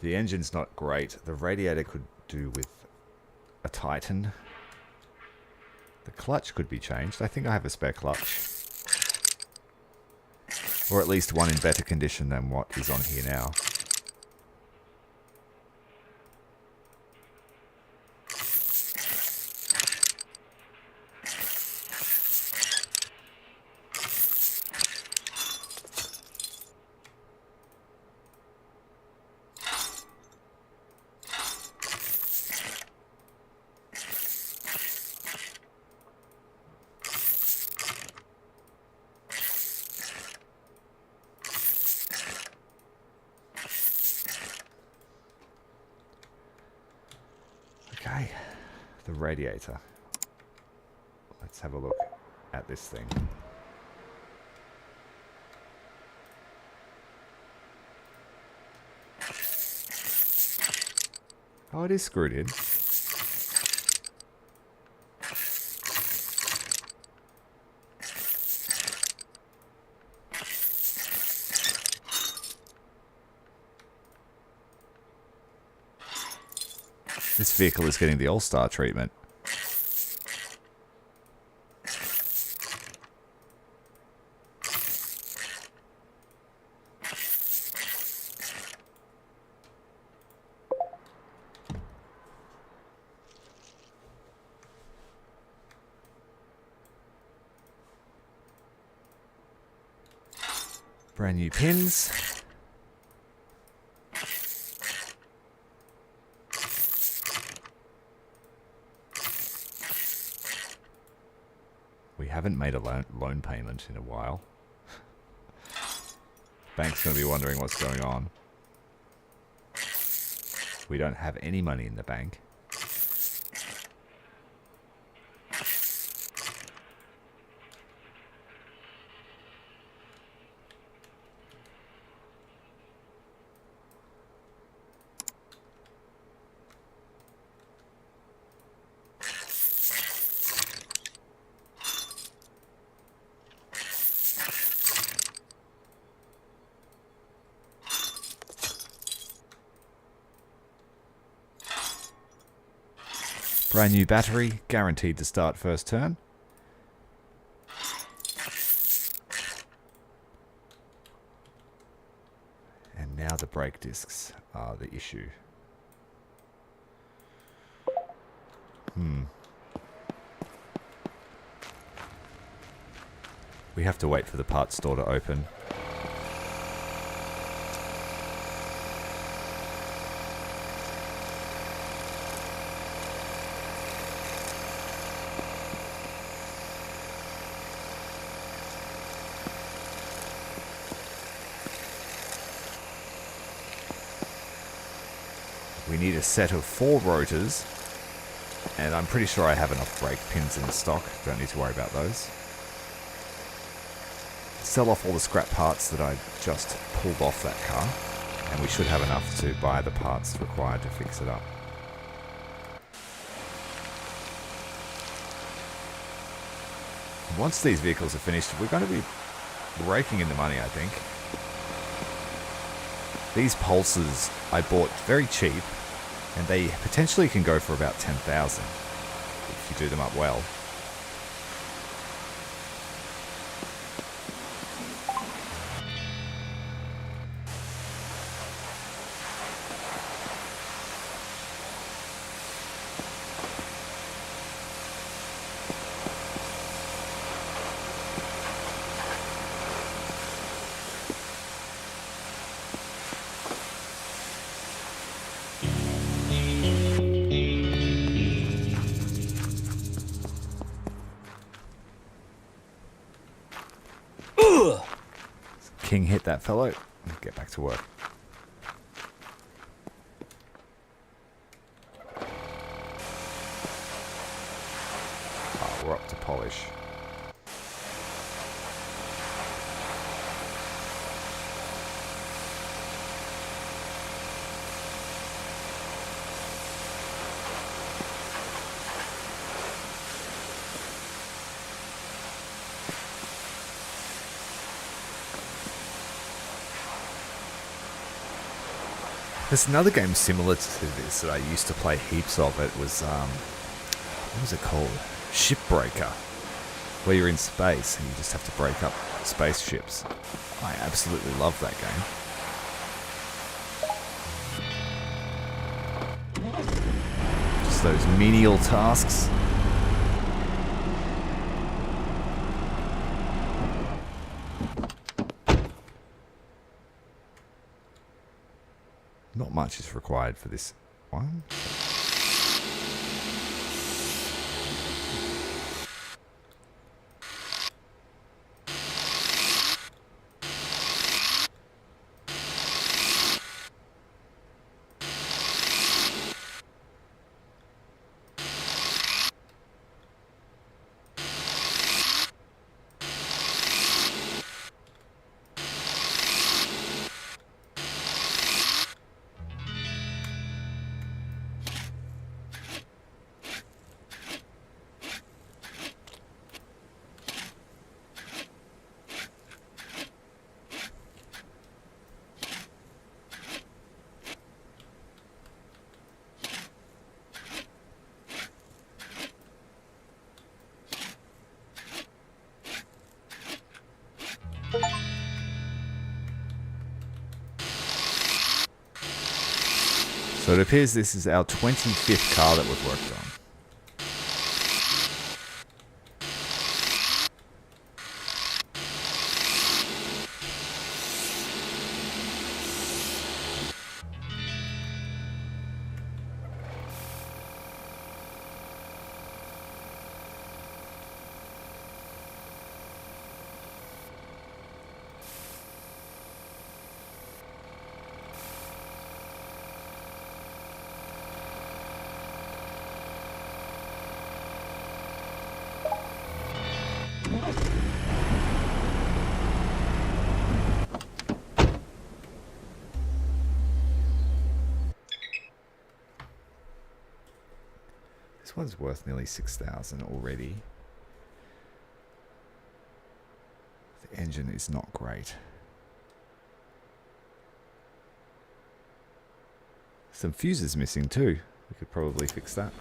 The engine's not great. The radiator could do with a tighten. The clutch could be changed. I think I have a spare clutch. Or at least one in better condition than what is on here now. Okay, the radiator. Let's have a look at this thing. Oh, it is screwed in. This vehicle is getting the all-star treatment. Brand new pins. We haven't made a loan payment in a while. Bank's going to be wondering what's going on. We don't have any money in the bank. Brand new battery, guaranteed to start first turn. And now the brake discs are the issue. We have to wait for the parts store to open. We need a set of 4 rotors, and I'm pretty sure I have enough brake pins in stock. Don't need to worry about those. Sell off all the scrap parts that I just pulled off that car, and we should have enough to buy the parts required to fix it up. Once these vehicles are finished, we're going to be raking in the money, I think. These pulses I bought very cheap And they potentially can go for about 10,000 if you do them up well. King hit that fellow. Get back to work. Oh, we're up to polish. There's another game similar to this that I used to play heaps of. It was, what was it called? Shipbreaker, where you're in space and you just have to break up spaceships. I absolutely love that game. Just those menial tasks. Not much is required for this one. So it appears this is our 25th car that we've worked on. This one's worth nearly 6,000 already. The engine is not great. Some fuses missing too. We could probably fix that.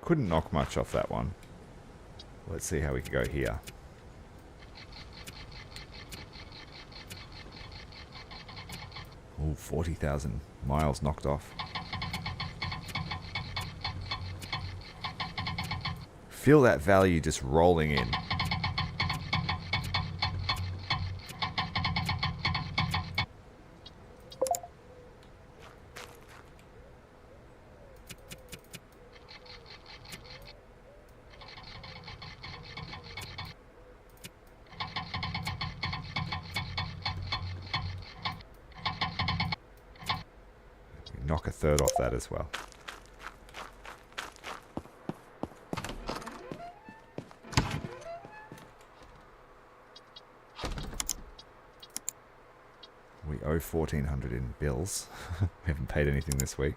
Couldn't knock much off that one. Let's see how we can go here. Oh, 40,000 miles knocked off. Feel that value just rolling in. Knock a third off that as well. We owe 1,400 in bills. We haven't paid anything this week.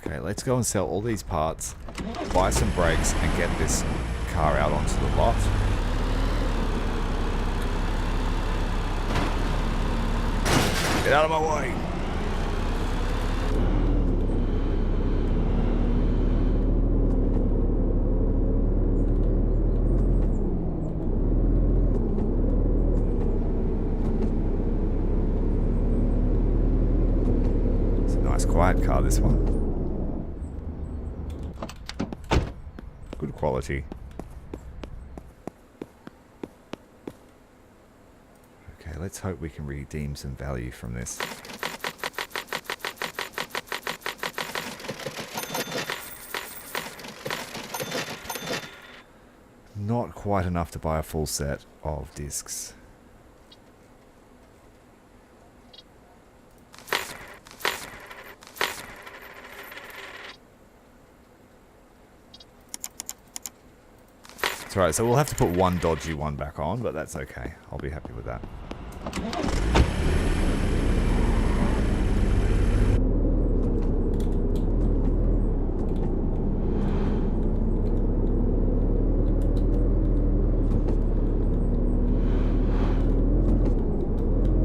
Okay, let's go and sell all these parts, buy some brakes, and get this car out onto the lot. Get out of my way! It's a nice quiet car, this one. Good quality. Okay, let's hope we can redeem some value from this. Not quite enough to buy a full set of discs. That's right, so we'll have to put one dodgy one back on, but that's okay. I'll be happy with that.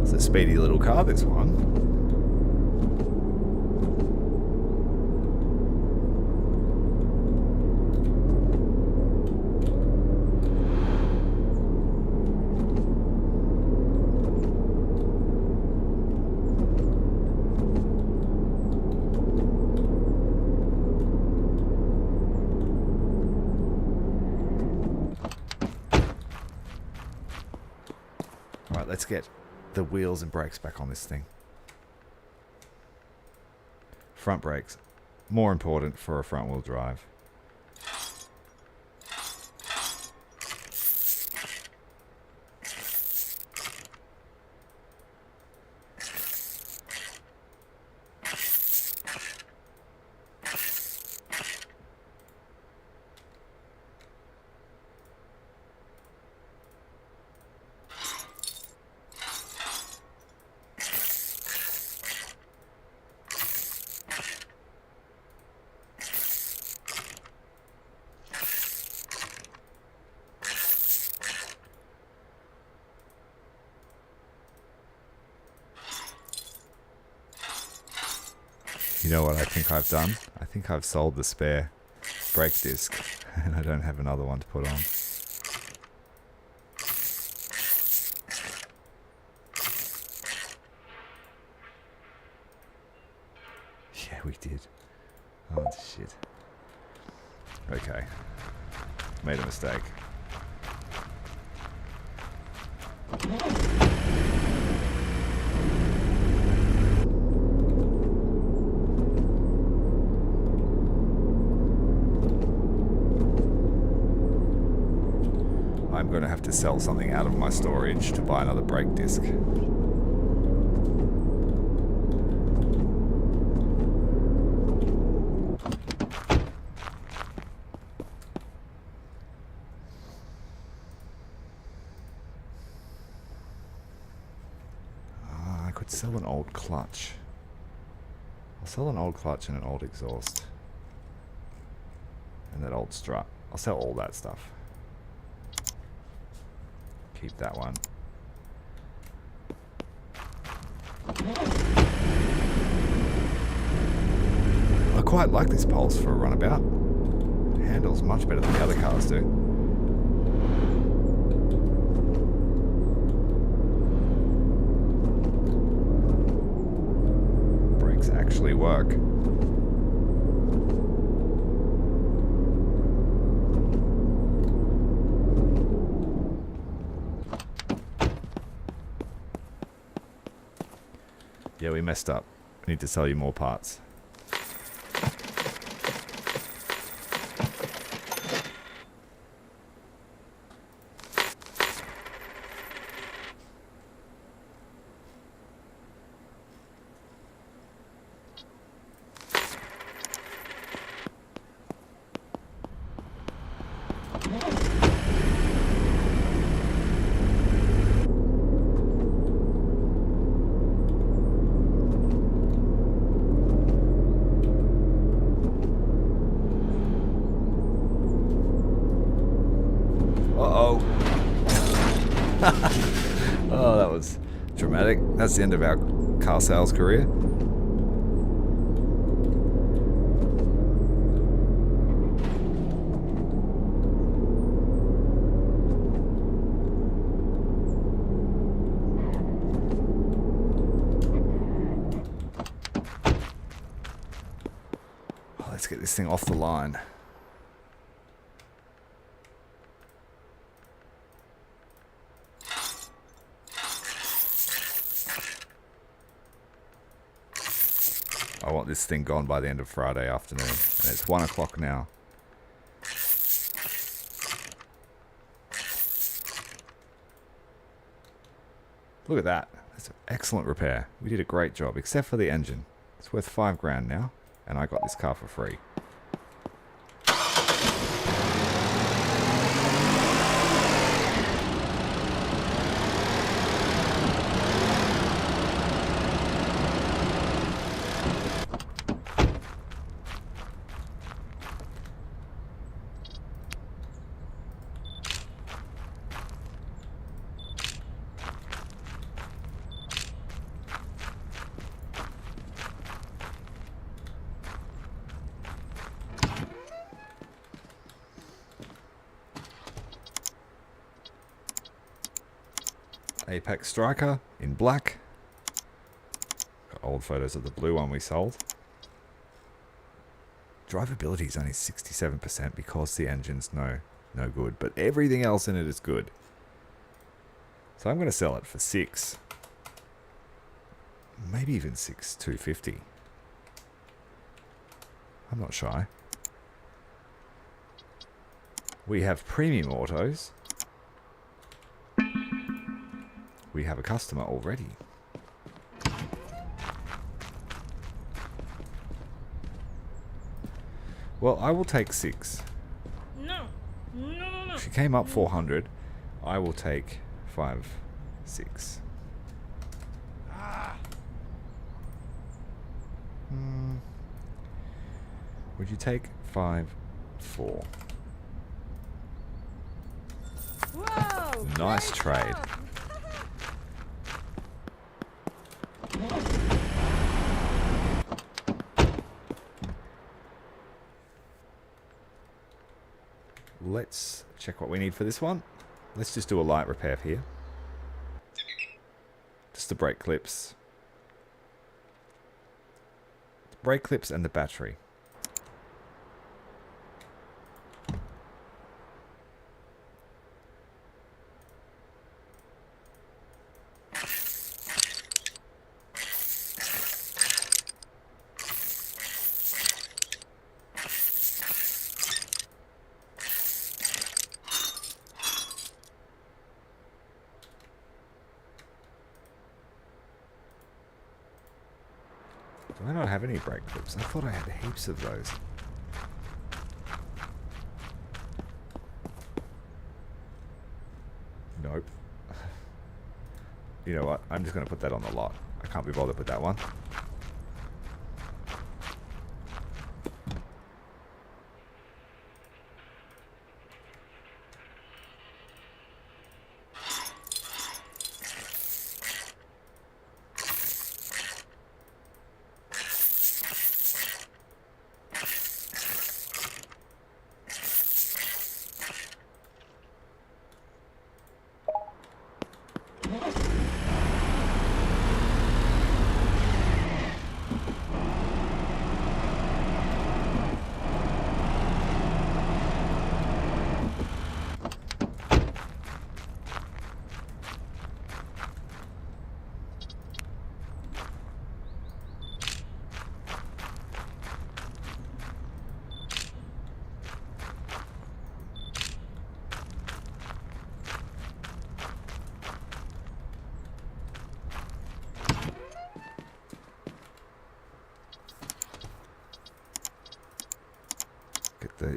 It's a speedy little car, this one. Let's get the wheels and brakes back on this thing. Front brakes, more important for a front wheel drive. You know what I think I've done? I think I've sold the spare brake disc and I don't have another one to put on. Yeah, we did. Oh, shit. Okay. Made a mistake. I'm going to have to sell something out of my storage to buy another brake disc. I could sell an old clutch. I'll sell an old clutch and an old exhaust. And that old strut. I'll sell all that stuff. Keep that one. quite like this Pulse for a runabout. Handles much better than the other cars do. Brakes actually work. Yeah, we messed up. We need to sell you more parts. Uh-oh. Oh, that was dramatic. That's the end of our car sales career. Oh, let's get this thing off the line. I want this thing gone by the end of Friday afternoon. And it's 1 o'clock now. Look at that. That's an excellent repair. We did a great job, except for the engine. It's worth $5,000 now. And I got this car for free. Apex Striker in black. Got old photos of the blue one we sold. Drivability is only 67% because the engine's no good, but everything else in it is good. So I'm going to sell it for 6. Maybe even 6,250. I'm not shy. We have premium autos. We have a customer already. Well, I will take 6. No. No. She came up 400. I will take 5, 6. Would you take 5, 4? Whoa! Nice great trade. job. Let's check what we need for this one. Let's just do a light repair here. Just the brake clips. The brake clips and the battery. Do I not have any brake clips? I thought I had heaps of those. Nope. You know what? I'm just going to put that on the lot. I can't be bothered with that one.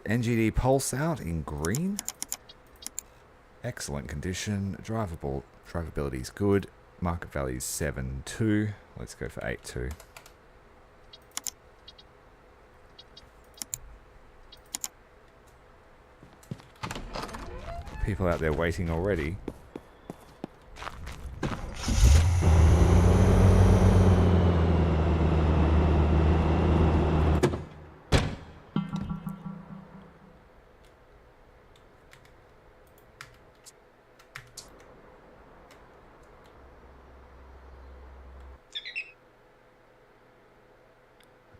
NGD pulse out in green. Excellent condition. Drivability is good. Market value is 7.2. Let's go for 8.2. People out there waiting already.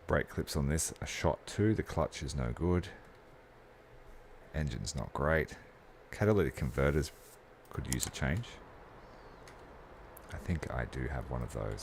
Brake clips on this are shot too. The clutch is no good. Engine's not great. Catalytic converters could use a change. I think I do have one of those.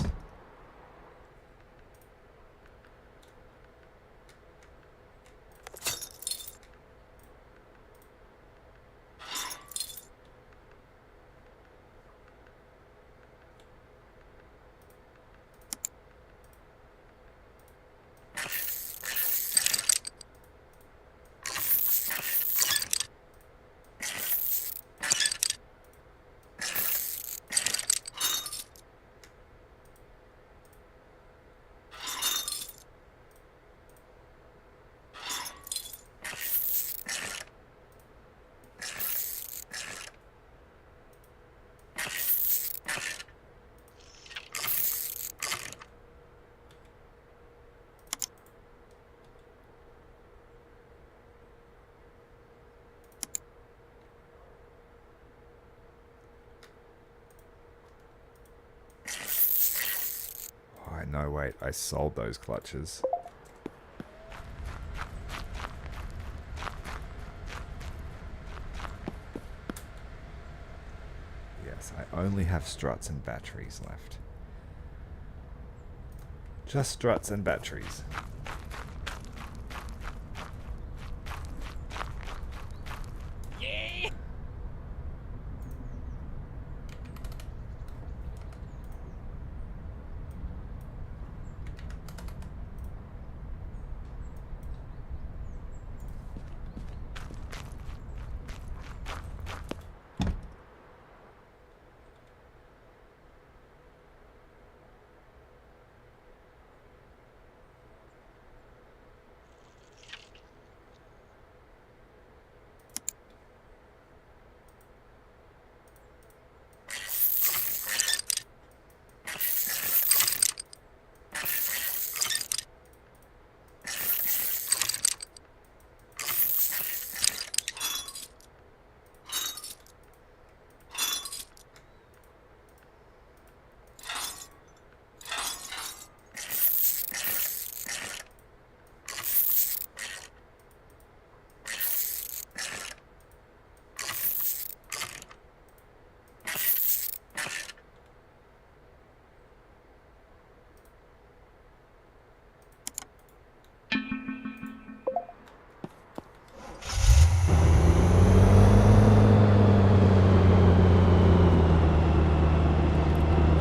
No, wait, I sold those clutches. Yes, I only have struts and batteries left. Just struts and batteries.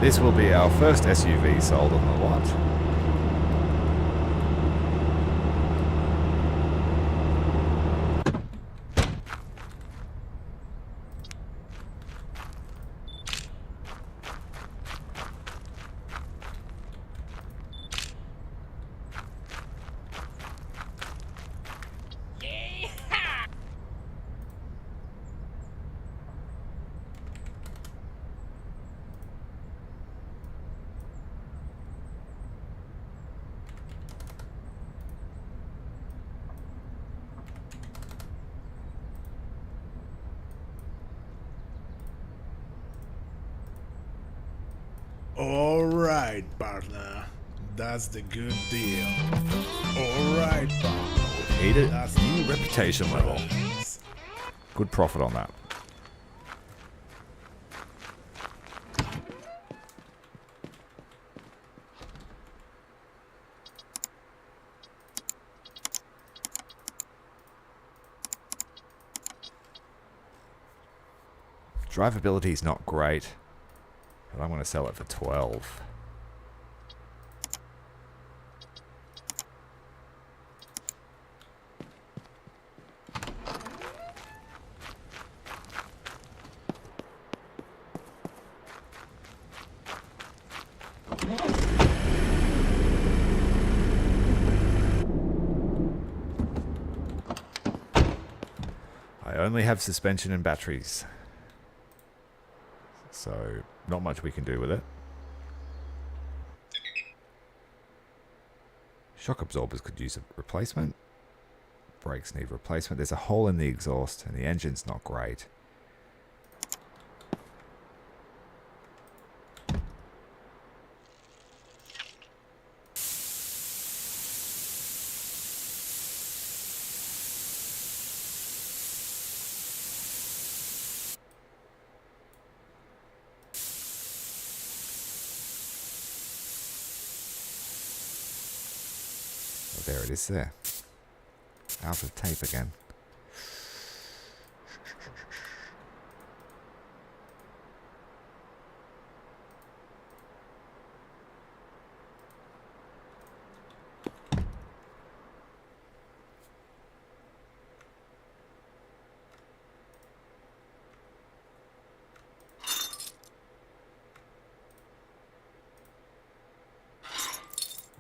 This will be our first SUV sold on the lot. Alright, partner. That's the good deal. Alright, partner. Heated That's new the reputation level. price. Good profit on that. Drivability is not great, but I'm going to sell it for 12. only have suspension and batteries. So, not much we can do with it. Shock absorbers could use a replacement. Brakes need replacement. There's a hole in the exhaust and the engine's not great. There it is there. Out of tape again.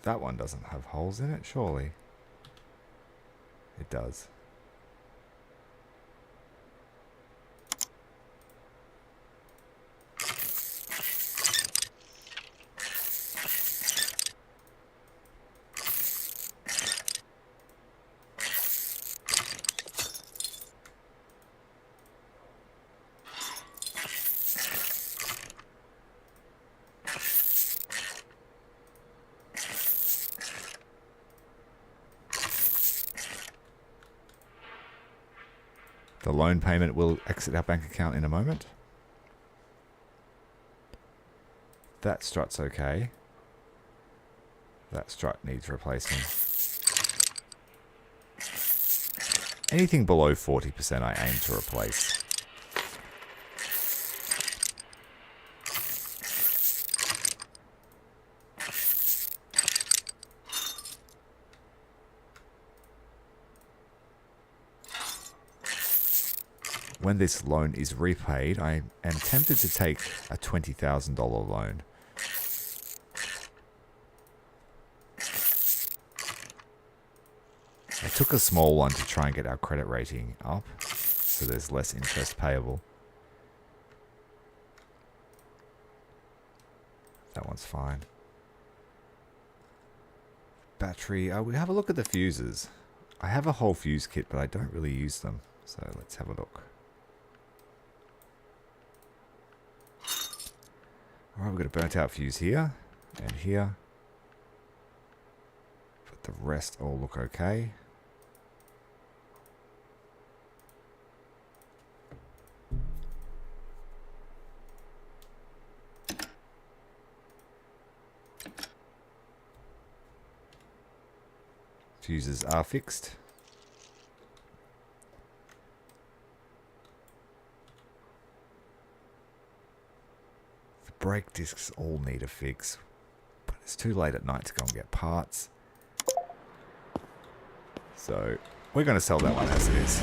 That one doesn't have holes in it, surely. It does. The loan payment will exit our bank account in a moment. That strut's okay. That strut needs replacing. Anything below 40% I aim to replace. When this loan is repaid, I am tempted to take a $20,000 loan. I took a small one to try and get our credit rating up, so there's less interest payable. That one's fine. Battery, we have a look at the fuses. I have a whole fuse kit, but I don't really use them, so let's have a look. Alright, we've got a burnt out fuse here and here. But the rest all look okay. Fuses are fixed. Brake discs all need a fix, but it's too late at night to go and get parts. So we're going to sell that one as it is.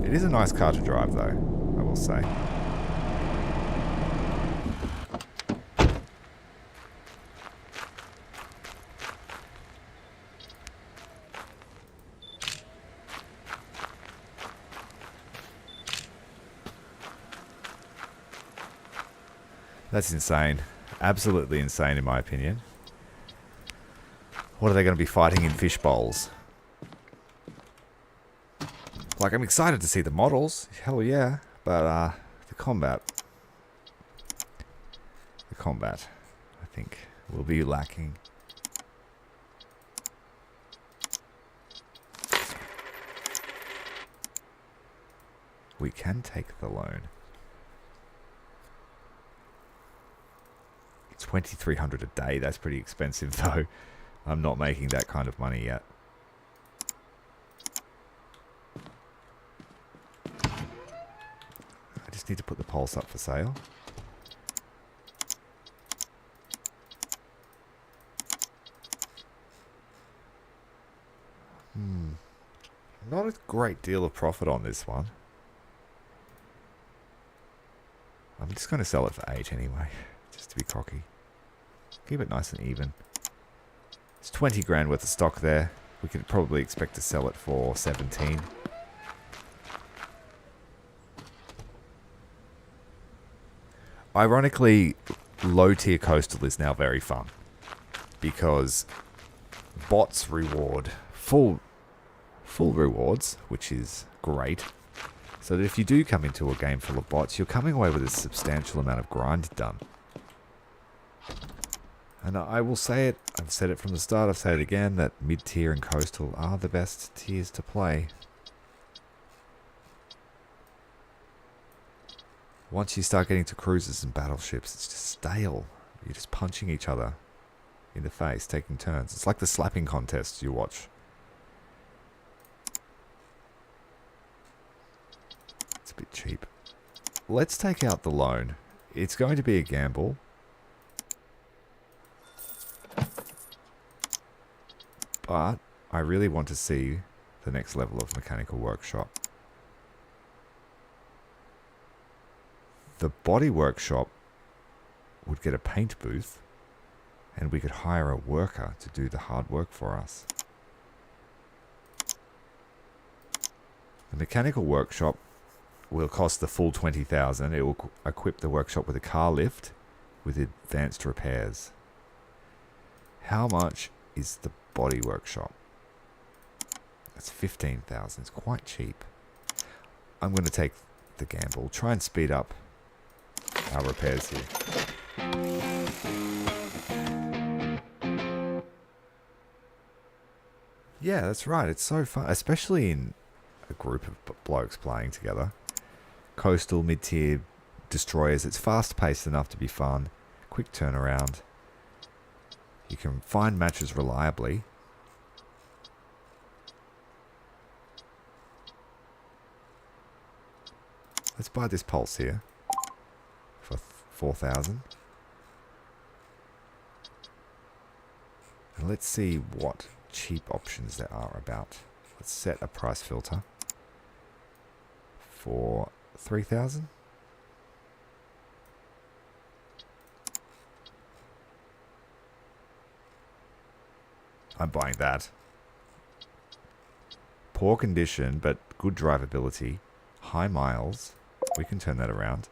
It is a nice car to drive though, I will say. That's insane. Absolutely insane in my opinion. What are they going to be fighting in fish bowls? Like, I'm excited to see the models. Hell yeah. But, the combat, I think, will be lacking. We can take the loan. 2,300 a day. That's pretty expensive though. I'm not making that kind of money yet. I just need to put the pulse up for sale. Not a great deal of profit on this one. I'm just going to sell it for 8 anyway, just to be cocky. Keep it nice and even. It's 20 grand worth of stock there. We could probably expect to sell it for 17. Ironically, low tier coastal is now very fun because bots reward full rewards, which is great. So that if you do come into a game full of bots, you're coming away with a substantial amount of grind done. And I will say it, I've said it from the start, I've said it again, that mid-tier and coastal are the best tiers to play. Once you start getting to cruisers and battleships, it's just stale. You're just punching each other in the face, taking turns. It's like the slapping contests you watch. It's a bit cheap. Let's take out the loan. It's going to be a gamble. But I really want to see the next level of mechanical workshop. The body workshop would get a paint booth, and we could hire a worker to do the hard work for us. The mechanical workshop will cost the full 20,000. It will equip the workshop with a car lift with advanced repairs. How much is the body workshop? That's 15,000. It's quite cheap. I'm going to take the gamble. Try and speed up our repairs here. Yeah, that's right. It's so fun, especially in a group of blokes playing together. Coastal, mid-tier destroyers. It's fast-paced enough to be fun. Quick turnaround. You can find matches reliably. Let's buy this pulse here for 4,000. And let's see what cheap options there are about. Let's set a price filter for 3,000. I'm buying that. Poor condition, but good drivability. High miles. We can turn that around.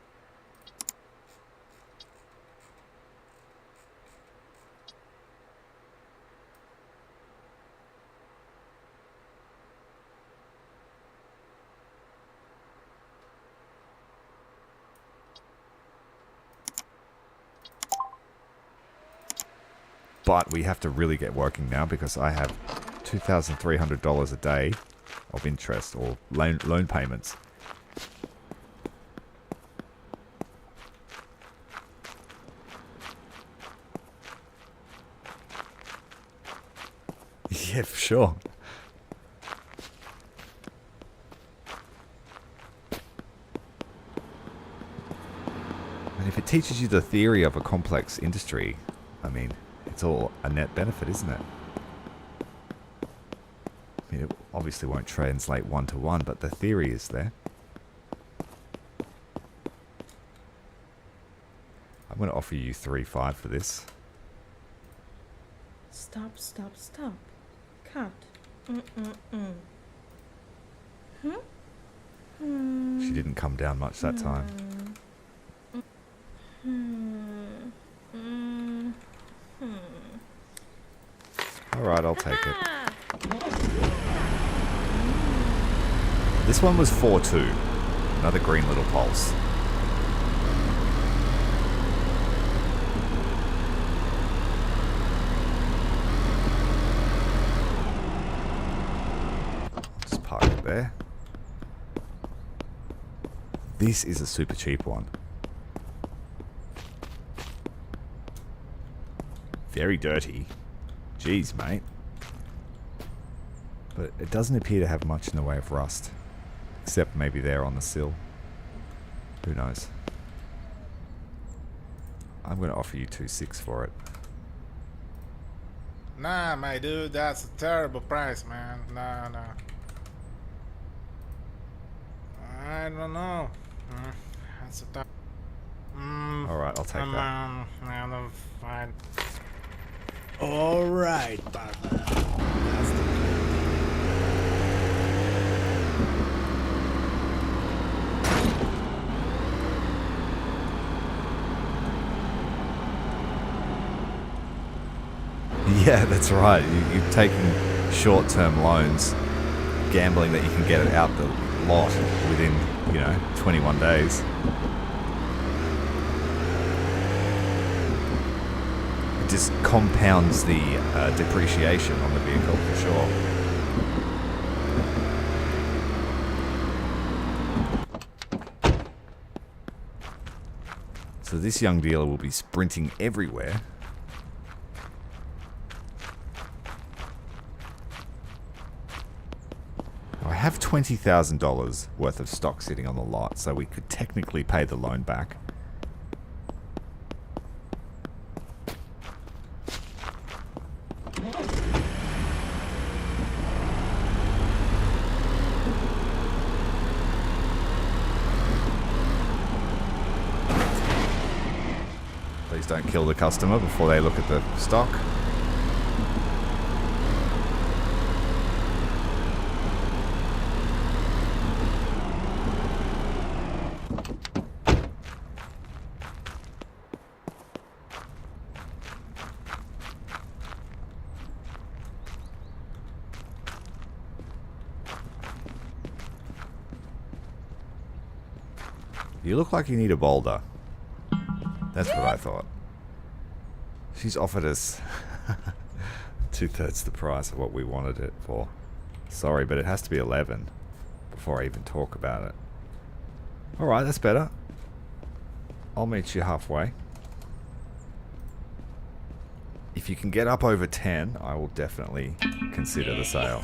But we have to really get working now because I have $2,300 a day of interest or loan payments. Yeah, for sure. And if it teaches you the theory of a complex industry, I mean, it's all a net benefit, isn't it? I mean, it obviously won't translate one-to-one, but the theory is there. I'm going to offer you 3,500 for this. Stop, stop, stop. Cut. She didn't come down much that time. Alright, I'll take it. This one was 4-2. Another green little pulse. Just park it there. This is a super cheap one. Very dirty. Jeez, mate. But it doesn't appear to have much in the way of rust. Except maybe there on the sill. Who knows? I'm going to offer you 2,600 for it. Nah, my dude, that's a terrible price, man. Nah. I don't know. That's a tough. Alright, I'll take that. I'm fine. All right, partner. That's the Yeah, that's right. You're taking short-term loans, gambling that you can get it out the lot within, 21 days. It just compounds the depreciation on the vehicle for sure. So this young dealer will be sprinting everywhere. I have $20,000 worth of stock sitting on the lot, so we could technically pay the loan back. Please don't kill the customer before they look at the stock. You look like you need a boulder. That's what I thought. She's offered us 2/3 the price of what we wanted it for. Sorry, but it has to be 11 before I even talk about it. Alright, that's better. I'll meet you halfway. If you can get up over 10, I will definitely consider the sale.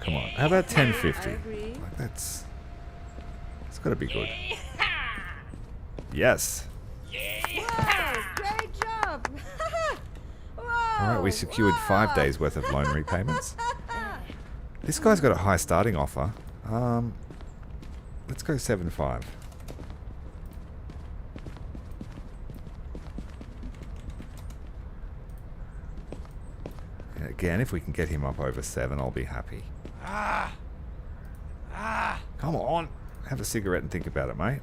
Come on, how about 10.50? Like it's got to be good. Yes. Whoa, great job. Alright, we secured 5 days worth of loan repayments. This guy's got a high starting offer. Let's go 7.5. Again, if we can get him up over 7, I'll be happy. Come on. Have a cigarette and think about it, mate.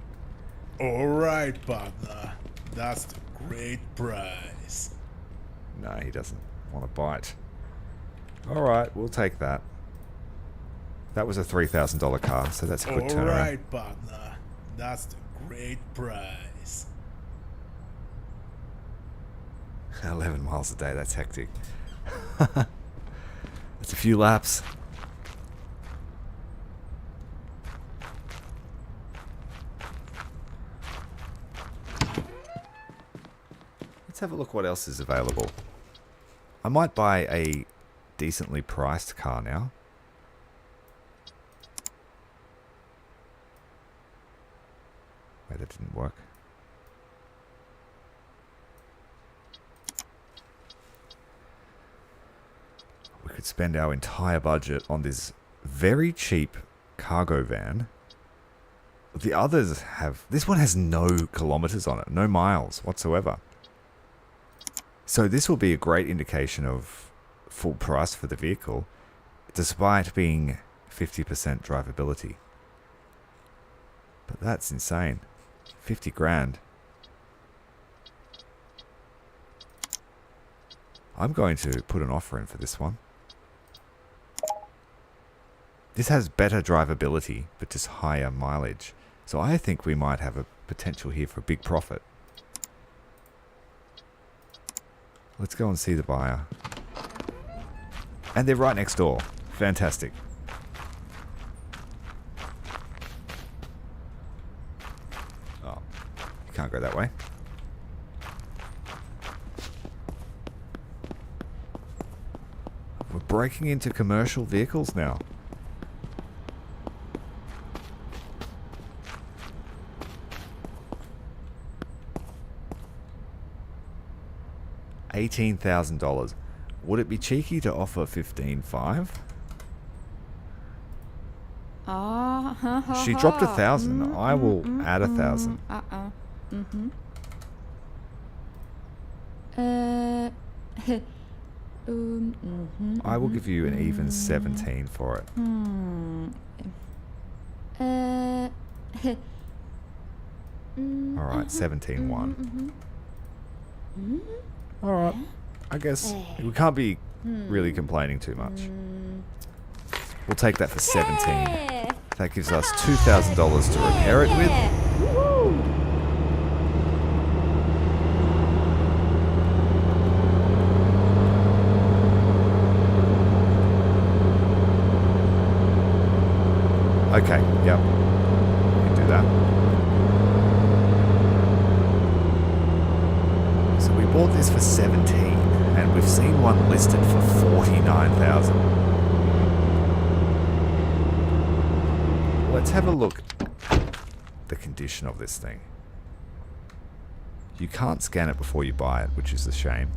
All right, partner. That's the great price. No, he doesn't want to bite. Alright, we'll take that. That was a $3,000 car, so that's a good All turnaround. right, partner. That's the great price. 11 miles a day, that's hectic. That's a few laps. Let's have a look what else is available. I might buy a decently priced car now. Wait, that didn't work. We could spend our entire budget on this very cheap cargo van. The others have... This one has no kilometers on it. No miles whatsoever. So this will be a great indication of full price for the vehicle, despite being 50% drivability. But that's insane. 50 grand. I'm going to put an offer in for this one. This has better drivability, but just higher mileage. So I think we might have a potential here for a big profit. Let's go and see the buyer. And they're right next door. Fantastic. Oh, you can't go that way. We're breaking into commercial vehicles now. $18,000. Would it be cheeky to offer 15.5? She dropped 1,000. I will add 1,000. Mm-hmm. I will give you an even 17 for it. Alright, 17-1. Alright, I guess we can't be really complaining too much. We'll take that for 17. That gives us $2,000 to repair it with. Okay, yep. We can do that. So we bought this for 17, and we've seen one listed for 49,000. Let's have a look at the condition of this thing. You can't scan it before you buy it, which is a shame.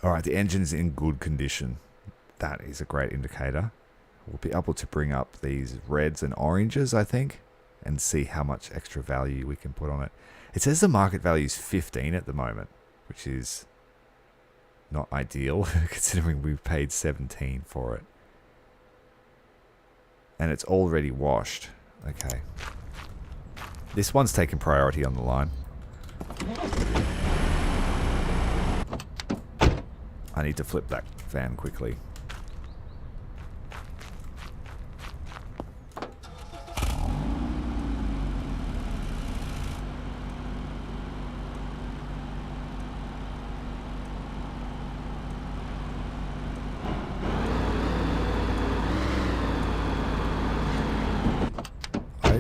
Alright, the engine's in good condition. That is a great indicator. We'll be able to bring up these reds and oranges, I think, and see how much extra value we can put on it. It says the market value is 15 at the moment, which is not ideal considering we've paid 17 for it. And it's already washed. Okay. This one's taken priority on the line. I need to flip that van quickly.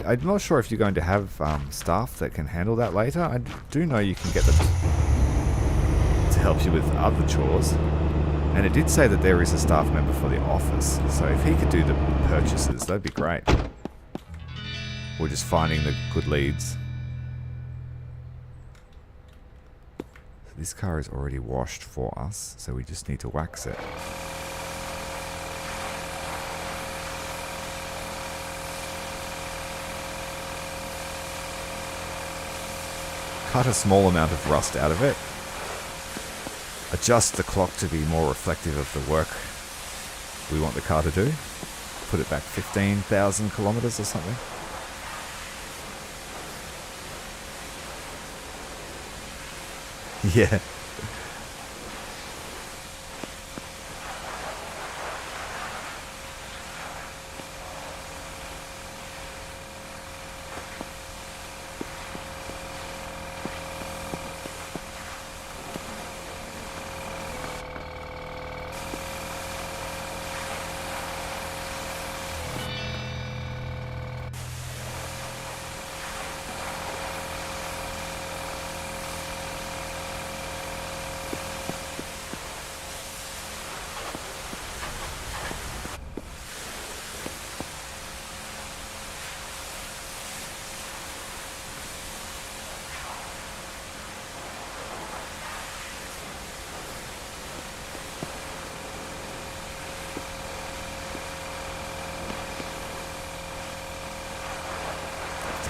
I'm not sure if you're going to have staff that can handle that later. I do know you can get them to help you with other chores. And it did say that there is a staff member for the office. So if he could do the purchases, that'd be great. We're just finding the good leads. So this car is already washed for us, so we just need to wax it. Cut a small amount of rust out of it. Adjust the clock to be more reflective of the work we want the car to do. Put it back 15,000 kilometers or something. Yeah.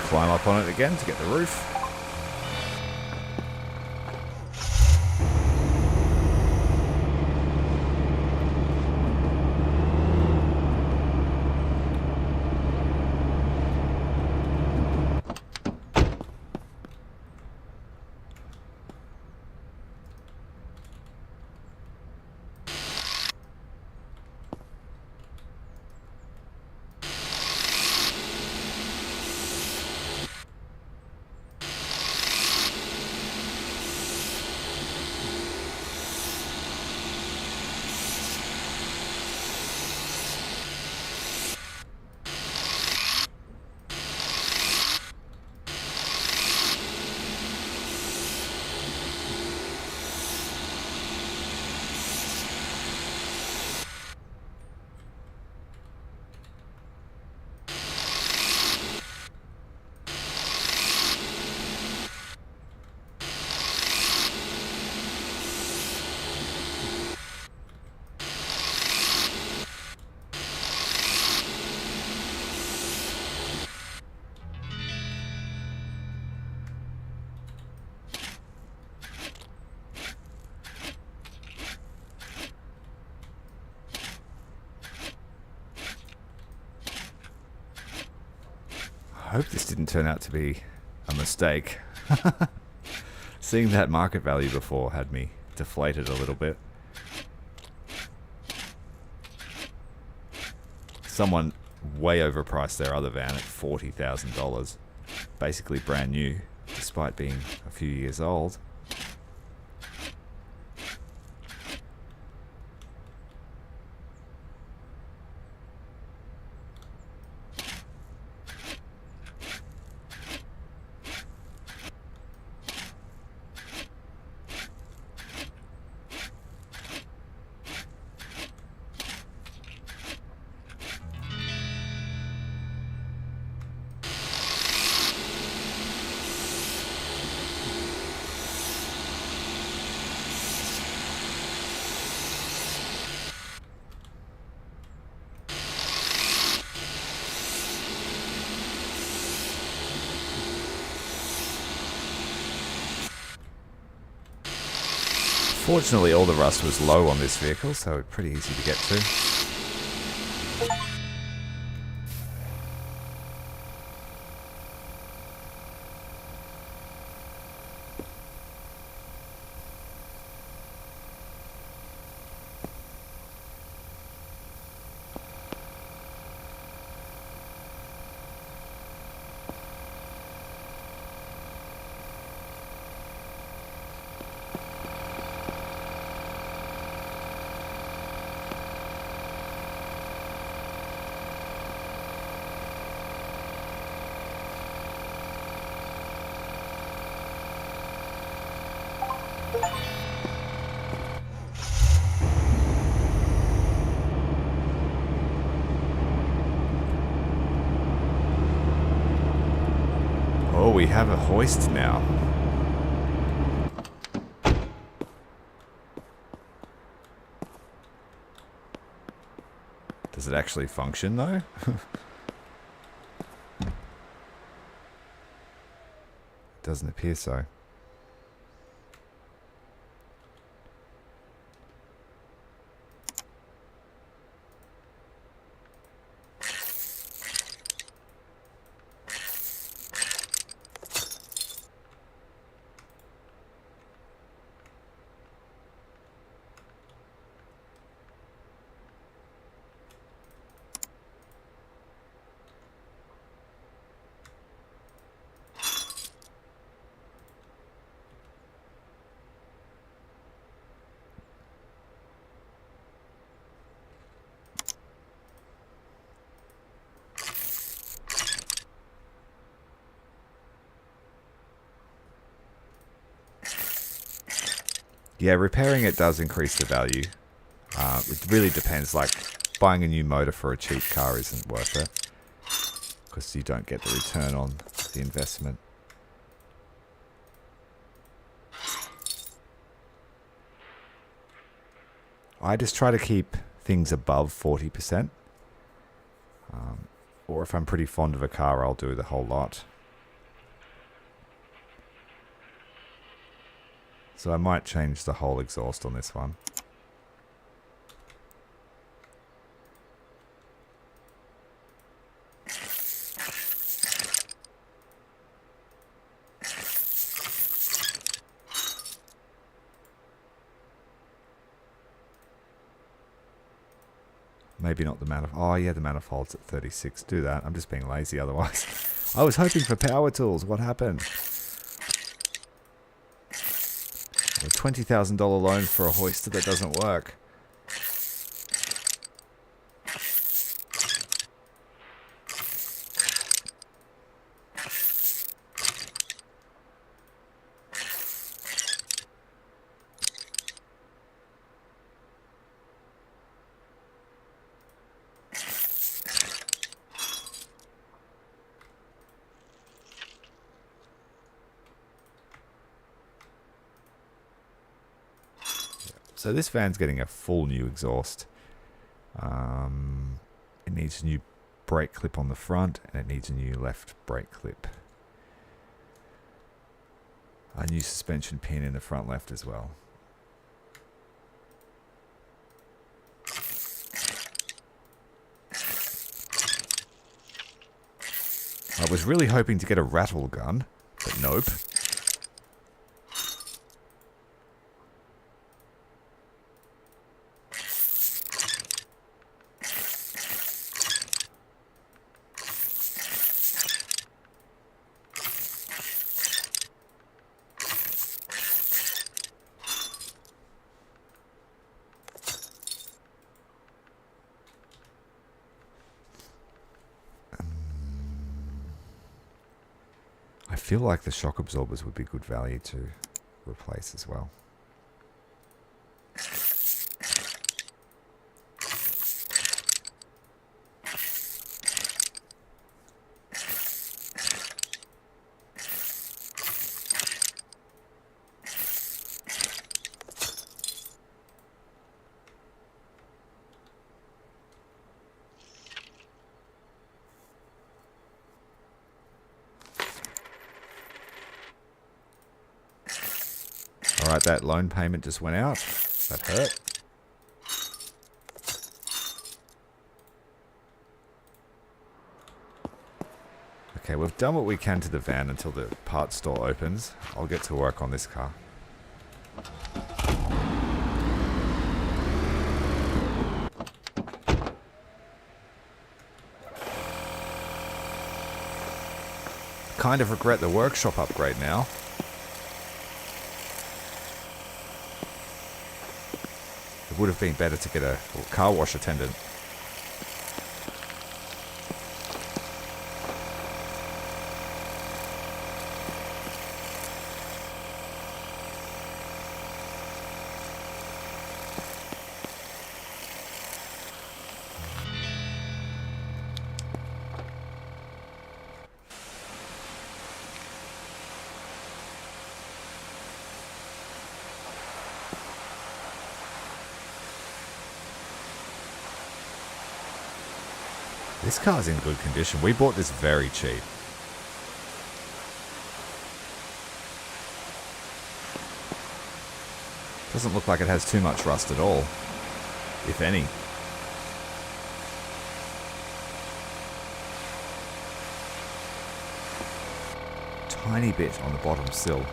Climb up on it again to get the roof. hope this didn't turn out to be a mistake. Seeing that market value before had me deflated a little bit. Someone way overpriced their other van at $40,000. Basically brand new, despite being a few years old. Fortunately, all the rust was low on this vehicle, so pretty easy to get to. Oh, we have a hoist now. Does it actually function though? Doesn't appear so. Yeah, repairing it does increase the value. It really depends, like buying a new motor for a cheap car isn't worth it because you don't get the return on the investment. I just try to keep things above 40%. Or if I'm pretty fond of a car, I'll do the whole lot. So I might change the whole exhaust on this one. Maybe not the manifold. Oh yeah, the manifold's at 36. Do that. I'm just being lazy otherwise. I was hoping for power tools. What happened? A $20,000 loan for a hoister that doesn't work. So this van's getting a full new exhaust. It needs a new brake clip on the front, and it needs a new left brake clip. A new suspension pin in the front left as well. I was was really hoping to get a rattle gun, but nope. I feel like the shock absorbers would be good value to replace as well. Alright, that loan payment just went out. That hurt. Okay, we've done what we can to the van until the parts store opens. I'll get to work on this car. Kind of regret the workshop upgrade now. It would have been better to get a car wash attendant. This car's in good condition. We bought this very cheap. Doesn't look like it has too much rust at all, if any. Tiny bit on the bottom sill.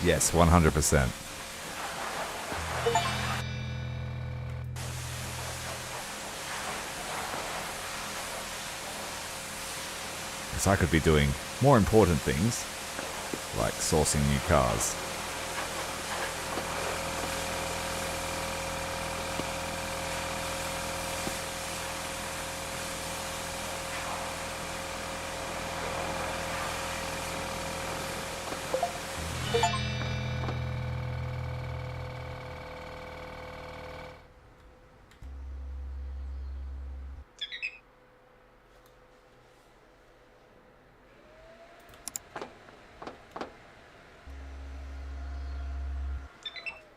Yes, 100%. Because I could be doing more important things, like sourcing new cars.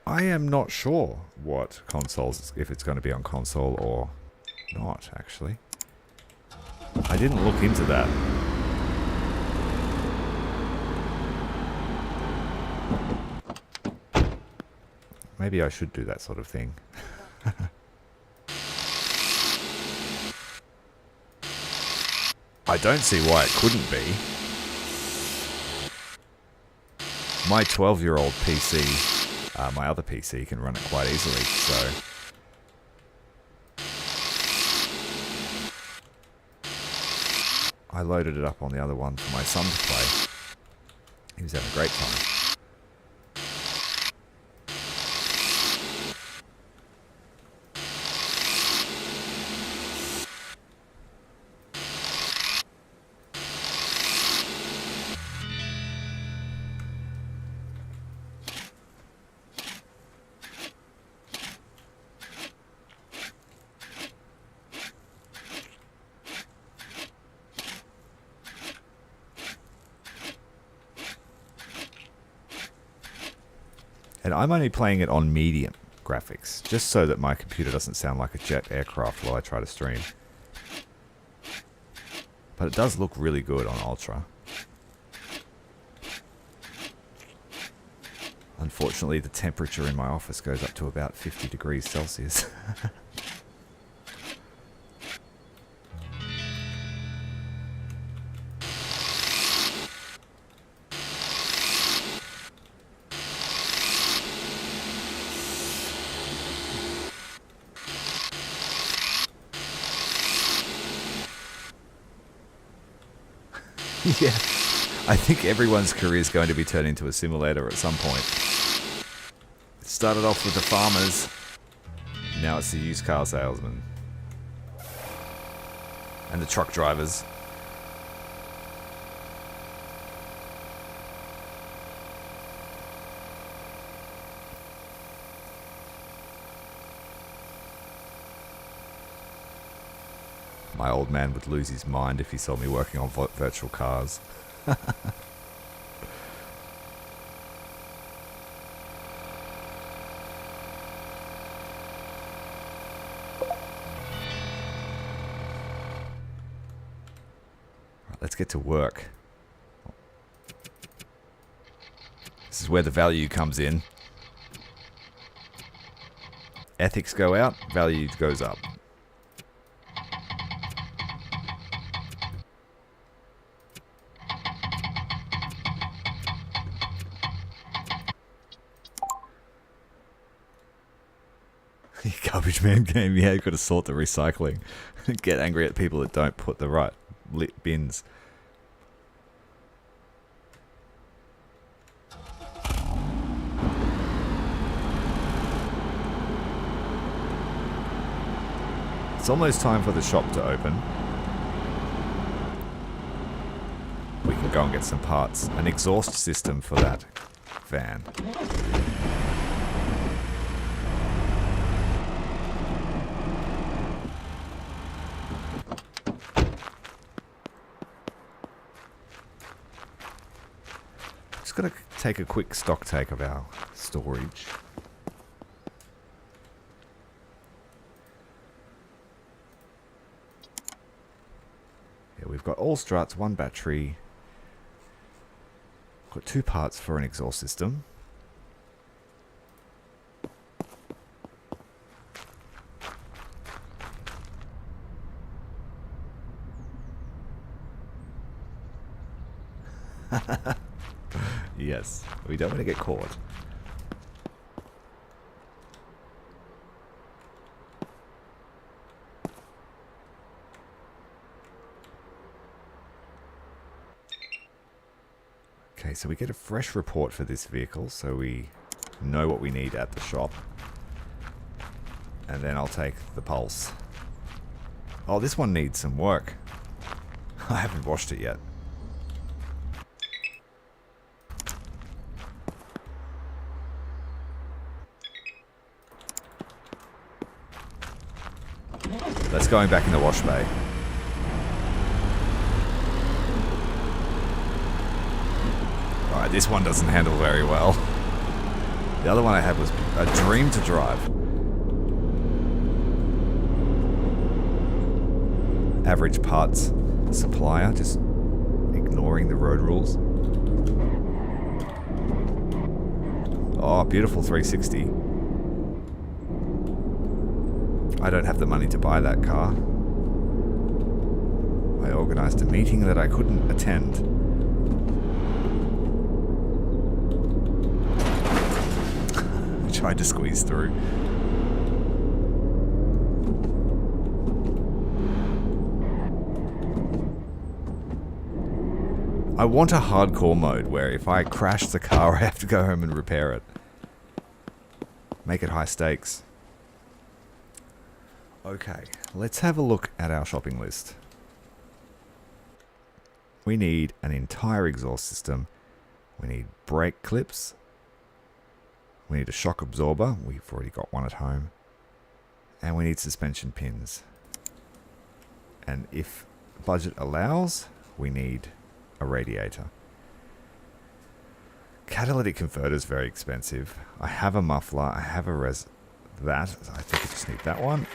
I am not sure what consoles, if it's going to be on console or not, actually. I didn't look into that. Maybe I should do that sort of thing. I don't see why it couldn't be. My 12-year-old PC... my other PC can run it quite easily, so... I loaded it up on the other one for my son to play. He was having a great time. And I'm only playing it on medium graphics, just so that my computer doesn't sound like a jet aircraft while I try to stream. But it does look really good on Ultra. Unfortunately, the temperature in my office goes up to about 50 degrees Celsius. Yeah, I think everyone's career is going to be turned into a simulator at some point. It started off with the farmers, now it's the used car salesman. And the truck drivers. My old man would lose his mind if he saw me working on virtual cars. Right, let's get to work. This is where the value comes in. Ethics go out, value goes up. Garbage man game, yeah, you got to sort the recycling. Get angry at people that don't put the right lit bins. It's almost time for the shop to open. We can go and get some parts. An exhaust system for that van. Got to take a quick stock take of our storage. Yeah, we've got all struts, one battery. Got 2 parts for an exhaust system. Yes, we don't want to get caught. Okay, so we get a fresh report for this vehicle, so we know what we need at the shop. And then I'll take the pulse. Oh, this one needs some work. I haven't washed it yet. That's going back in the wash bay. Alright, this one doesn't handle very well. The other one I had was a dream to drive. Average parts supplier, just ignoring the road rules. Oh, beautiful 360. I don't have the money to buy that car. I organised a meeting that I couldn't attend. I tried to squeeze through. I want a hardcore mode where if I crash the car, I have to go home and repair it. Make it high stakes. Okay, let's have a look at our shopping list. We need an entire exhaust system. We need brake clips. We need a shock absorber. We've already got one at home. And we need suspension pins. And if budget allows, we need a radiator. Catalytic converter is very expensive. I have a muffler. I have a that. I think I just need that one.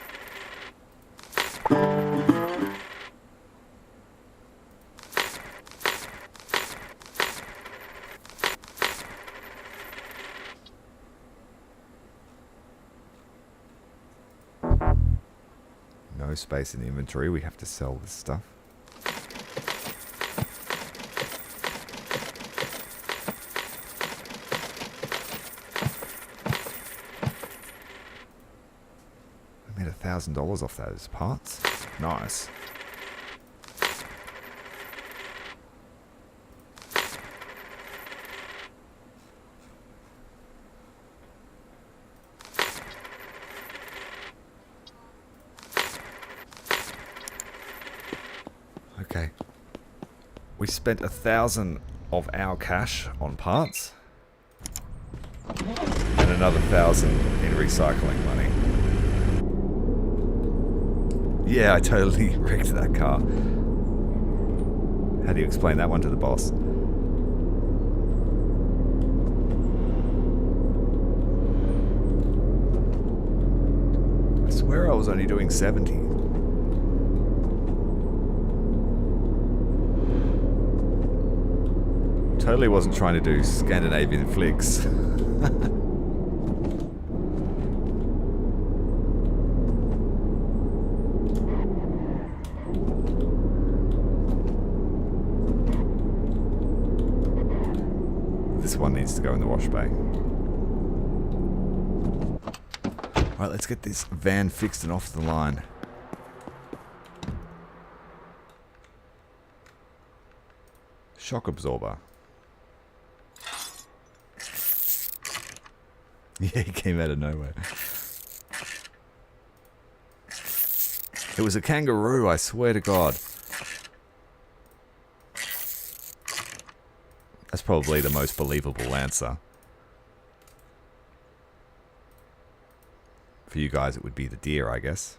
No space in the inventory. We have to sell this stuff. I made $1,000 off those parts. Nice. Okay. We spent 1,000 of our cash on parts. And another 1,000 in recycling money. Yeah, I totally wrecked that car. How do you explain that one to the boss? I swear I was only doing 70. Totally wasn't trying to do Scandinavian flicks. This one needs to go in the wash bay. Alright, let's get this van fixed and off the line. Shock absorber. Yeah, he came out of nowhere. It was a kangaroo, I swear to God. That's probably the most believable answer. For you guys, it would be the deer, I guess.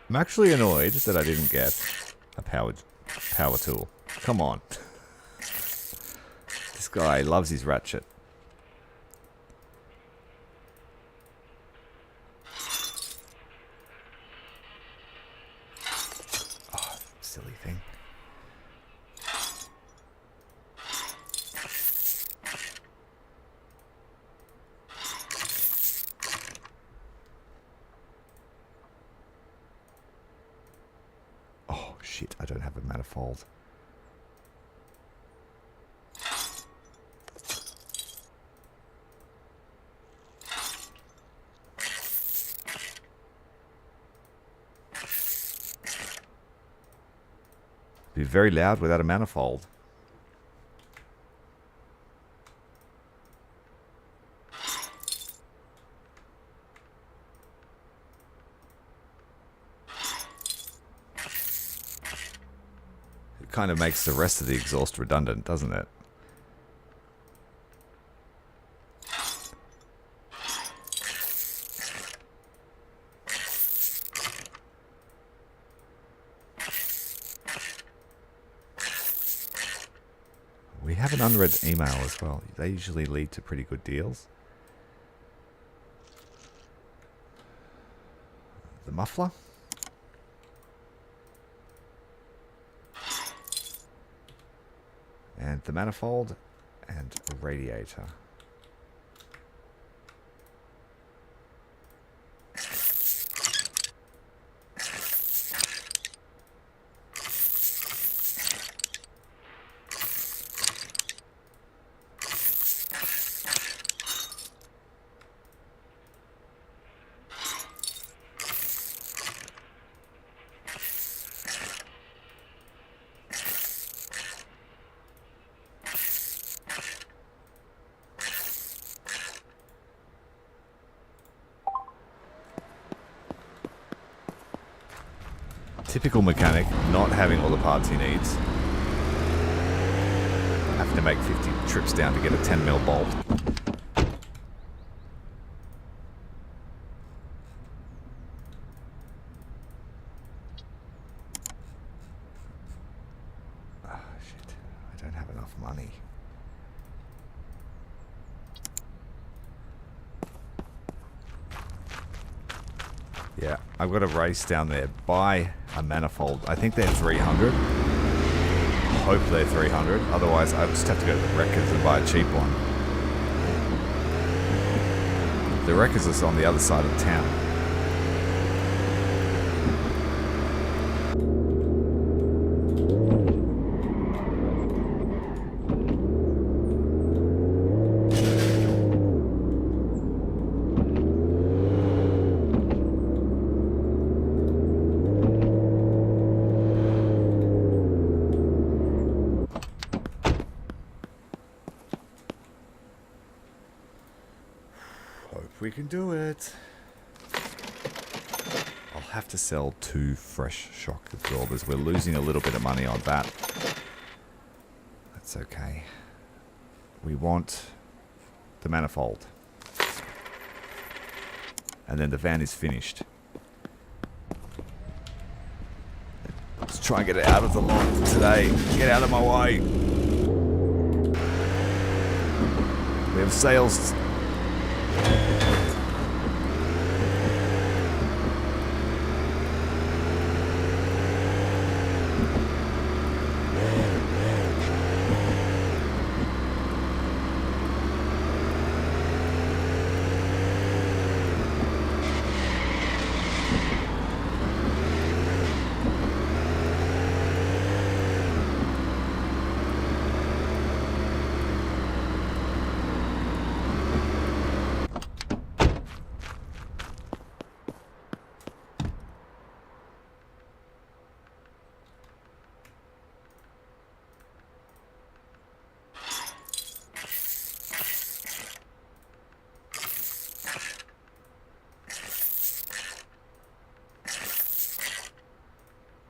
I'm actually annoyed that I didn't get a power tool. Come on. This guy loves his ratchet. Oh, silly thing. Shit, I don't have a manifold. Be very loud without a manifold. Kind of makes the rest of the exhaust redundant, doesn't it? We have an unread email as well. They usually lead to pretty good deals. The muffler. And the manifold, and a radiator. Typical mechanic, not having all the parts he needs. Having to make 50 trips down to get a 10mm bolt. Oh shit, I don't have enough money. Yeah, I've got a race down there. Buy a manifold. I think they're 300. Hope they're 300. Otherwise, I just have to go to the Wreckers and buy a cheap one. The Wreckers is on the other side of town. We can do it. I'll have to sell 2 fresh shock absorbers. We're losing a little bit of money on that. That's okay. We want the manifold. And then the van is finished. Let's try and get it out of the lot today. Get out of my way. We have sales.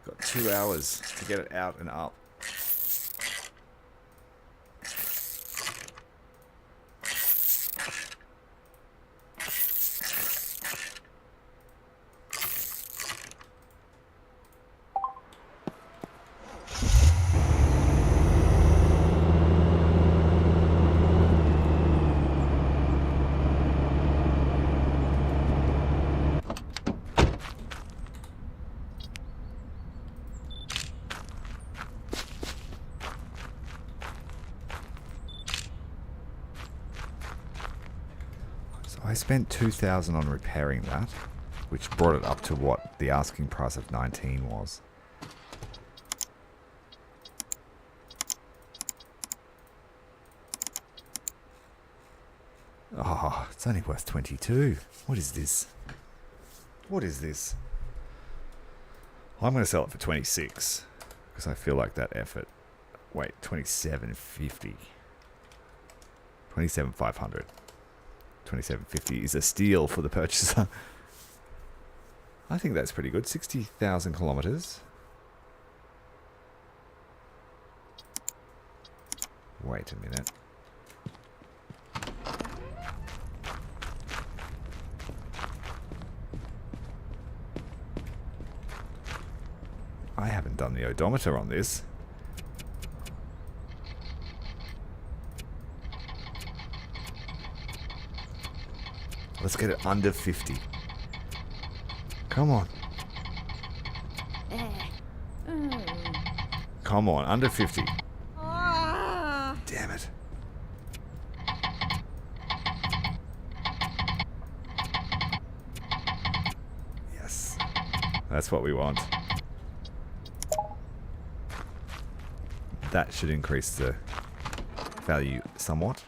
Got 2 hours to get it out and up. I spent 2,000 on repairing that, which brought it up to what the asking price of 19 was. Oh, it's only worth 22. What is this? What is this? I'm going to sell it for 26 because I feel like that effort. Wait, 27.50. 27,500. 27.50 is a steal for the purchaser. I think that's pretty good. 60,000 kilometers. Wait a minute. I haven't done the odometer on this. Let's get it under 50. Come on. Come on, under 50. Damn it. Yes. That's what we want. That should increase the value somewhat.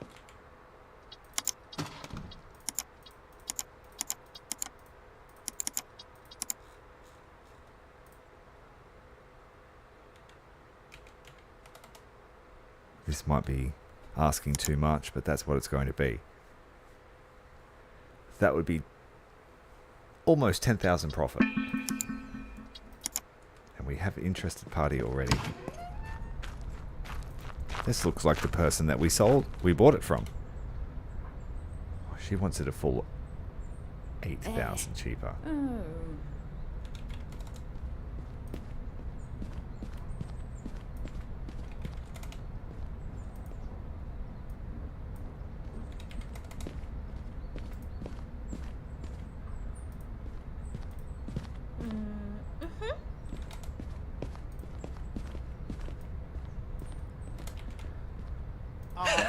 This might be asking too much, but that's what it's going to be. That would be almost 10,000 profit. And And we have interested party already. This looks like the person that we bought it from. Oh, she wants it a full 8,000 cheaper. Oh.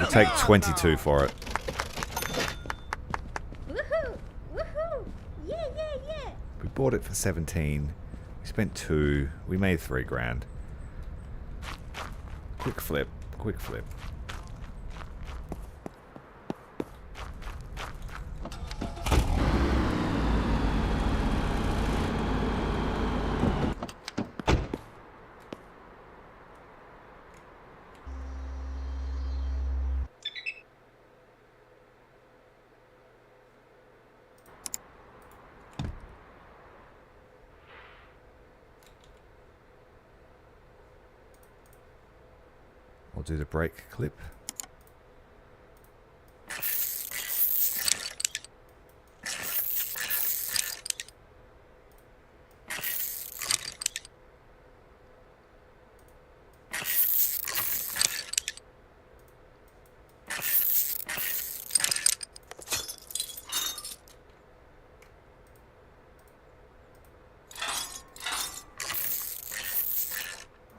We'll take 22 for it. Woohoo! Woohoo! Yeah, yeah, yeah! We bought it for 17. We spent 2. We made 3 grand. Quick flip. Quick flip. I'll do the brake clip.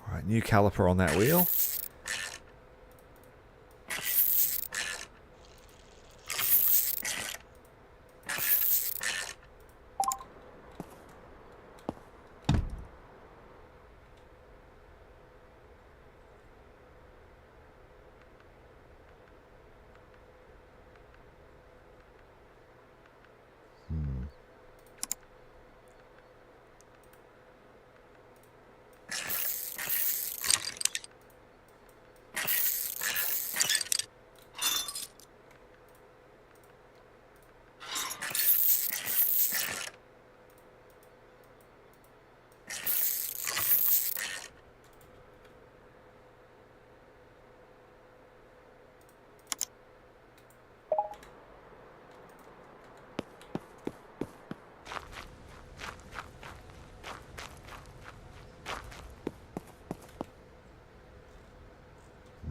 All right, new caliper on that wheel.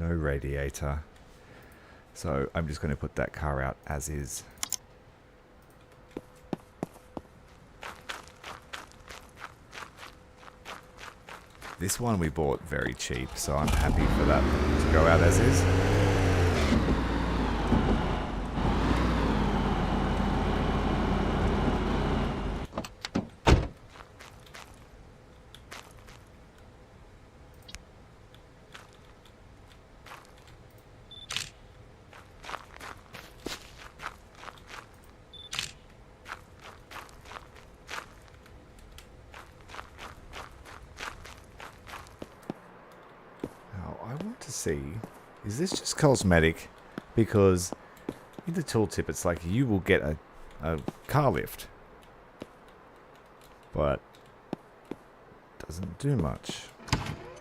No radiator. So I'm just going to put that car out as is. This one we bought very cheap, so I'm happy for that to go out as is. See, is this just cosmetic? Because in the tooltip it's like you will get a car lift, but doesn't do much.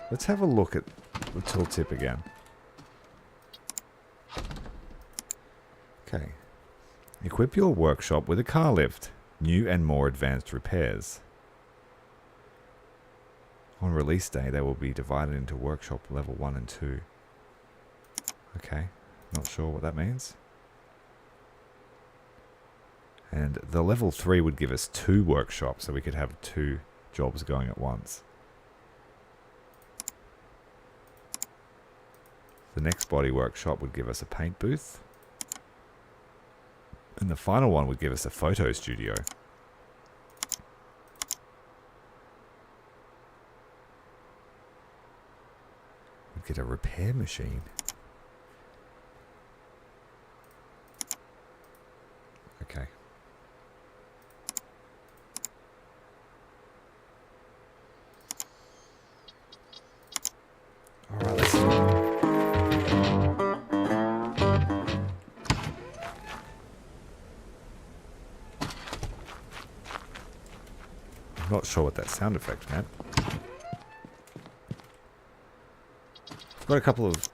Let's have a look at the tooltip again. Okay, equip your workshop with a car lift, new and more advanced repairs. On release day, they will be divided into workshop level 1 and 2. Okay, not sure what that means. And the level 3 would give us 2 workshops, so we could have 2 jobs going at once. The next body workshop would give us a paint booth. And the final one would give us a photo studio. Get a repair machine. Okay. All right, let's see. I'm not sure what that sound effect meant. Got a couple of...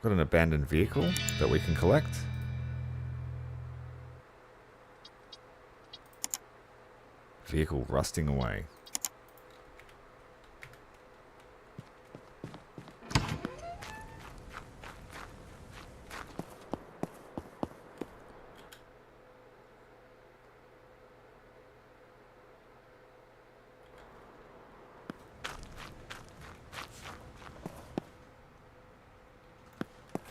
Got an abandoned vehicle that we can collect. Vehicle rusting away.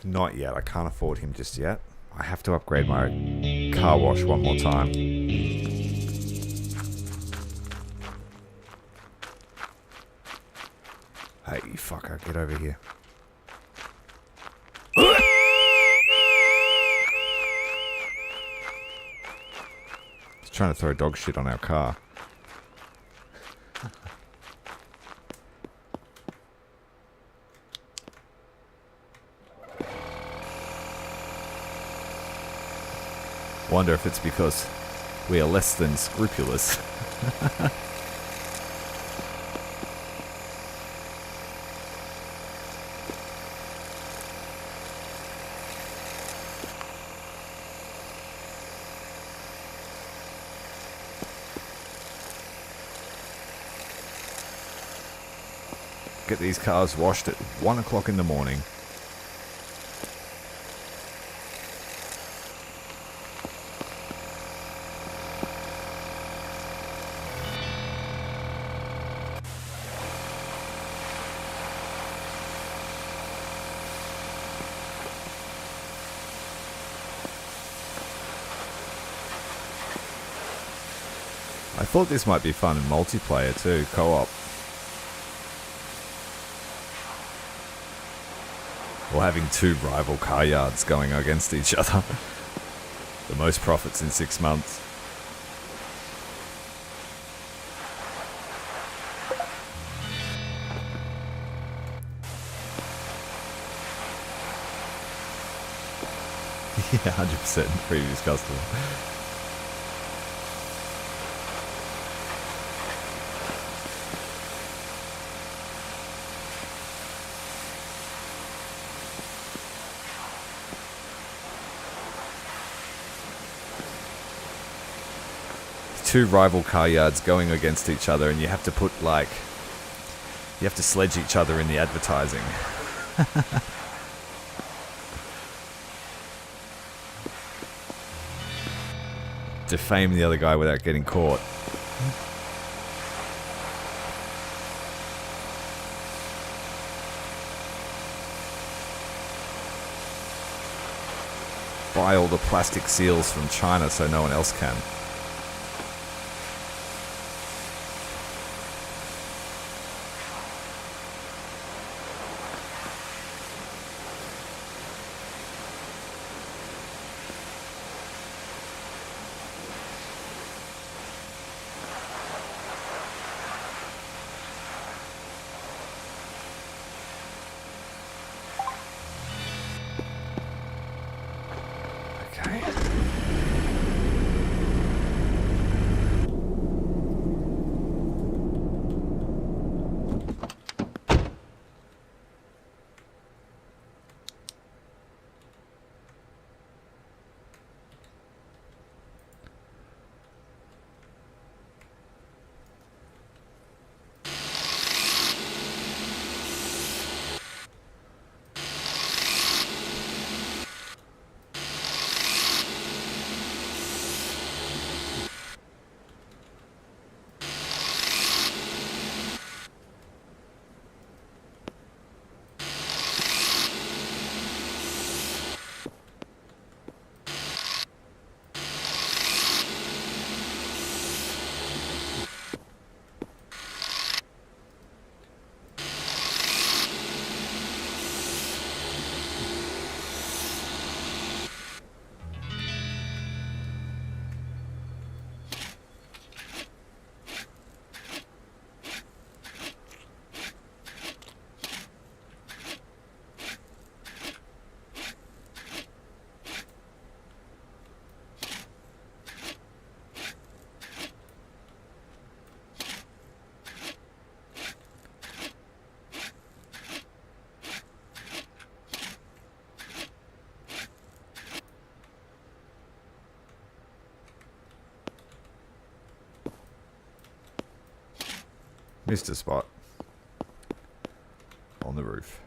Not yet. I can't afford him just yet. I have to upgrade my car wash one more time. Hey, you fucker, get over here. He's trying to throw dog shit on our car. Wonder if it's because we are less than scrupulous. Get these cars washed at 1 o'clock in the morning. I thought this might be fun in multiplayer too, co-op. Or having two rival car yards going against each other. The most profits in 6 months. Yeah, 100% previous customer. Two rival car yards going against each other, and you have to put like, you have to sledge each other in the advertising. Defame the other guy without getting caught. Buy all the plastic seals from China so no one else can. Missed a spot. On the roof.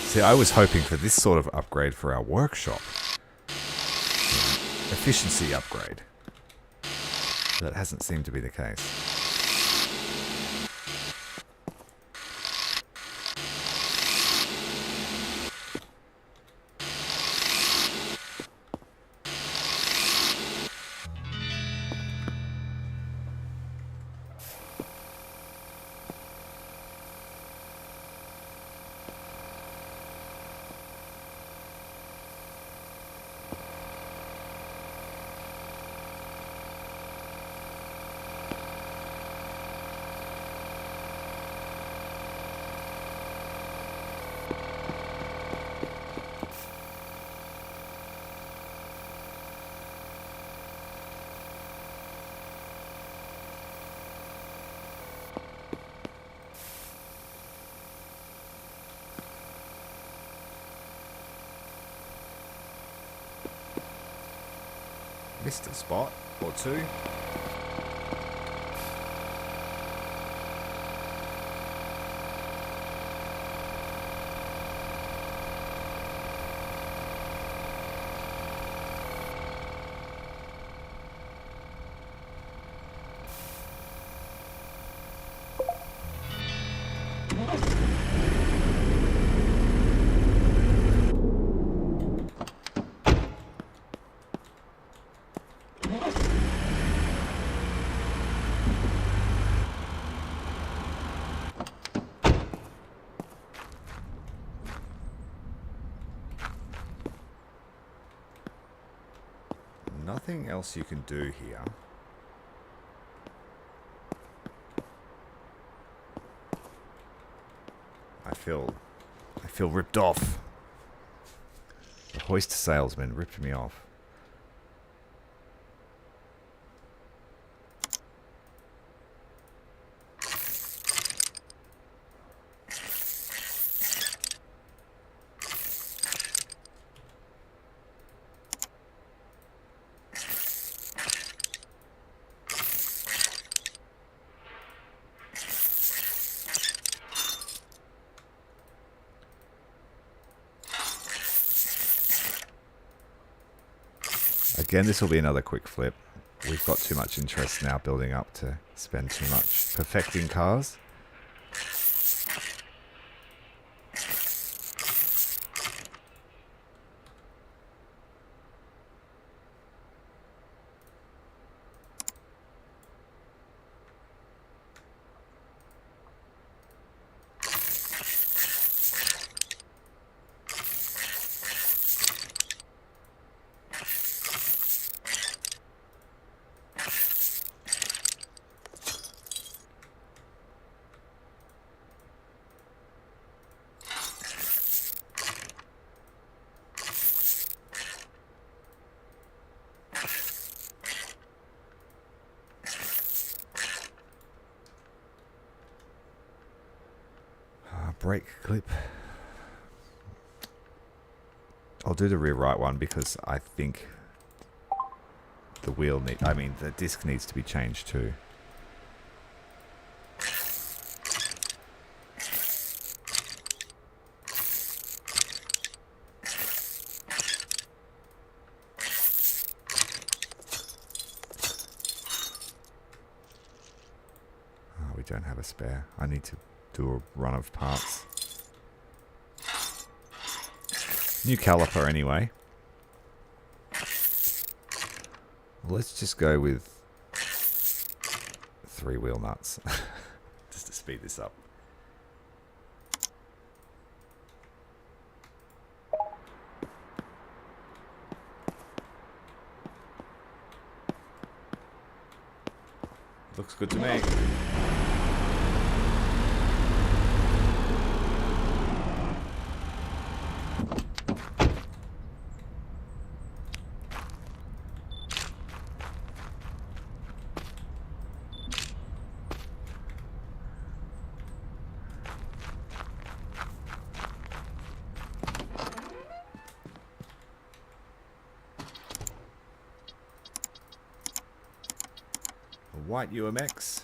See, I was hoping for this sort of upgrade for our workshop. Efficiency upgrade. That hasn't seemed to be the case. Missed a spot or two. Nothing else you can do here. I feel ripped off. The hoist salesman ripped me off. Again, this will be another quick flip. We've got too much interest now building up to spend too much perfecting cars. Brake clip. I'll do the rear right one because I think the the disc needs to be changed too. Oh, we don't have a spare. I need to do a run of parts. New caliper anyway. Let's just go with 3 wheel nuts just to speed this up. Looks good to me. white UMX.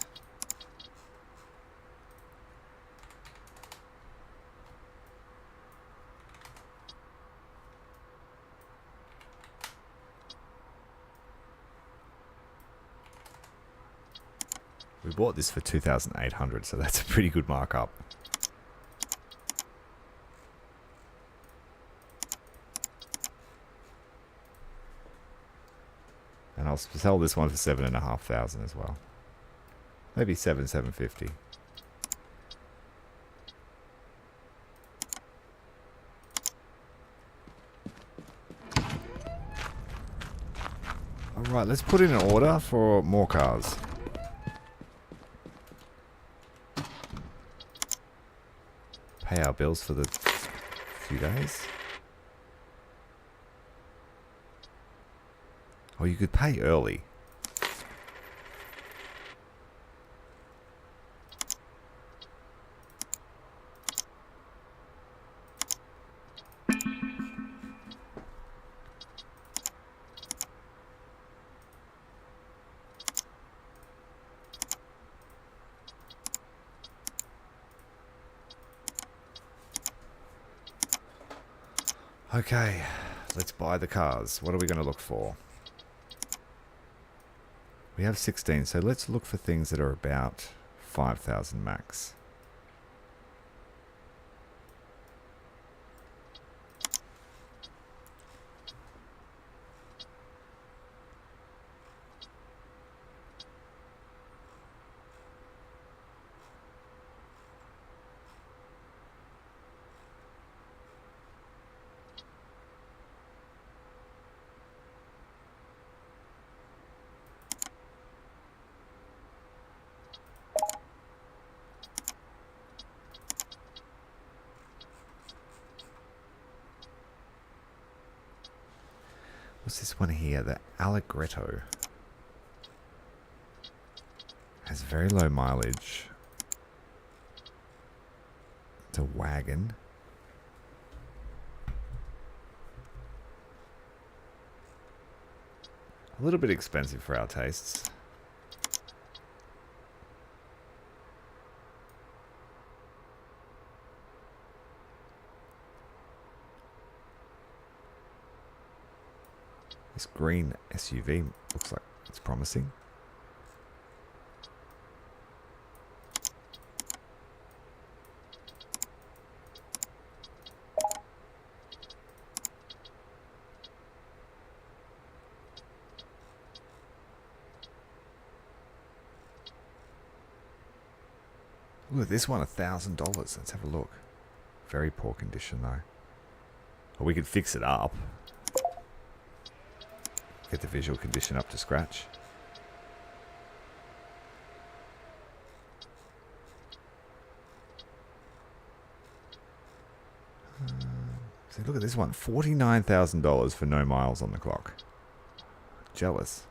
We bought this for 2,800, so that's a pretty good markup. And I'll sell this one for 7,500 as well. Maybe 7,750. Alright, let's put in an order for more cars. Pay our bills for the few days. Or you could pay early. Okay, let's buy the cars. What are we going to look for? We have 16, so let's look for things that are about 5,000 max. What's this one here? The Allegretto. Has very low mileage. It's a wagon. A little bit expensive for our tastes. This green SUV looks like it's promising. Look at this one, $1,000. Let's have a look. Very poor condition though. Or we could fix it up. Get the visual condition up to scratch. See, look at this one. $49,000 for no miles on the clock. Jealous.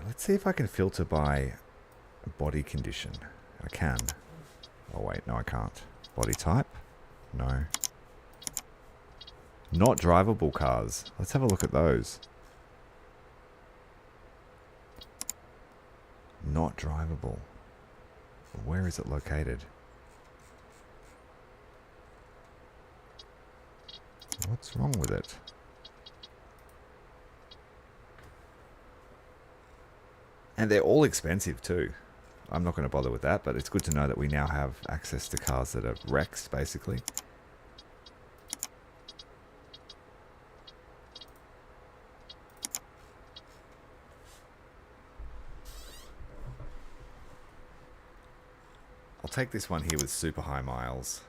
Let's see if I can filter by body condition. I can. Oh wait, no I can't. Body type? No. Not drivable cars. Let's have a look at those. Not drivable. Where is it located? What's wrong with it? And they're all expensive too. I'm not going to bother with that, but it's good to know that we now have access to cars that are wrecks, basically. I'll take this one here with super high miles.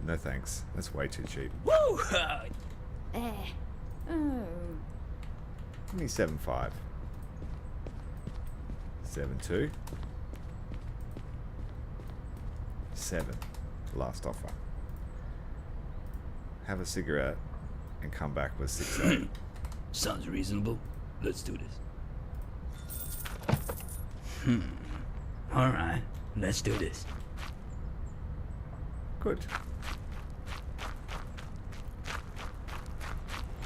No thanks. That's way too cheap. Oh. Give me 7.5. 7.2. 7. Last offer. Have a cigarette and come back with 6-8. Sounds reasonable. Let's do this. Alright, let's do this. Good.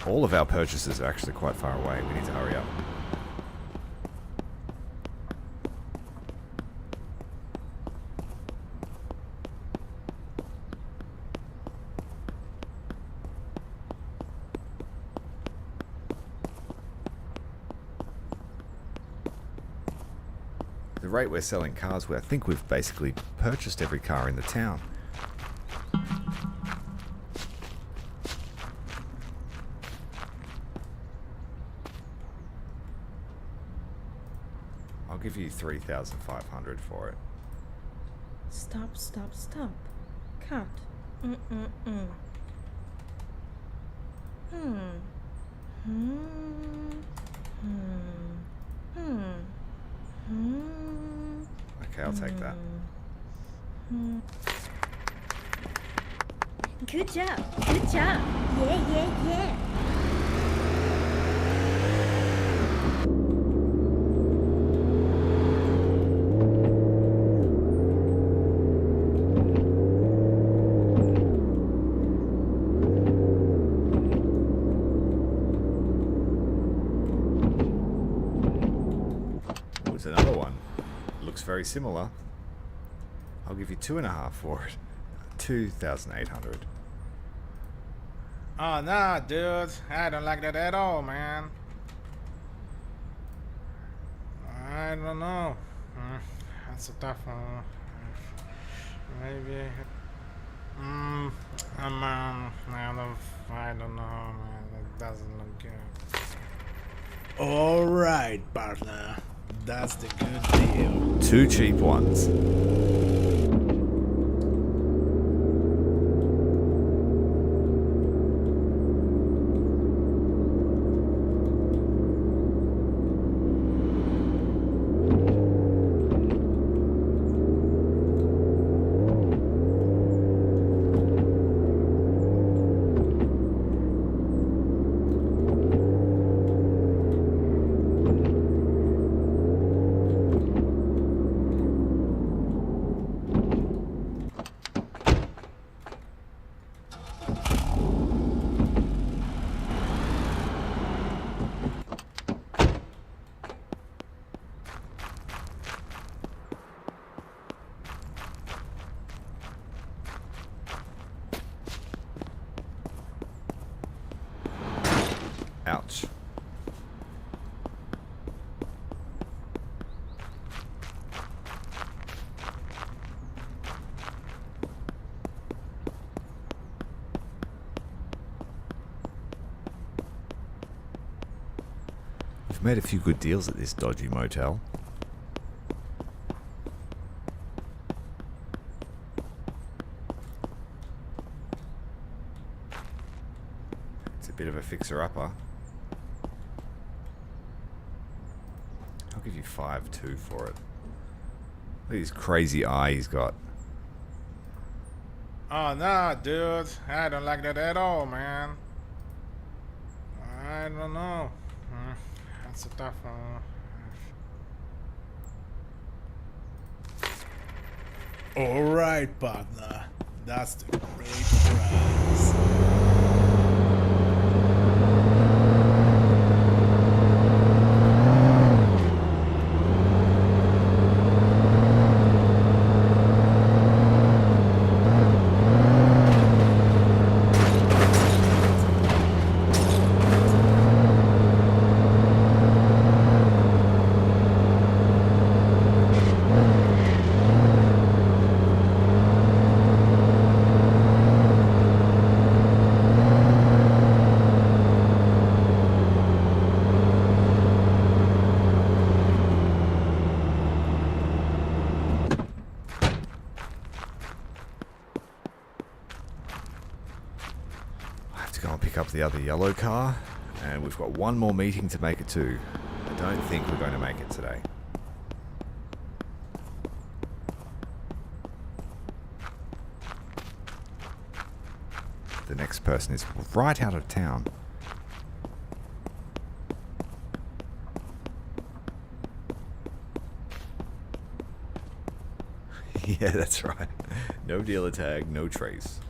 All of our purchases are actually quite far away. We need to hurry up. The rate we're selling cars, I think we've basically purchased every car in the town. I'll give you 3,500 for it. Stop, stop, stop. Cut. Mm-mm-mm. Okay, I'll take that. Good job. Good job. Yeah, yeah, yeah. Oh, it's another one. Looks very similar. I'll give you 2.5 for it. 2,800. Oh, nah, dude. I don't like that at all, man. I don't know. That's a tough one. Maybe. I don't know, man. That doesn't look good. Alright, partner. That's the good deal. 2 cheap ones. Ouch. We've made a few good deals at this dodgy motel. It's a bit of a fixer-upper. I'll give you 5.2 for it. Look at his crazy eye he's got. Oh, nah, dude. I don't like that at all, man. I don't know. That's a tough one. Alright, partner. That's the great prize. Go and pick up the other yellow car, and we've got one more meeting to make it to. I don't think we're going to make it today. The next person is right out of town. Yeah, that's right. No dealer tag, no trace.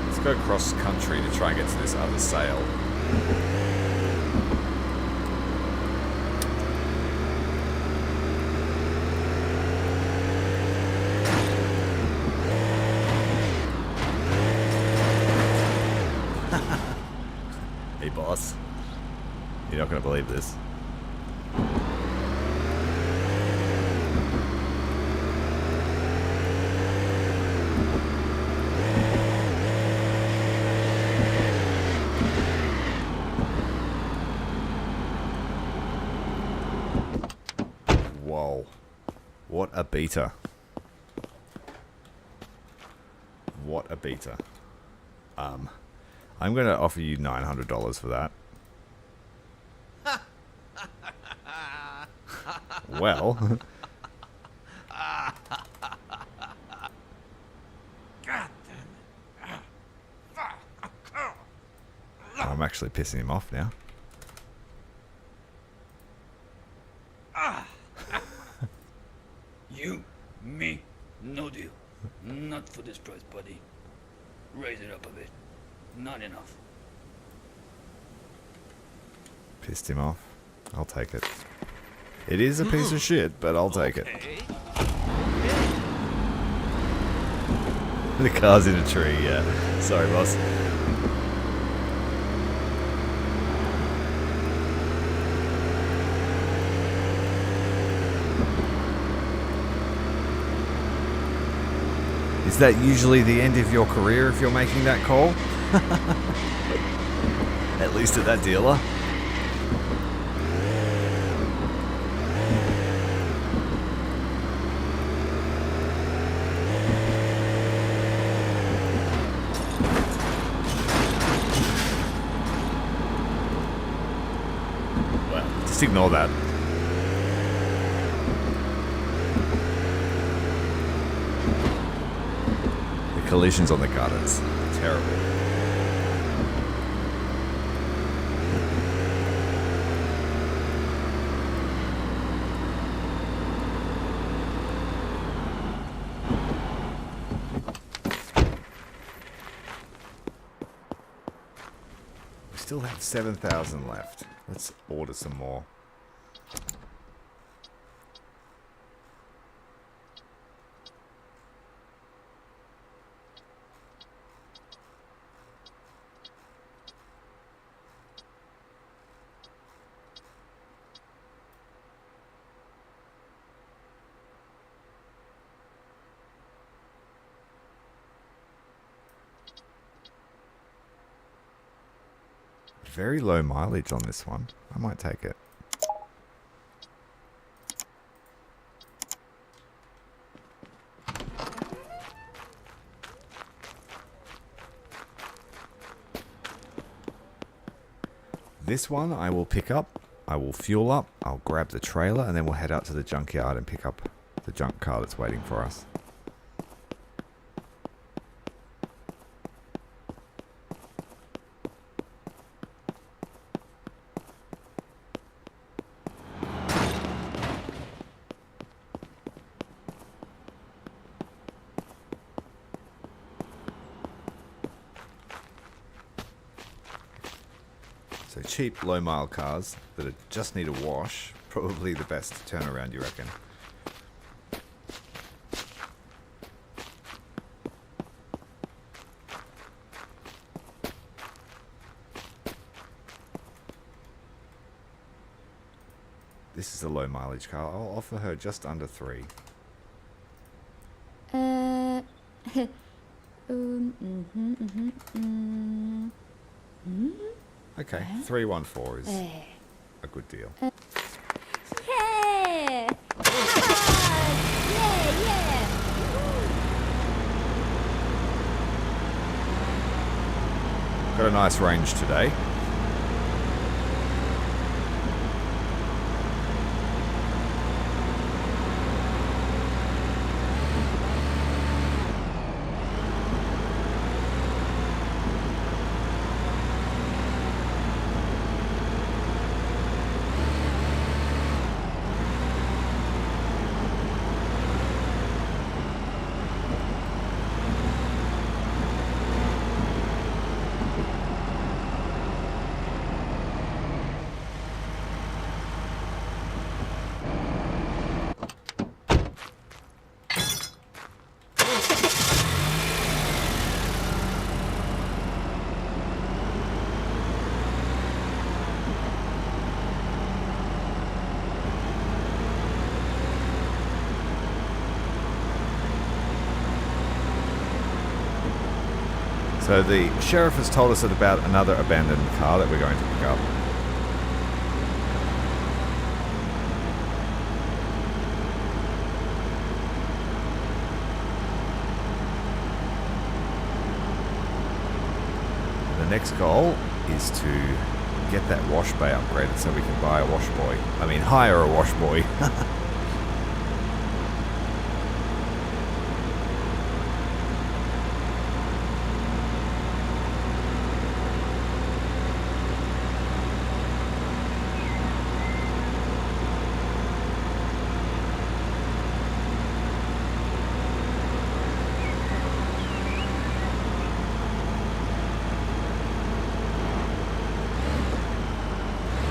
Let's go cross country to try and get to this other sale. Hey boss, you're not going to believe this. Whoa, what a beater. What a beater. I'm going to offer you $900 for that. Well. I'm actually pissing him off now. You, me, no deal. Not for this price, buddy. Raise it up a bit. Not enough. Pissed him off. I'll take it. It is a piece of shit, but I'll take it. Okay. The car's in a tree, yeah. Sorry, boss. Is that usually the end of your career if you're making that call? At least at that dealer. Well, just ignore that. Collisions on the gutters. Terrible. We still have 7,000 left. Let's order some more. Very low mileage on this one. I might take it. This one I will pick up. I will fuel up. I'll grab the trailer and then we'll head out to the junkyard and pick up the junk car that's waiting for us. So cheap, low-mile cars that just need a wash, probably the best turnaround, you reckon? This is a low-mileage car. I'll offer her just under 3. Okay, 314 is a good deal. Yeah! Yeah, yeah! Got a nice range today. So the sheriff has told us about another abandoned car that we're going to pick up. The next goal is to get that wash bay upgraded so we can buy a wash boy. I mean, hire a wash boy.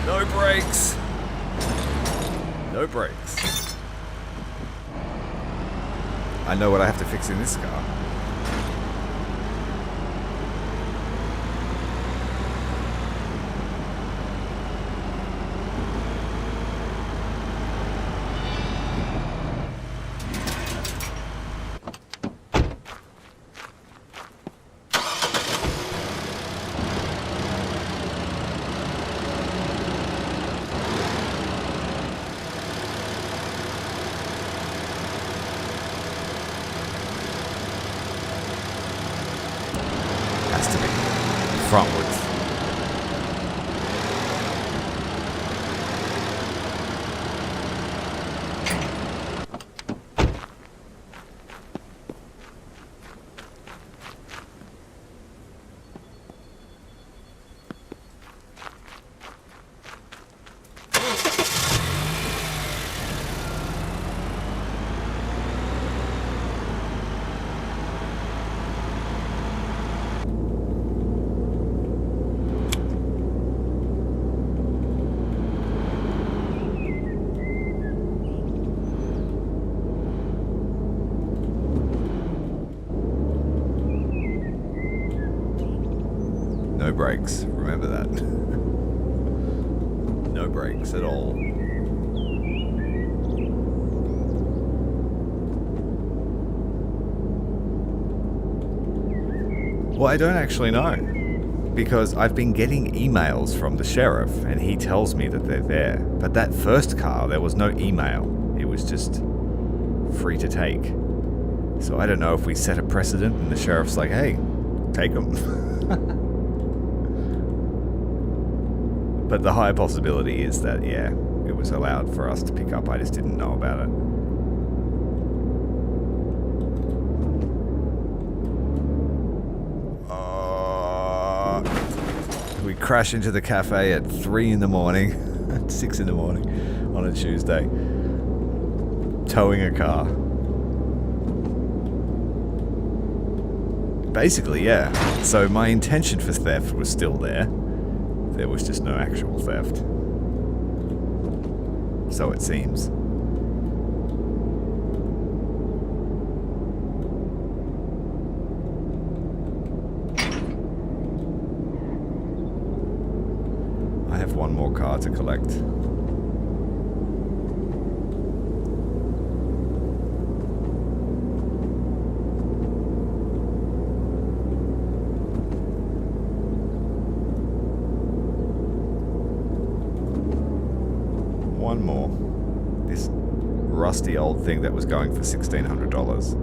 No brakes. No brakes. I know what I have to fix in this car. Frontwards. No brakes, remember that. No brakes at all. Well, I don't actually know, because I've been getting emails from the sheriff and he tells me that they're there. But that first car, there was no email. It was just free to take. So I don't know if we set a precedent and the sheriff's like, hey, take them. But the high possibility is that, yeah, it was allowed for us to pick up. I just didn't know about it. We crash into the cafe at 3 in the morning, at 6 in the morning on a Tuesday, towing a car. Basically, yeah. So my intention for theft was still there. There was just no actual theft. So it seems. I have one more car to collect. One more. This rusty old thing that was going for $1,600.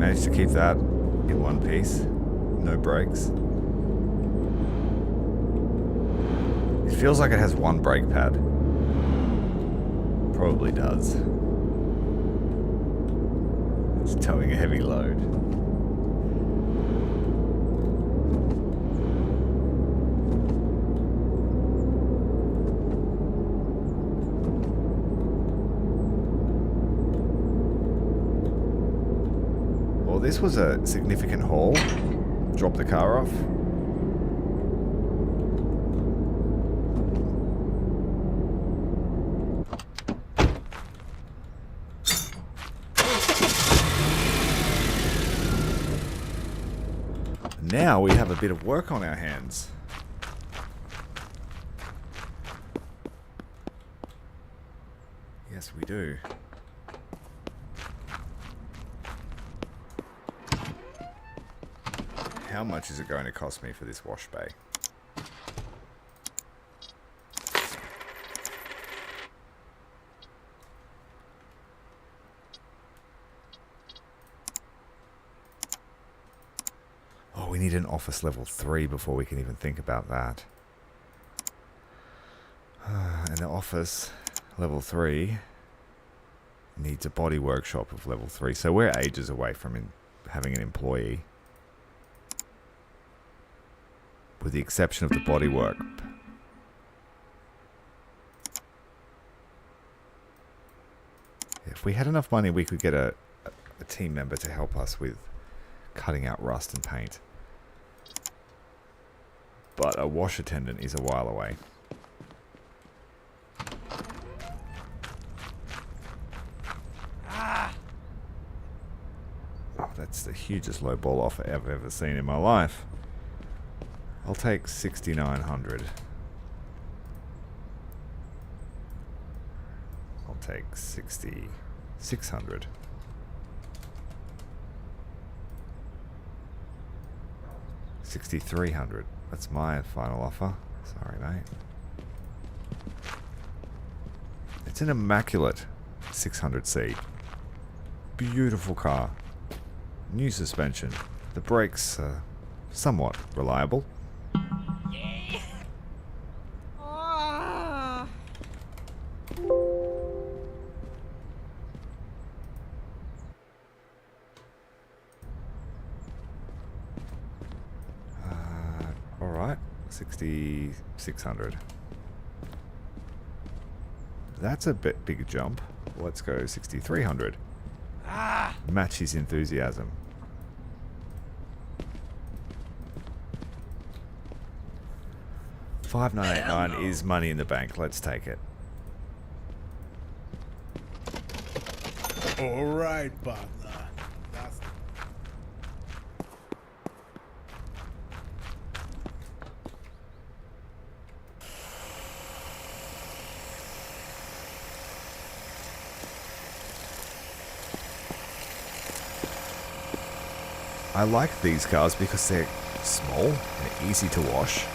Managed to keep that in one piece. No breaks. It feels like it has one brake pad. Probably does. It's towing a heavy load. Well, this was a significant haul. Drop the car off. Now we have a bit of work on our hands. Yes, we do. How much is it going to cost me for this wash bay? Oh, we need an office level 3 before we can even think about that. And the office level 3 needs a body workshop of level 3. So we're ages away from having an employee. With the exception of the body work. If we had enough money, we could get a team member to help us with cutting out rust and paint. But a wash attendant is a while away. Oh, that's the hugest low ball offer I've ever seen in my life. I'll take 6,900. I'll take 6,600. 6,300. That's my final offer. Sorry, mate. It's an immaculate 600C. Beautiful car. New suspension. The brakes are somewhat reliable. Alright, 6,600. That's a bit big jump. Let's go 6,300. Match his enthusiasm. $5,989 is money in the bank. Let's take it. All right, partner. That's I like these cars because they're small and easy to wash.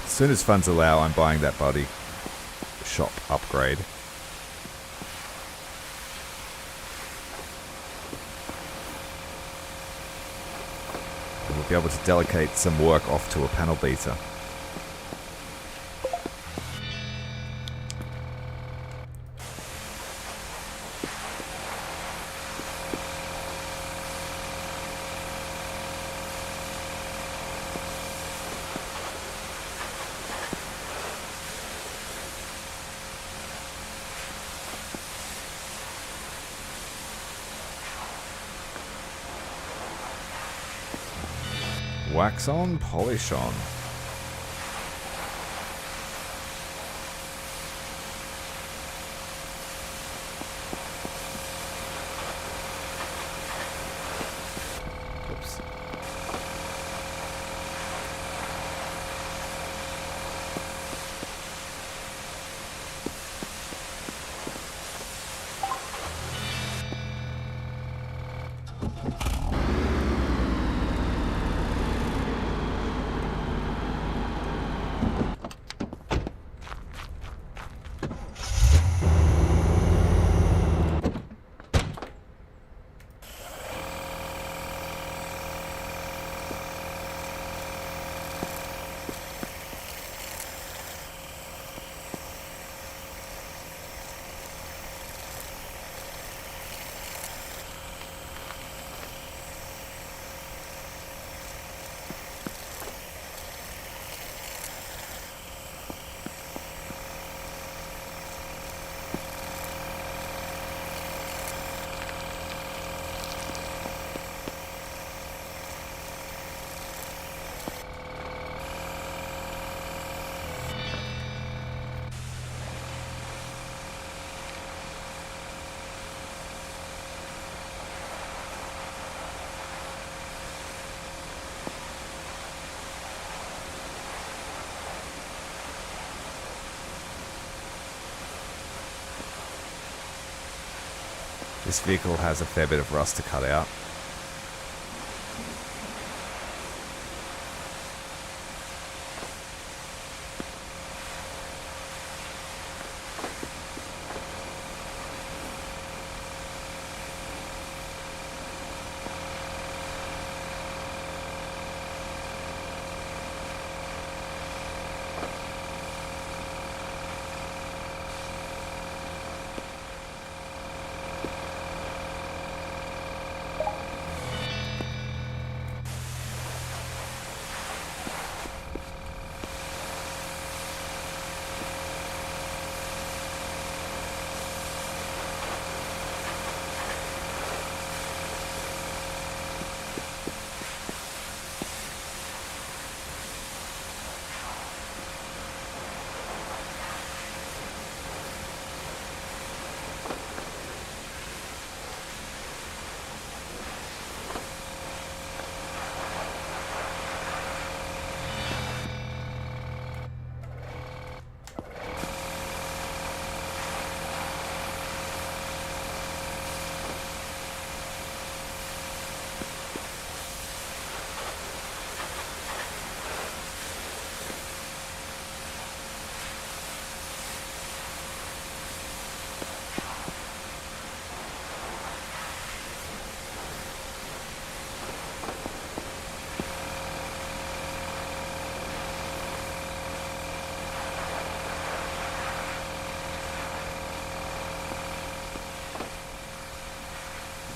As soon as funds allow, I'm buying that body shop upgrade. And we'll be able to delegate some work off to a panel beater. Wax on, polish on. This vehicle has a fair bit of rust to cut out.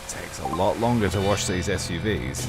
Takes a lot longer to wash these SUVs.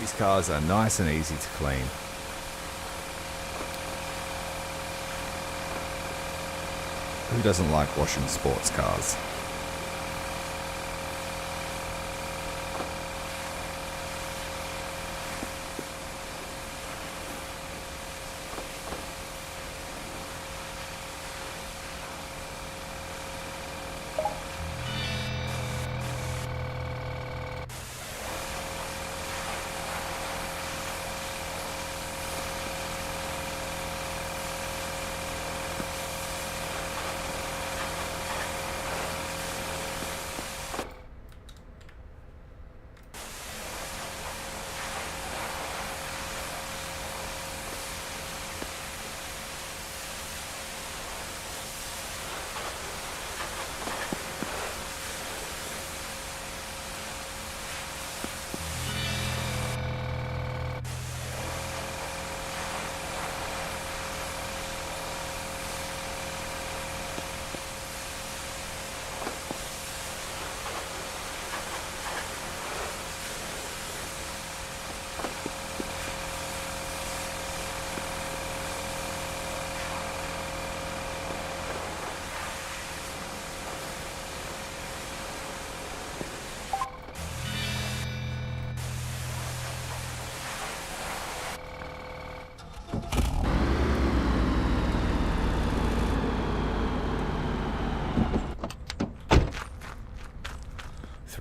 These cars are nice and easy to clean. Who doesn't like washing sports cars?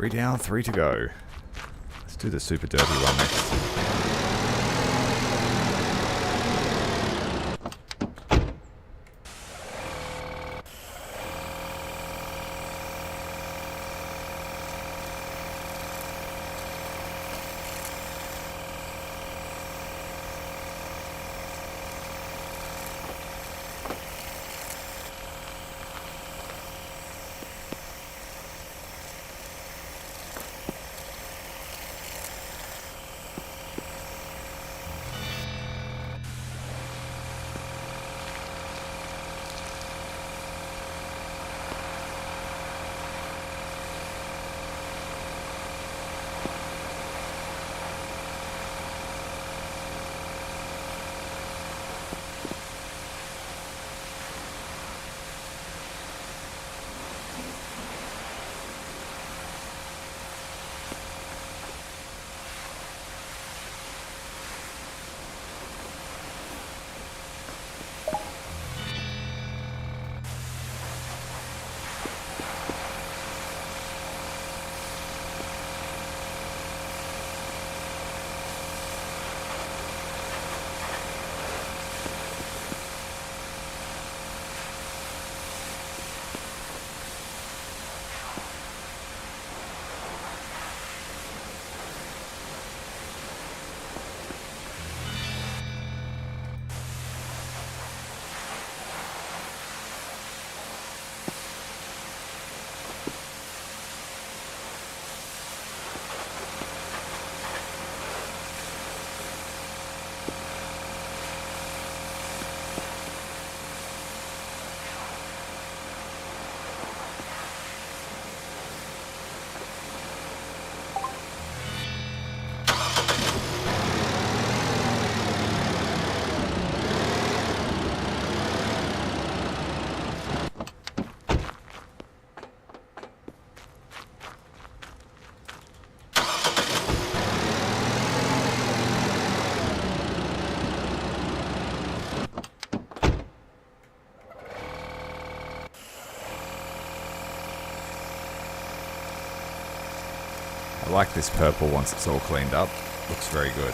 Three down, three to go. Let's do the super dirty one next. I like this purple once it's all cleaned up. Looks very good.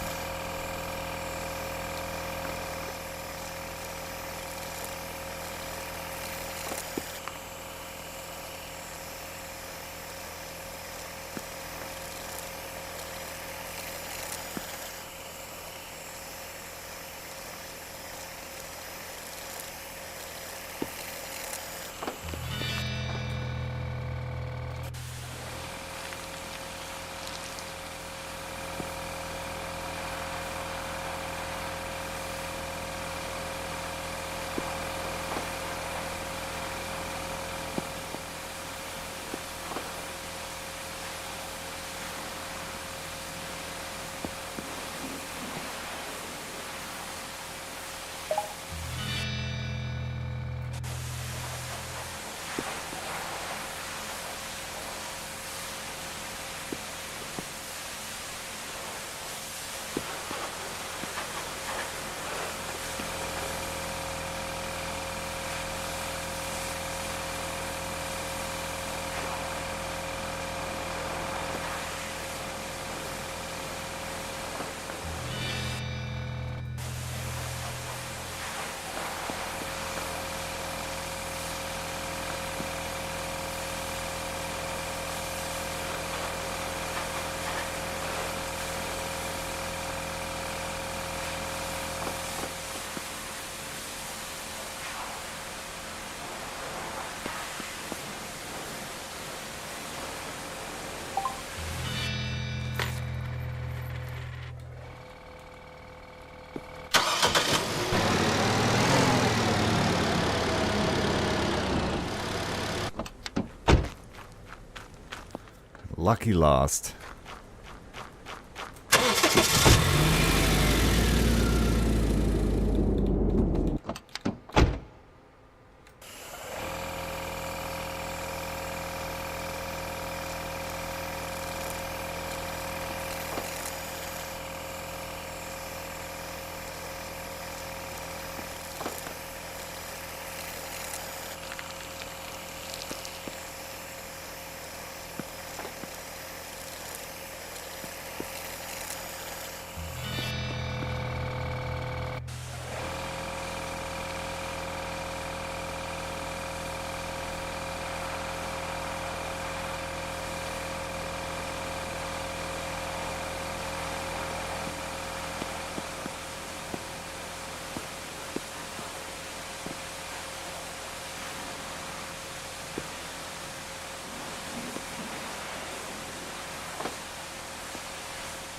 Lucky last.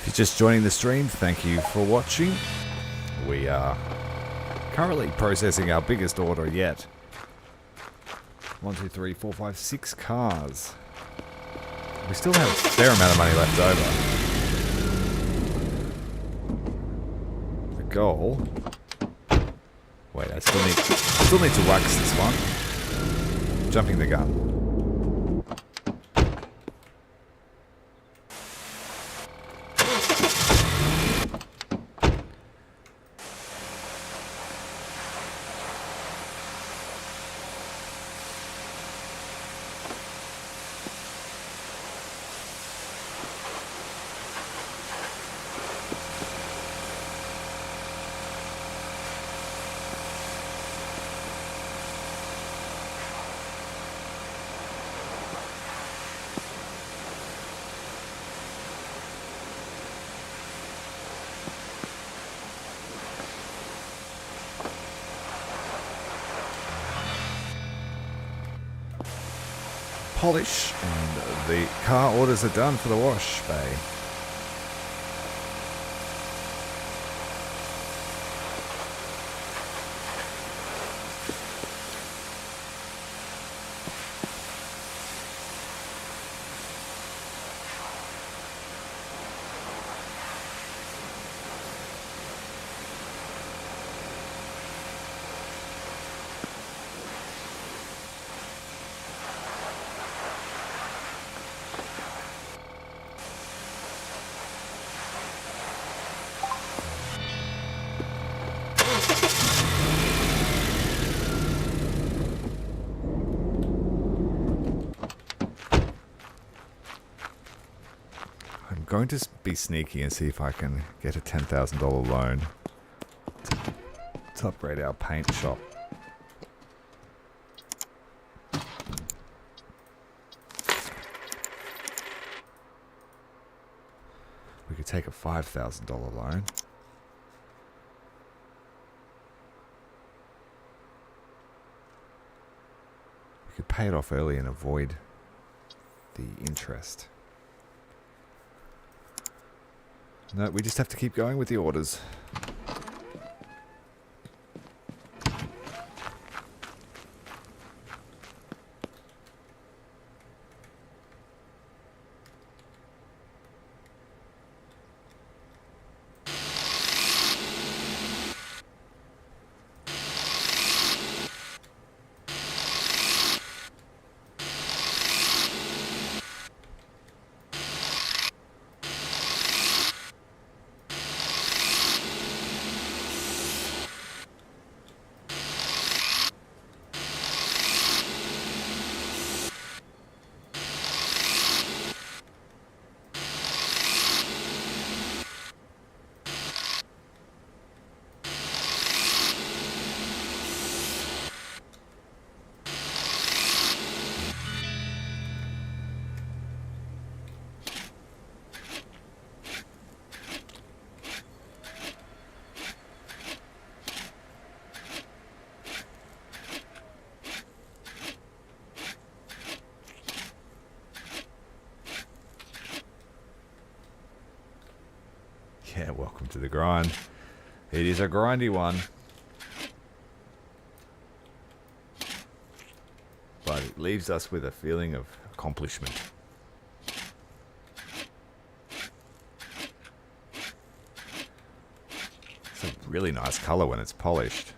If you're just joining the stream, thank you for watching. We are currently processing our biggest order yet. 1, 2, 3, 4, 5, 6 cars. We still have a fair amount of money left over. The goal... Wait, I still need to wax this one. Jumping the gun. Polish, and the car orders are done for the wash bay. going to be sneaky and see if I can get a $10,000 loan to upgrade our paint shop. We could take a $5,000 loan. We could pay it off early and avoid the interest. No, we just have to keep going with the orders. Yeah, welcome to the grind. It is a grindy one. But it leaves us with a feeling of accomplishment. It's a really nice color when it's polished.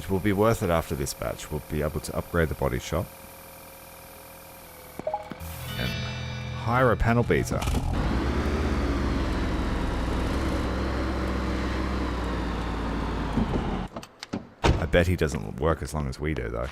It will be worth it after this batch. We'll be able to upgrade the body shop and hire a panel beater. I bet he doesn't work as long as we do, though.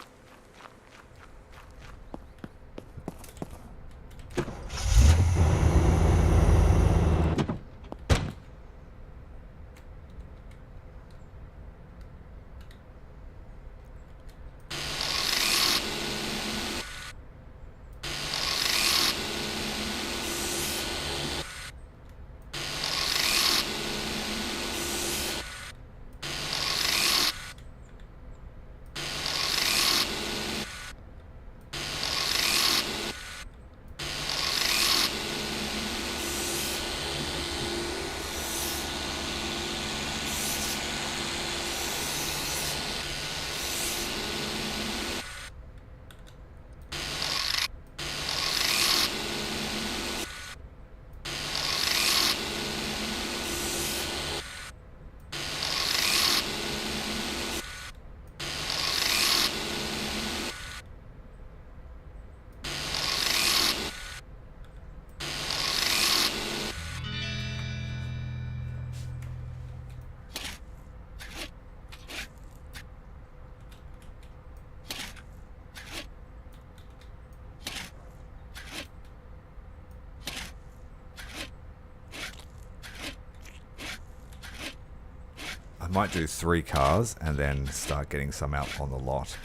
Might do 3 cars and then start getting some out on the lot.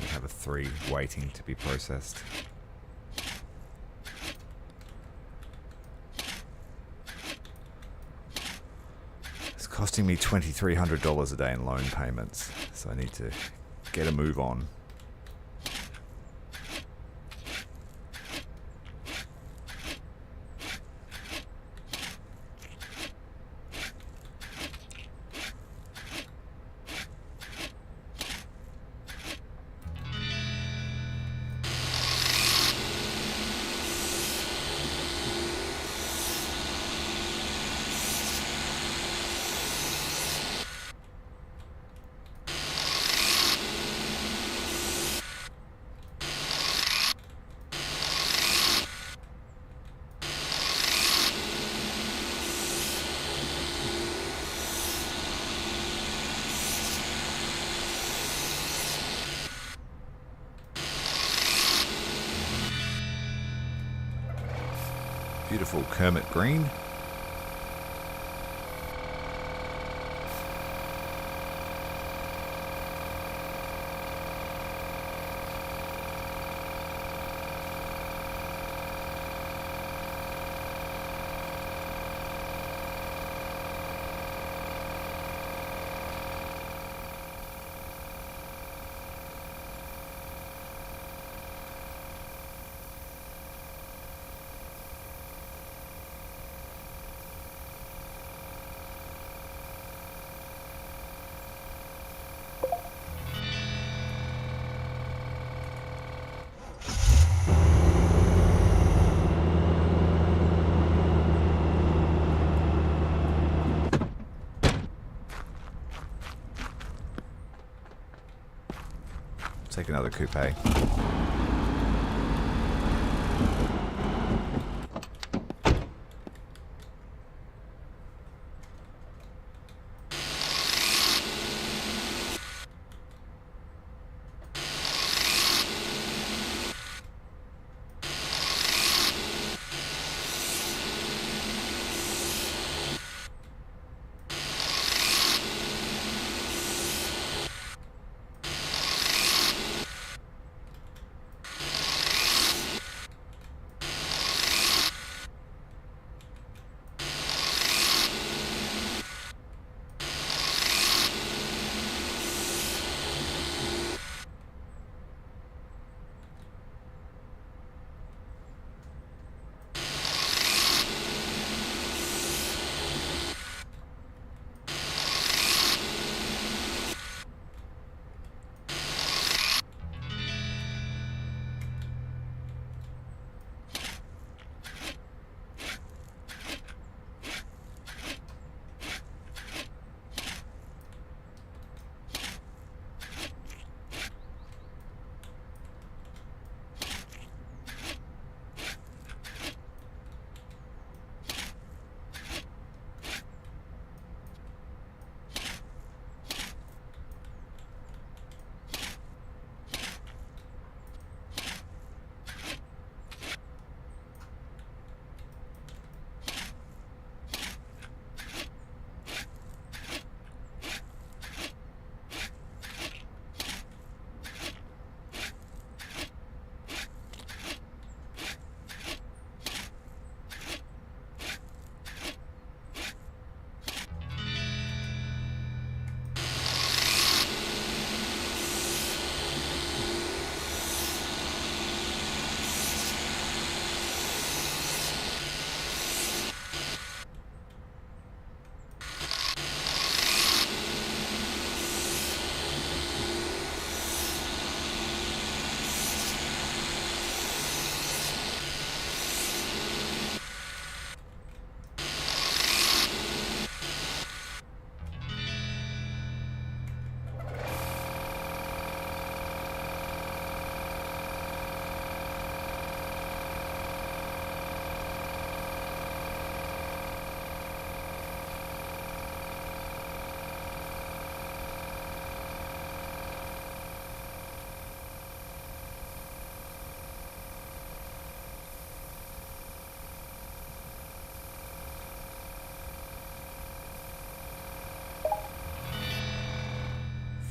We have a 3 waiting to be processed. It's costing me $2,300 a day in loan payments, so I need to get a move on. Beautiful Kermit green. Take another coupe.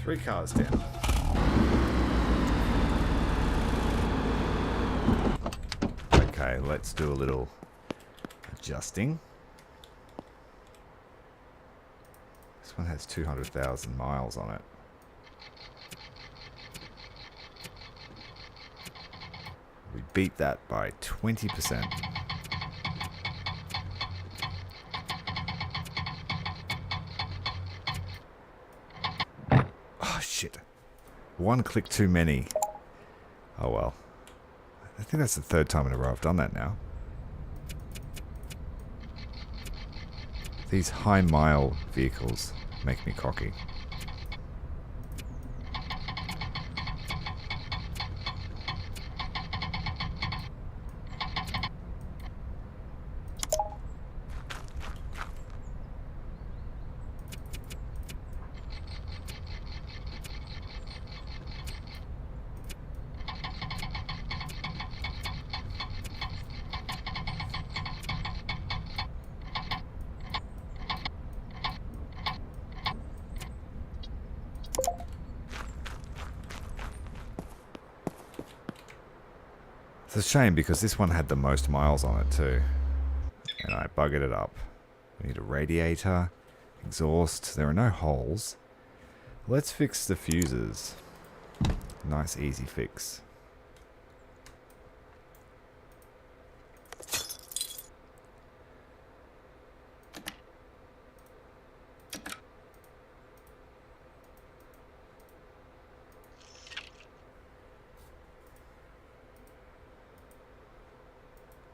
3 cars down. Okay, let's do a little adjusting. This one has 200,000 miles on it. We beat that by 20%. Oh shit. One click too many. Oh well. I think that's the 3rd time in a row I've done that now. These high mile vehicles make me cocky. It's a shame because this one had the most miles on it too. And I buggered it up. We need a radiator, exhaust. There are no holes. Let's fix the fuses. Nice easy fix.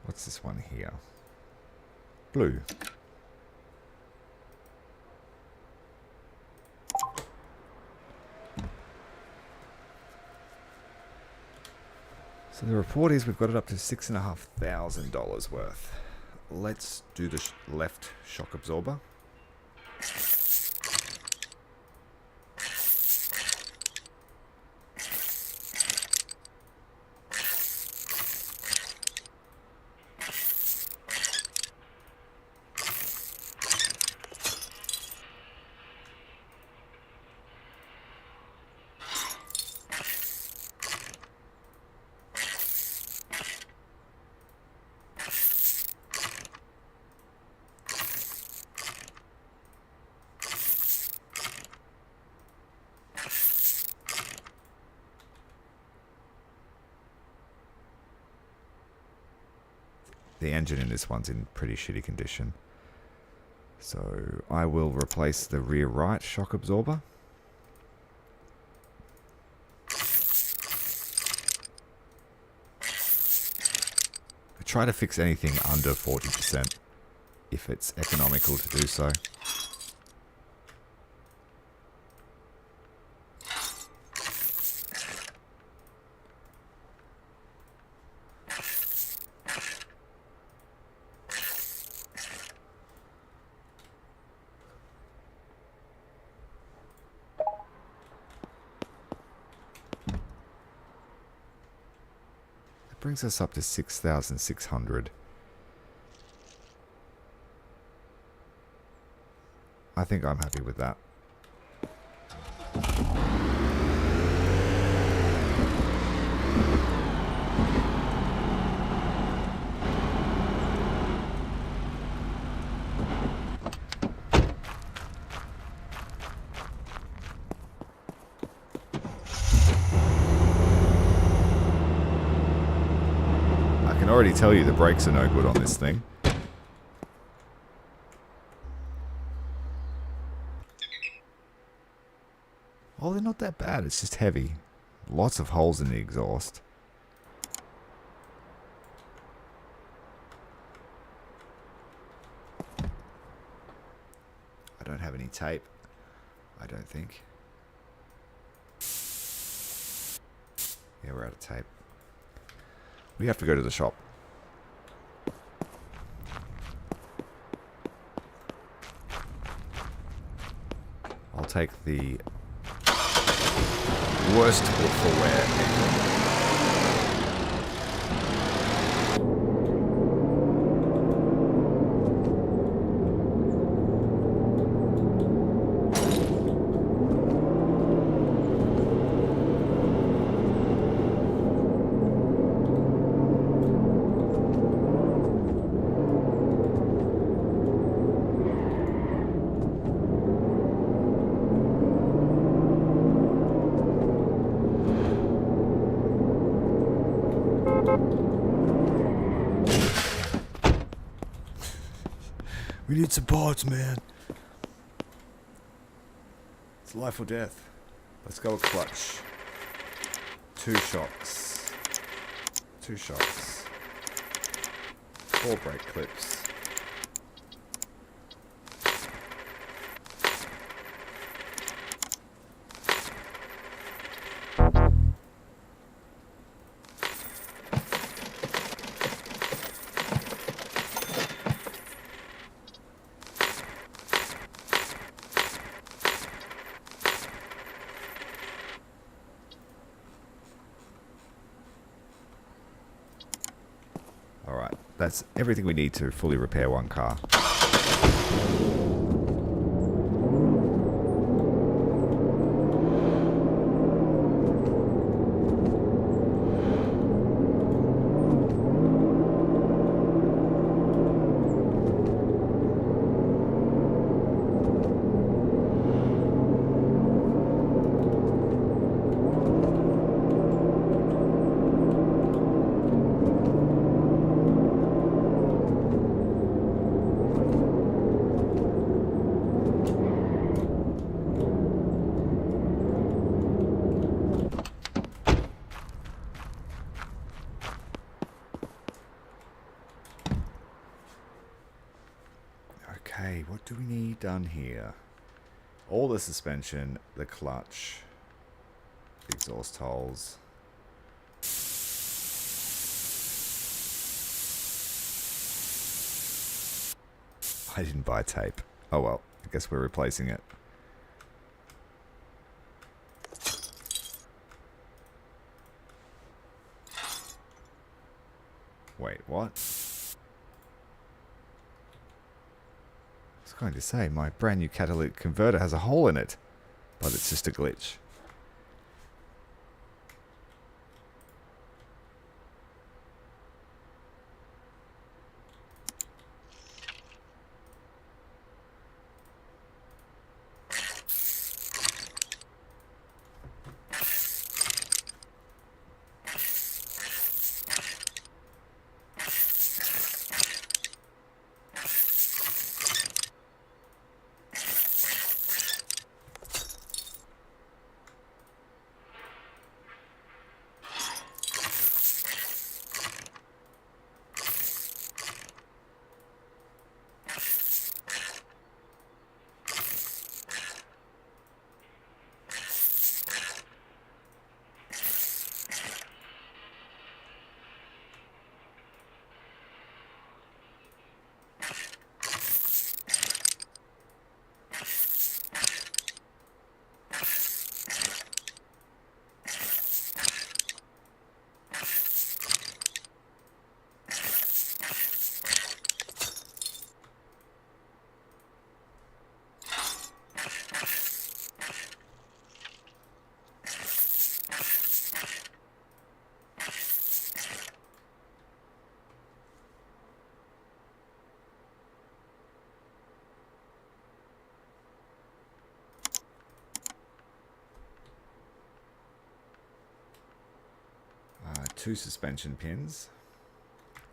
What's this one here? Blue. So the report is we've got it up to $6,500 worth. Let's do the left shock absorber. The engine in this one's in pretty shitty condition. So I will replace the rear right shock absorber. I try to fix anything under 40% if it's economical to do so. Brings us up to 6,600. I think I'm happy with that. I can already tell you the brakes are no good on this thing. Oh, they're not that bad. It's just heavy. Lots of holes in the exhaust. I don't have any tape. I don't think. Yeah, we're out of tape. We have to go to the shop. I'll take the worst for wear vehicle. We need some parts, man. It's life or death. Let's go with clutch. 2 shocks. 2 shocks. 4 brake clips. Alright, that's everything we need to fully repair one car. Okay, what do we need done here? All the suspension, the clutch, the exhaust holes. I didn't buy tape. Oh well, I guess we're replacing it. Wait, what? I was going to say, my brand new catalytic converter has a hole in it, but it's just a glitch. Two suspension pins.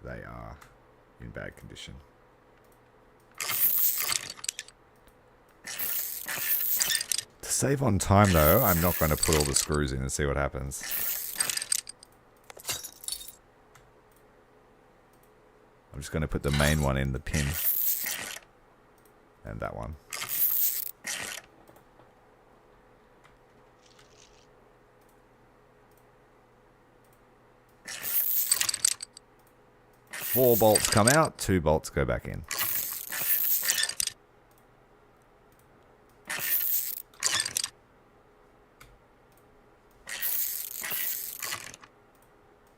They are in bad condition. To save on time though, I'm not going to put all the screws in and see what happens. I'm just going to put the main one in the pin. And that one. Four bolts come out, 2 bolts go back in.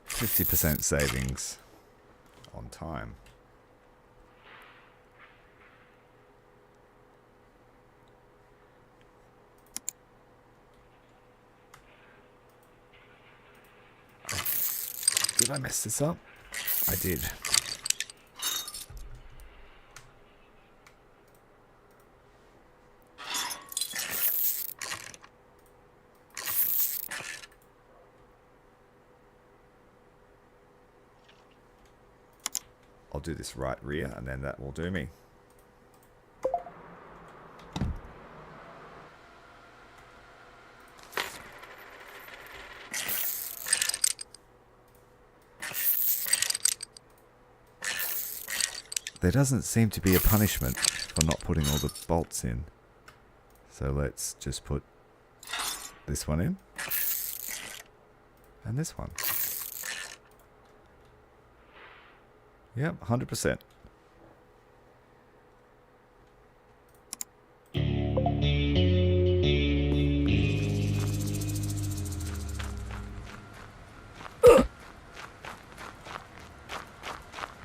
%50 savings on time. Did I mess this up? I did. I'll do this right rear, and then that will do me. There doesn't seem to be a punishment for not putting all the bolts in. So let's just put this one in. And this one. Yep, 100%.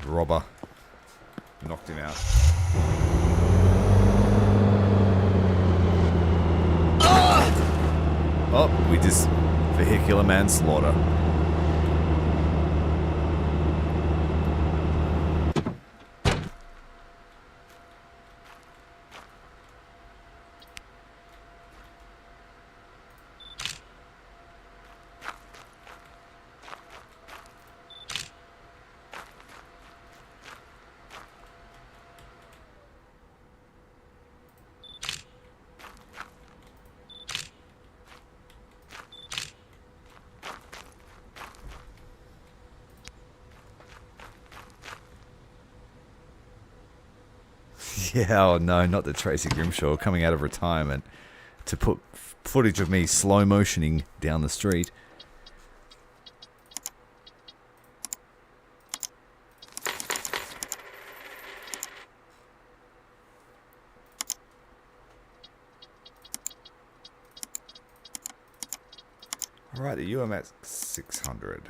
Robber. Knocked him out. Oh, we just vehicular manslaughter. Yeah, oh no, not the Tracy Grimshaw coming out of retirement to put footage of me slow motioning down the street. Alright, the UM at 600.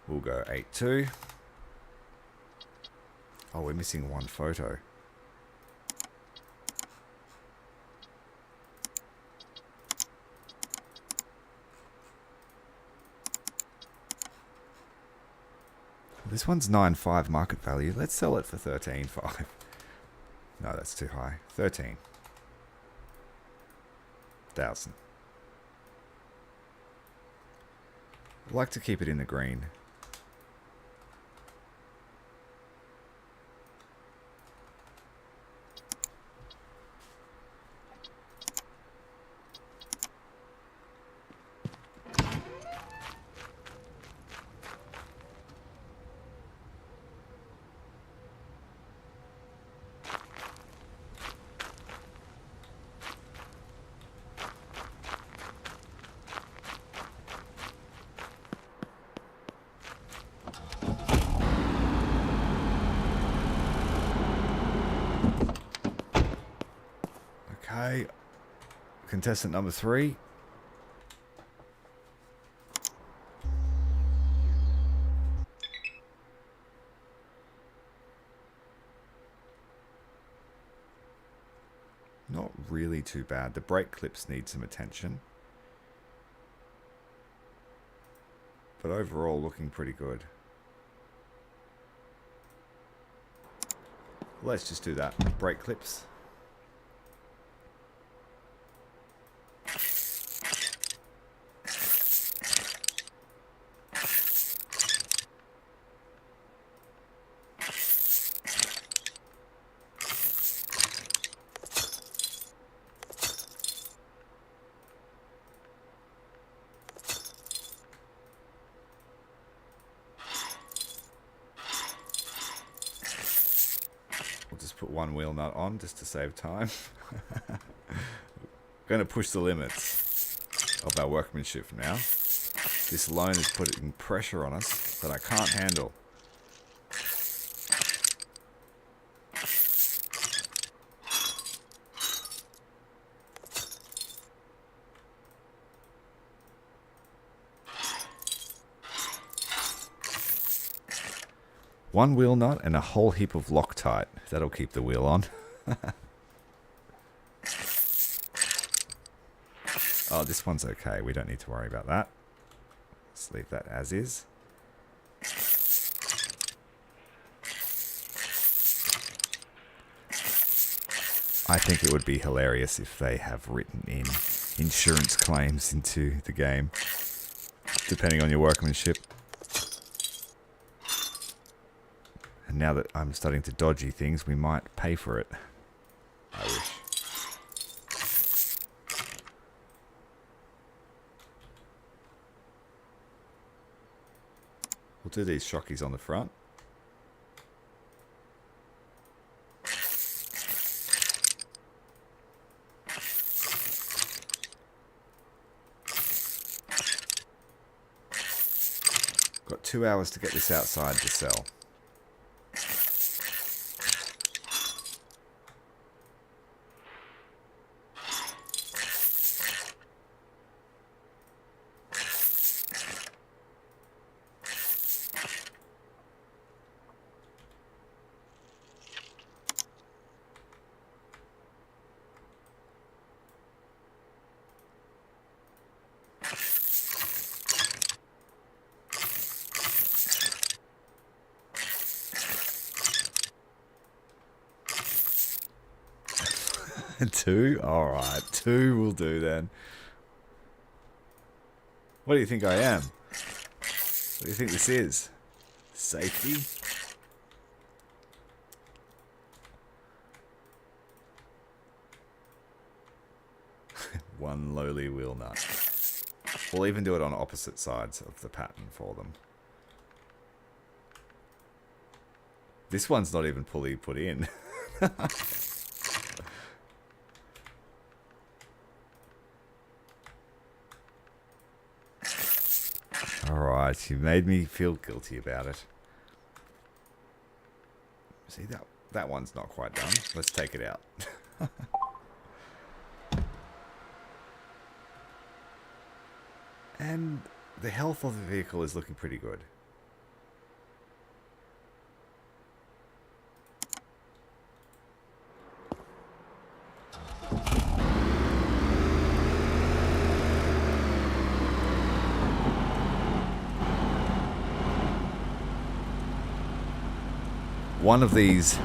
We'll go 82. Oh, we're missing one photo. This one's 9.5 market value. Let's sell it for 13.5. No, that's too high. 13,000. I'd like to keep it in the green. Okay, contestant number 3. Not really too bad. The brake clips need some attention. But overall looking pretty good. Let's just do that. Brake clips. We'll just put one wheel nut on just to save time. Going to push the limits of our workmanship now. This loan is putting pressure on us that I can't handle. One wheel nut and a whole heap of Loctite. That'll keep the wheel on. Oh, this one's okay. We don't need to worry about that. Let's leave that as is. I think it would be hilarious if they have written in insurance claims into the game. depending on your workmanship. And now that I'm starting to dodgy things, we might pay for it. I wish. We'll do these shockies on the front. Got 2 hours to get this outside to sell. Two? Alright, two will do then. What do you think I am? What do you think this is? Safety? One lowly wheel nut. We'll even do it on opposite sides of the pattern for them. This one's not even fully put in. Alright, you made me feel guilty about it. See, that one's not quite done. Let's take it out. And the health of the vehicle is looking pretty good. One of these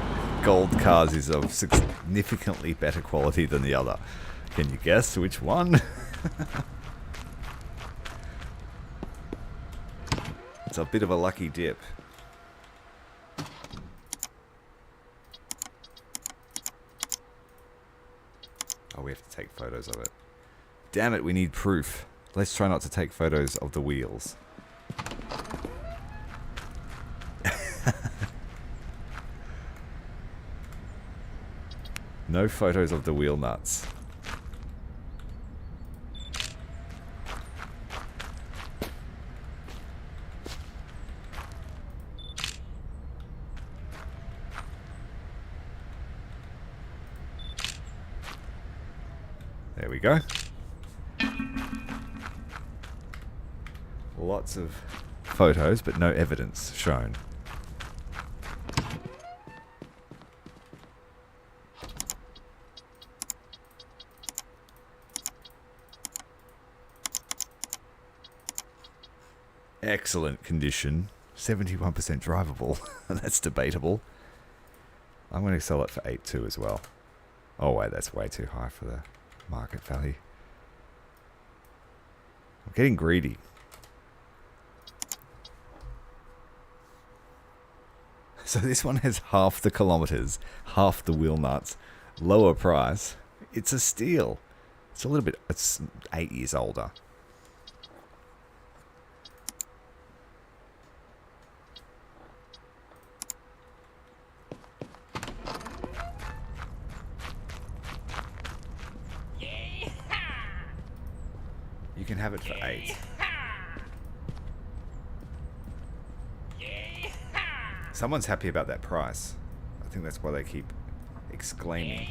gold cars is of significantly better quality than the other. Can you guess which one? It's a bit of a lucky dip. Oh, we have to take photos of it. Damn it, we need proof. Let's try not to take photos of the wheels. No photos of the wheel nuts. There we go. Lots of photos, but no evidence shown. Excellent condition. 71% drivable. That's debatable. I'm going to sell it for 8.2 as well. Oh wait, that's way too high for the market value. I'm getting greedy. So this one has half the kilometers, half the wheel nuts, lower price. It's a steal. It's a little bit, it's 8 years older. You can have it for 8. Someone's happy about that price. I think that's why they keep exclaiming.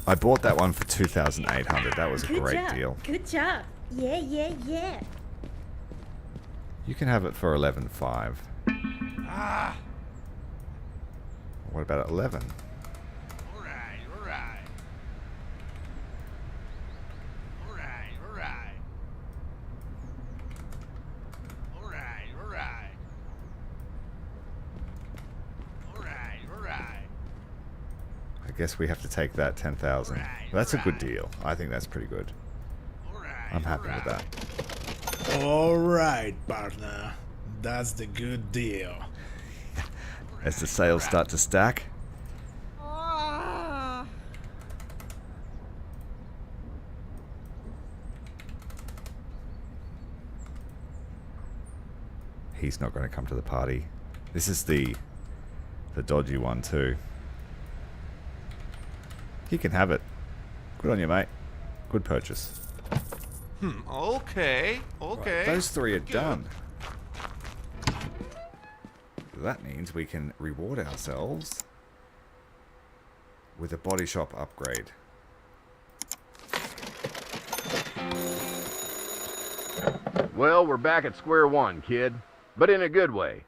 I bought that one for 2,800. That was a great deal. Good job. Yeah, yeah, yeah. You can have it for 11.5. What about 11? Alright, alright. Alright, alright. Alright, alright. Alright, alright. guess we have to take that 10,000. That's a good deal. I think that's pretty good. I'm happy with that. Alright, partner. That's the good deal. As the sales start to stack. He's not going to come to the party. This is the dodgy one too. He can have it. Good on you, mate. Good purchase. Okay. Right, those three are done. That means we can reward ourselves with a body shop upgrade. Well, we're back at square one, kid. But in a good way.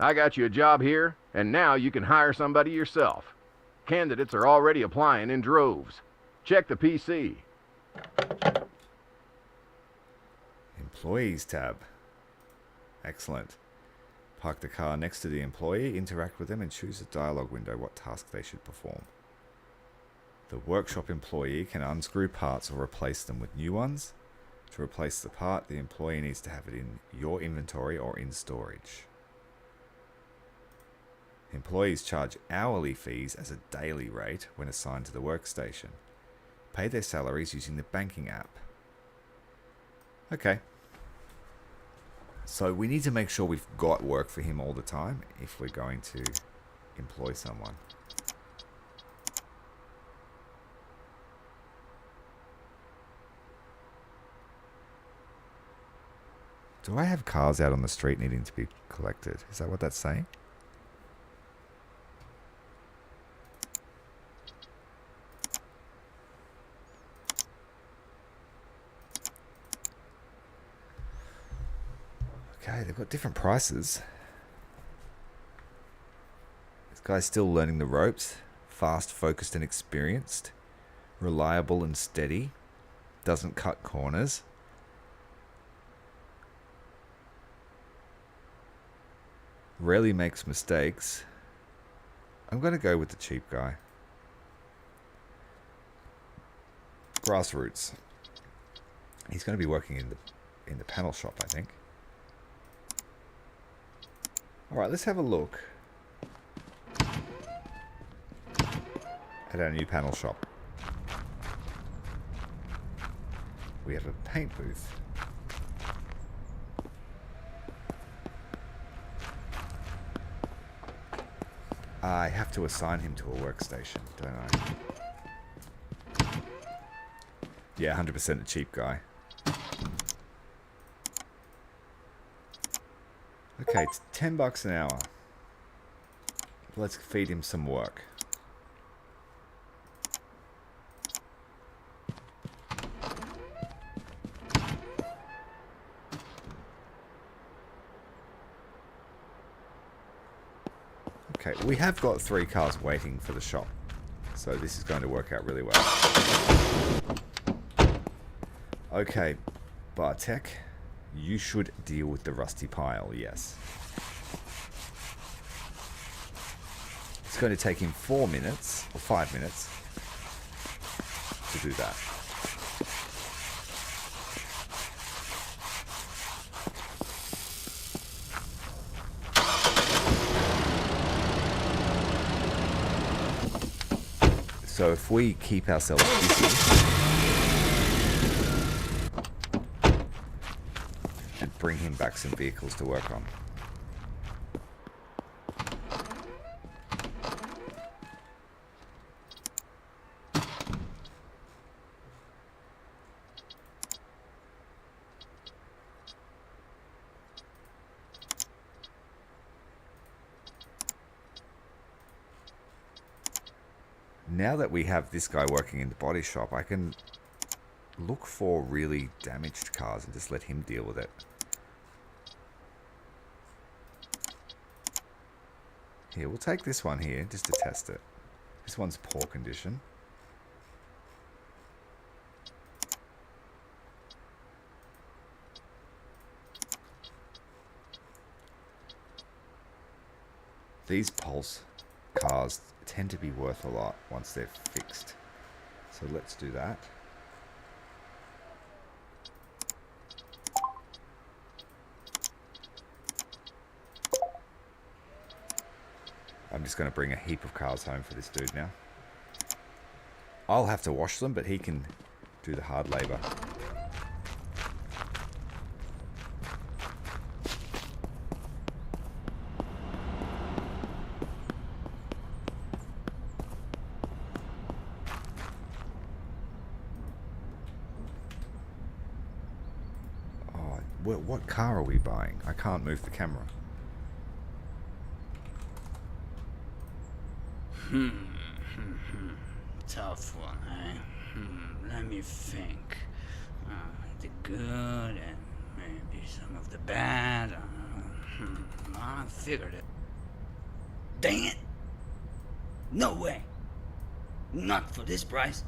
I got you a job here, and now you can hire somebody yourself. Candidates are already applying in droves. Check the PC. Employees tab. Excellent. Park the car next to the employee, interact with them, and choose a dialogue window what task they should perform. The workshop employee can unscrew parts or replace them with new ones. To replace the part, the employee needs to have it in your inventory or in storage. Employees charge hourly fees as a daily rate when assigned to the workstation. Pay their salaries using the banking app. Okay. So we need to make sure we've got work for him all the time if we're going to employ someone. Do I have cars out on the street needing to be collected? Is that what that's saying? Okay, they've got different prices. This guy's still learning the ropes. Fast, focused and experienced. Reliable and steady. Doesn't cut corners. Rarely makes mistakes. I'm going to go with the cheap guy. Grassroots. He's going to be working in the panel shop, I think. All right, let's have a look at our new panel shop. We have a paint booth. I have to assign him to a workstation, don't I? Yeah, 100% a cheap guy. Okay, it's $10 an hour. Let's feed him some work. Okay, we have got 3 cars waiting for the shop, so this is going to work out really well. Okay, Bartek, you should deal with the rusty pile, yes. It's going to take him 4 minutes, or 5 minutes, to do that. So if we keep ourselves busy and bring him back some vehicles to work on. Now that we have this guy working in the body shop, I can look for really damaged cars and just let him deal with it. Here, we'll take this one here just to test it. This one's poor condition. These pulse cars tend to be worth a lot once they're fixed. So let's do that. I'm just going to bring a heap of cars home for this dude now. I'll have to wash them, but he can do the hard labor. Oh, what car are we buying? I can't move the camera. Tough one, eh? Let me think. The good and maybe some of the bad. I figured it. Dang it! No way! Not for this price.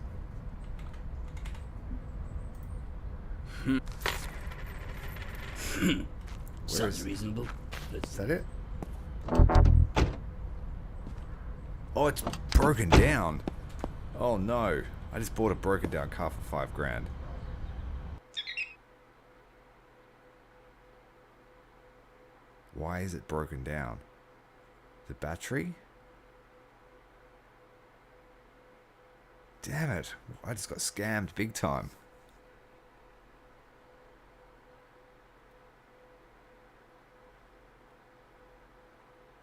Sounds reasonable. Is that it? Oh, it's broken down. Oh no. I just bought a broken down car for 5 grand. Why is it broken down? The battery? Damn it. I just got scammed big time.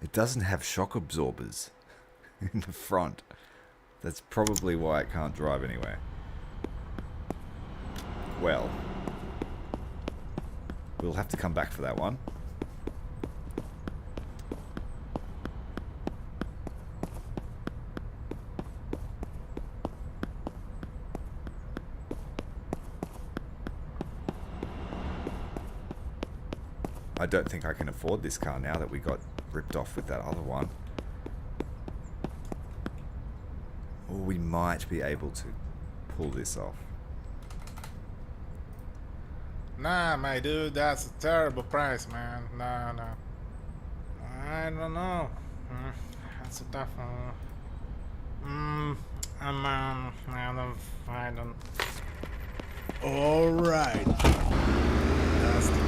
It doesn't have shock absorbers in the front. That's probably why it can't drive anywhere. Well, we'll have to come back for that one. I don't think I can afford this car now that we got ripped off with that other one. Or we might be able to pull this off. Nah, my dude, that's a terrible price, man. No. I don't know. That's a tough one. I don't. Alright. That's the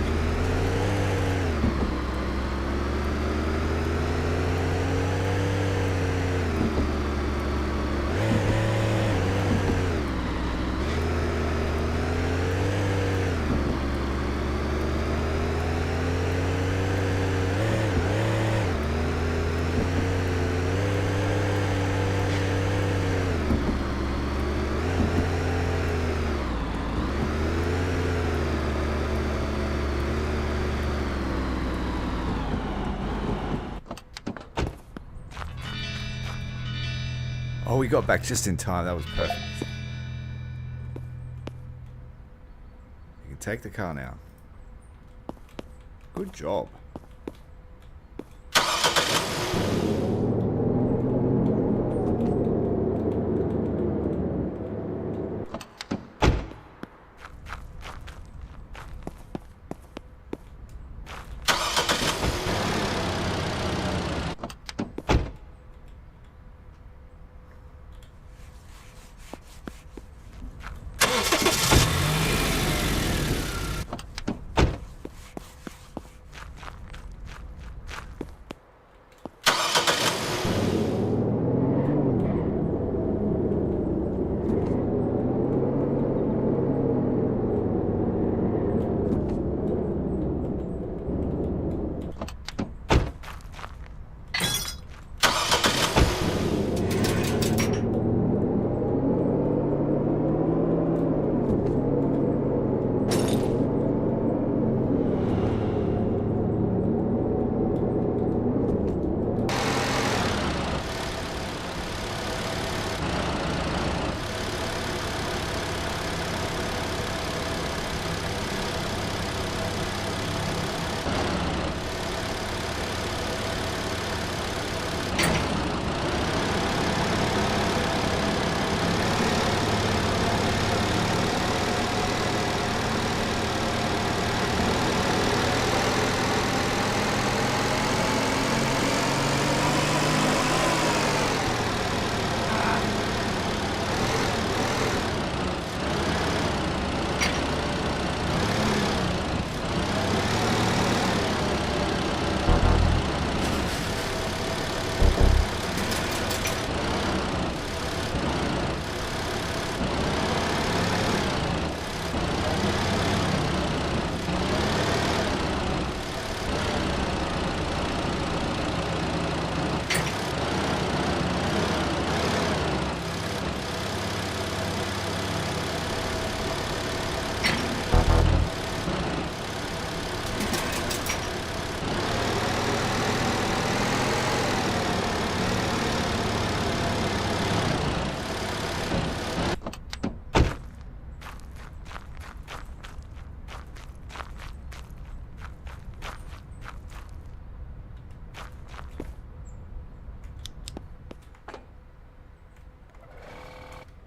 Oh, we got back just in time. That was perfect. You can take the car now. Good job.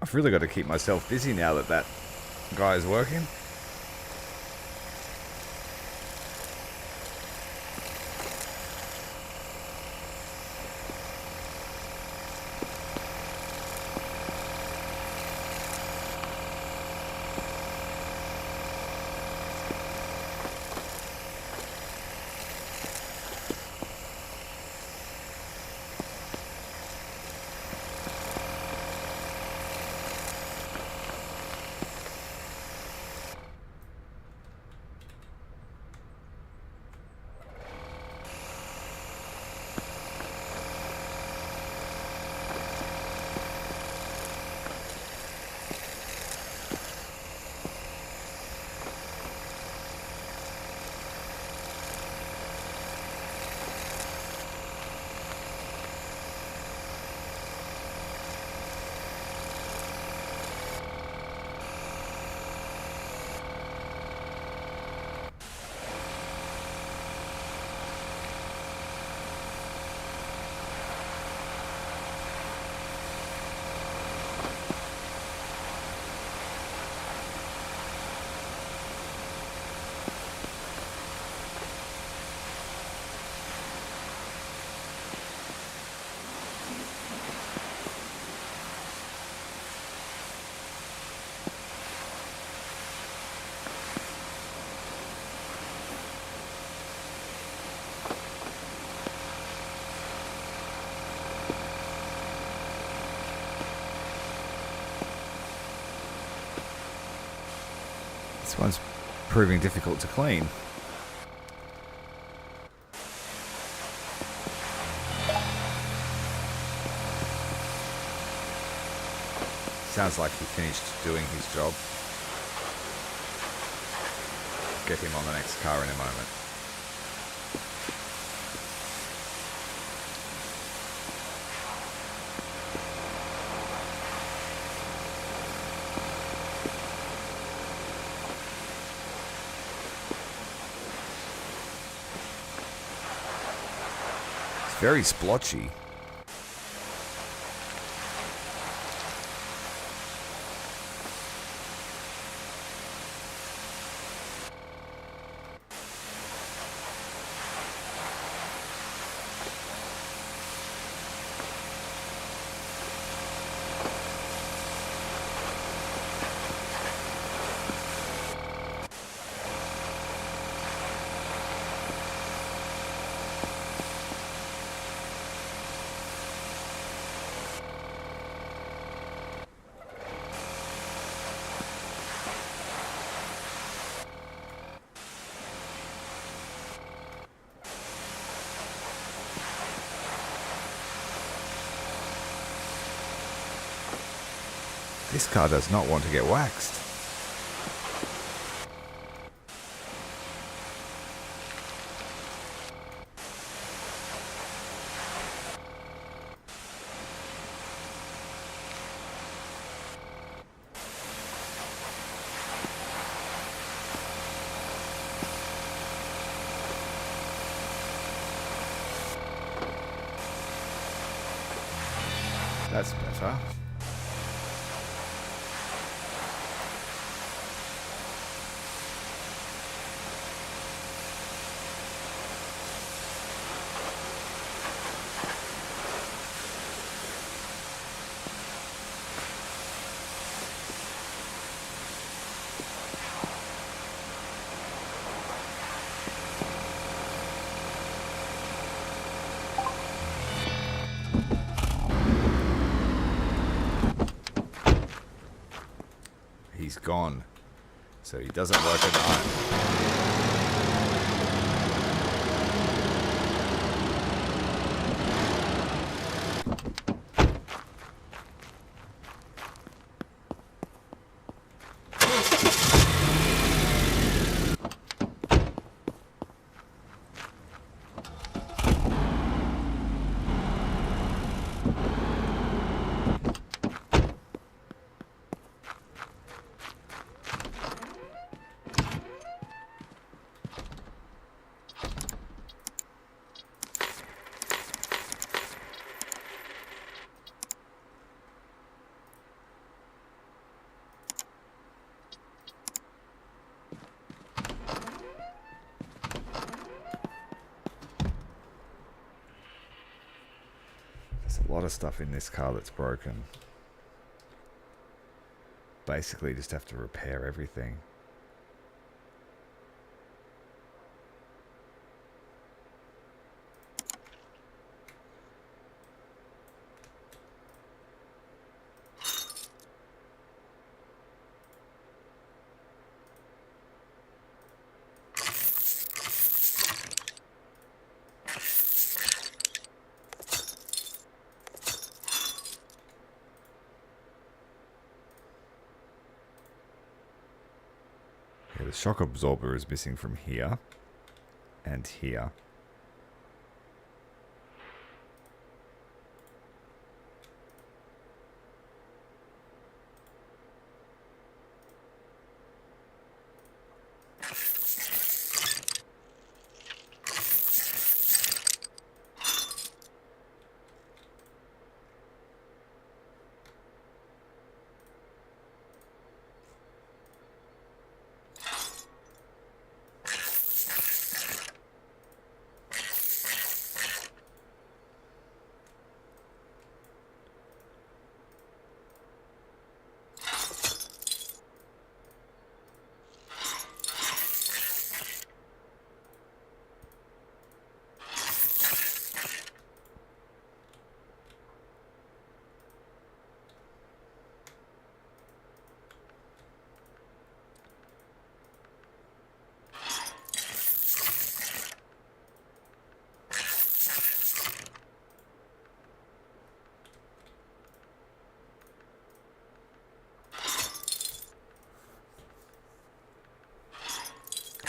I've really got to keep myself busy now that that guy is working. This one's proving difficult to clean. Sounds like he finished doing his job. Get him on the next car in a moment. It's very splotchy. This car does not want to get waxed. That's better. He's gone, so he doesn't work at night. A lot of stuff in this car that's broken. Basically just have to repair everything. The shock absorber is missing from here and here.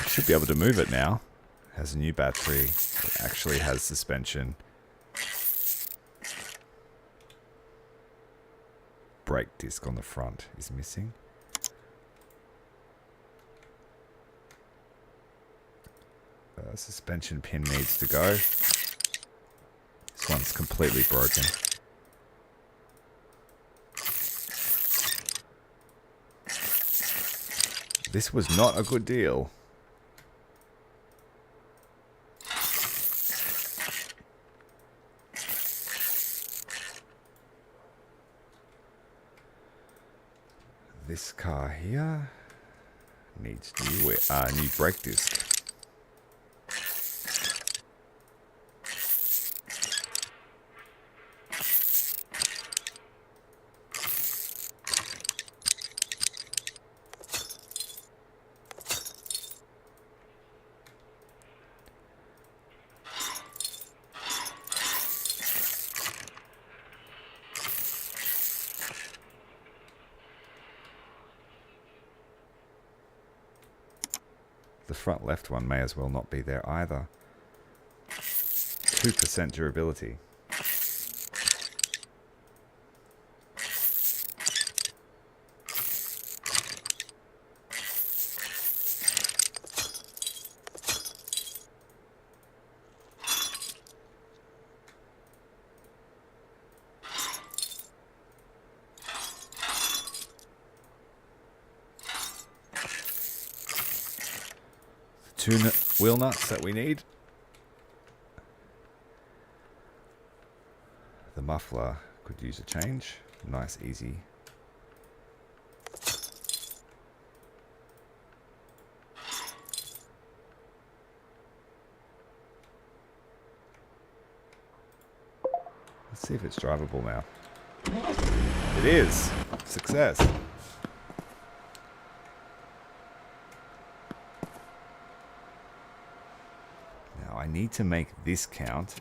Should be able to move it now. Has a new battery. It actually has suspension. Brake disc on the front is missing. Suspension pin needs to go. This one's completely broken. This was not a good deal. This car here needs new brake disc. The front left one may as well not be there either. 2% durability. Two wheel nuts that we need. The muffler could use a change. Nice, easy. Let's see if it's drivable now. It is! Success! I need to make this count.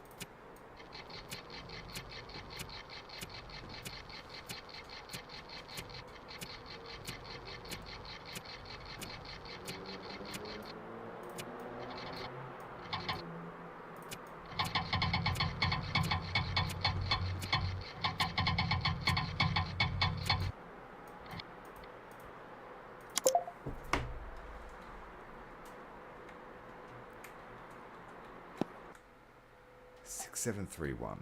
Six, 7, 3, 1.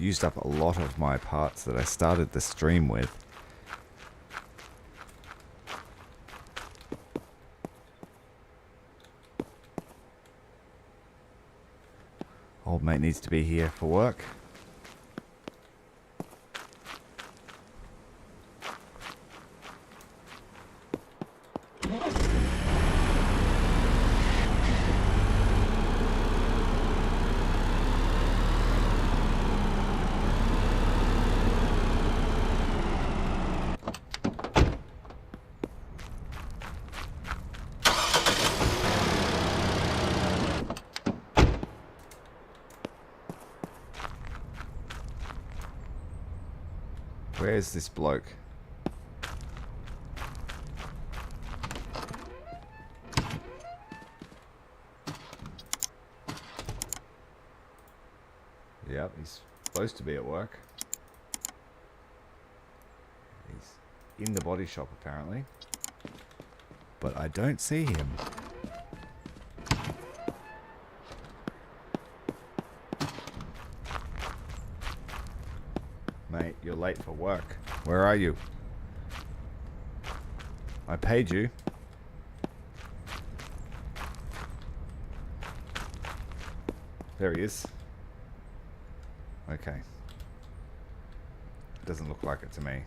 used up a lot of my parts that I started the stream with. Old mate needs to be here for work. Where's this bloke? Yep, he's supposed to be at work. He's in the body shop apparently. But I don't see him. Mate, you're late for work. Where are you? I paid you. There he is. Okay. Doesn't look like it to me.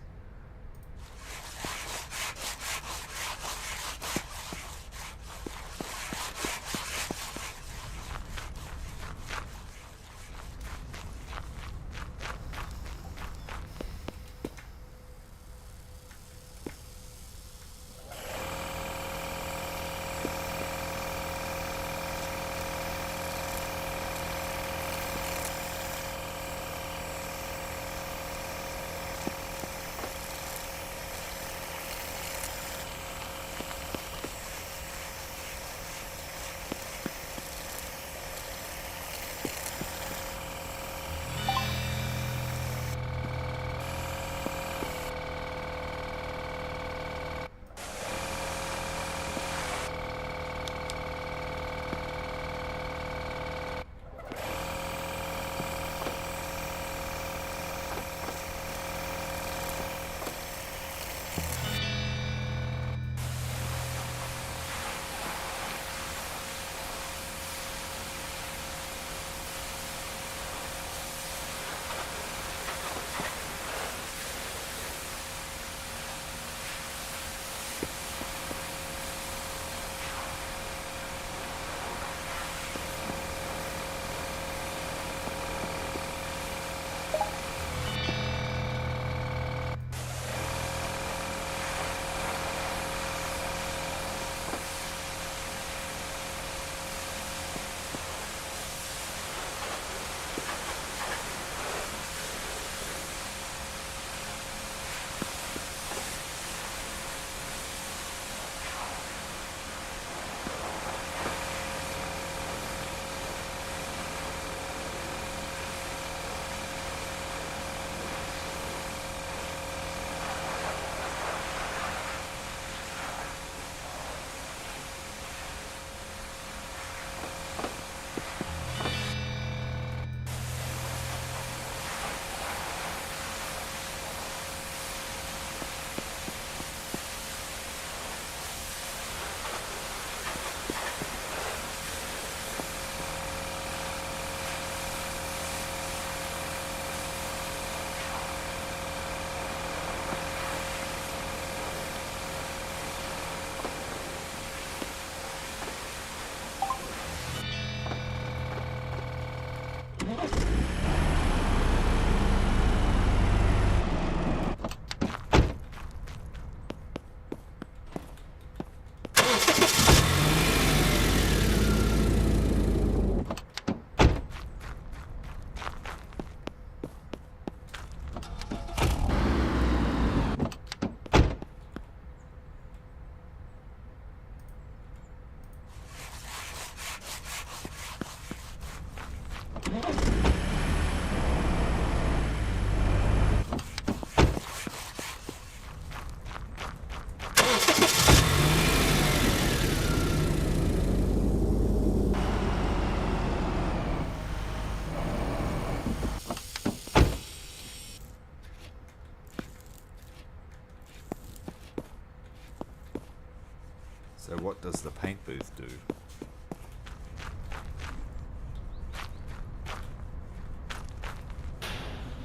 So what does the paint booth do?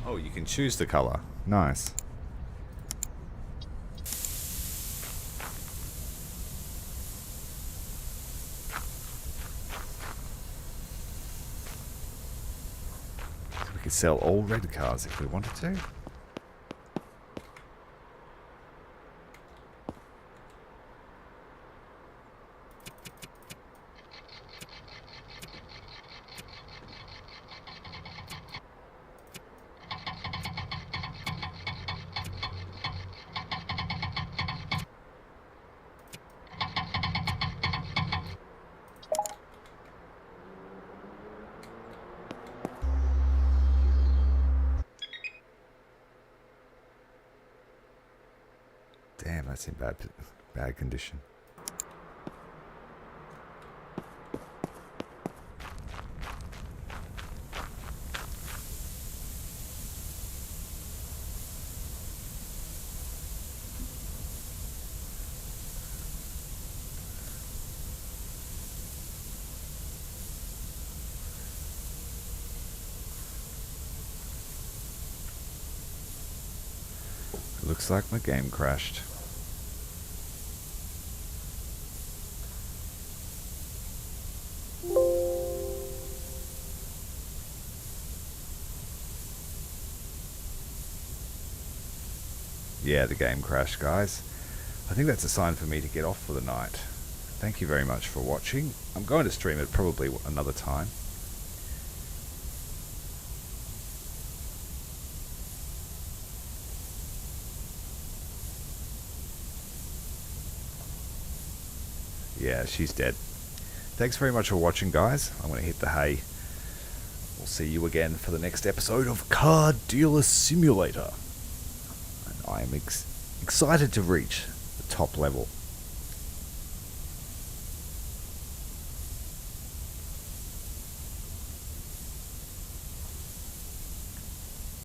Oh, you can choose the color. Nice. So we could sell all red cars if we wanted to. Damn, that's in bad condition. Looks like my game crashed. Yeah, the game crashed, guys. I think that's a sign for me to get off for the night. Thank you very much for watching. I'm going to stream it probably another time. Yeah, she's dead. Thanks very much for watching, guys. I'm going to hit the hay. We'll see you again for the next episode of Car Dealer Simulator. And I am excited to reach the top level.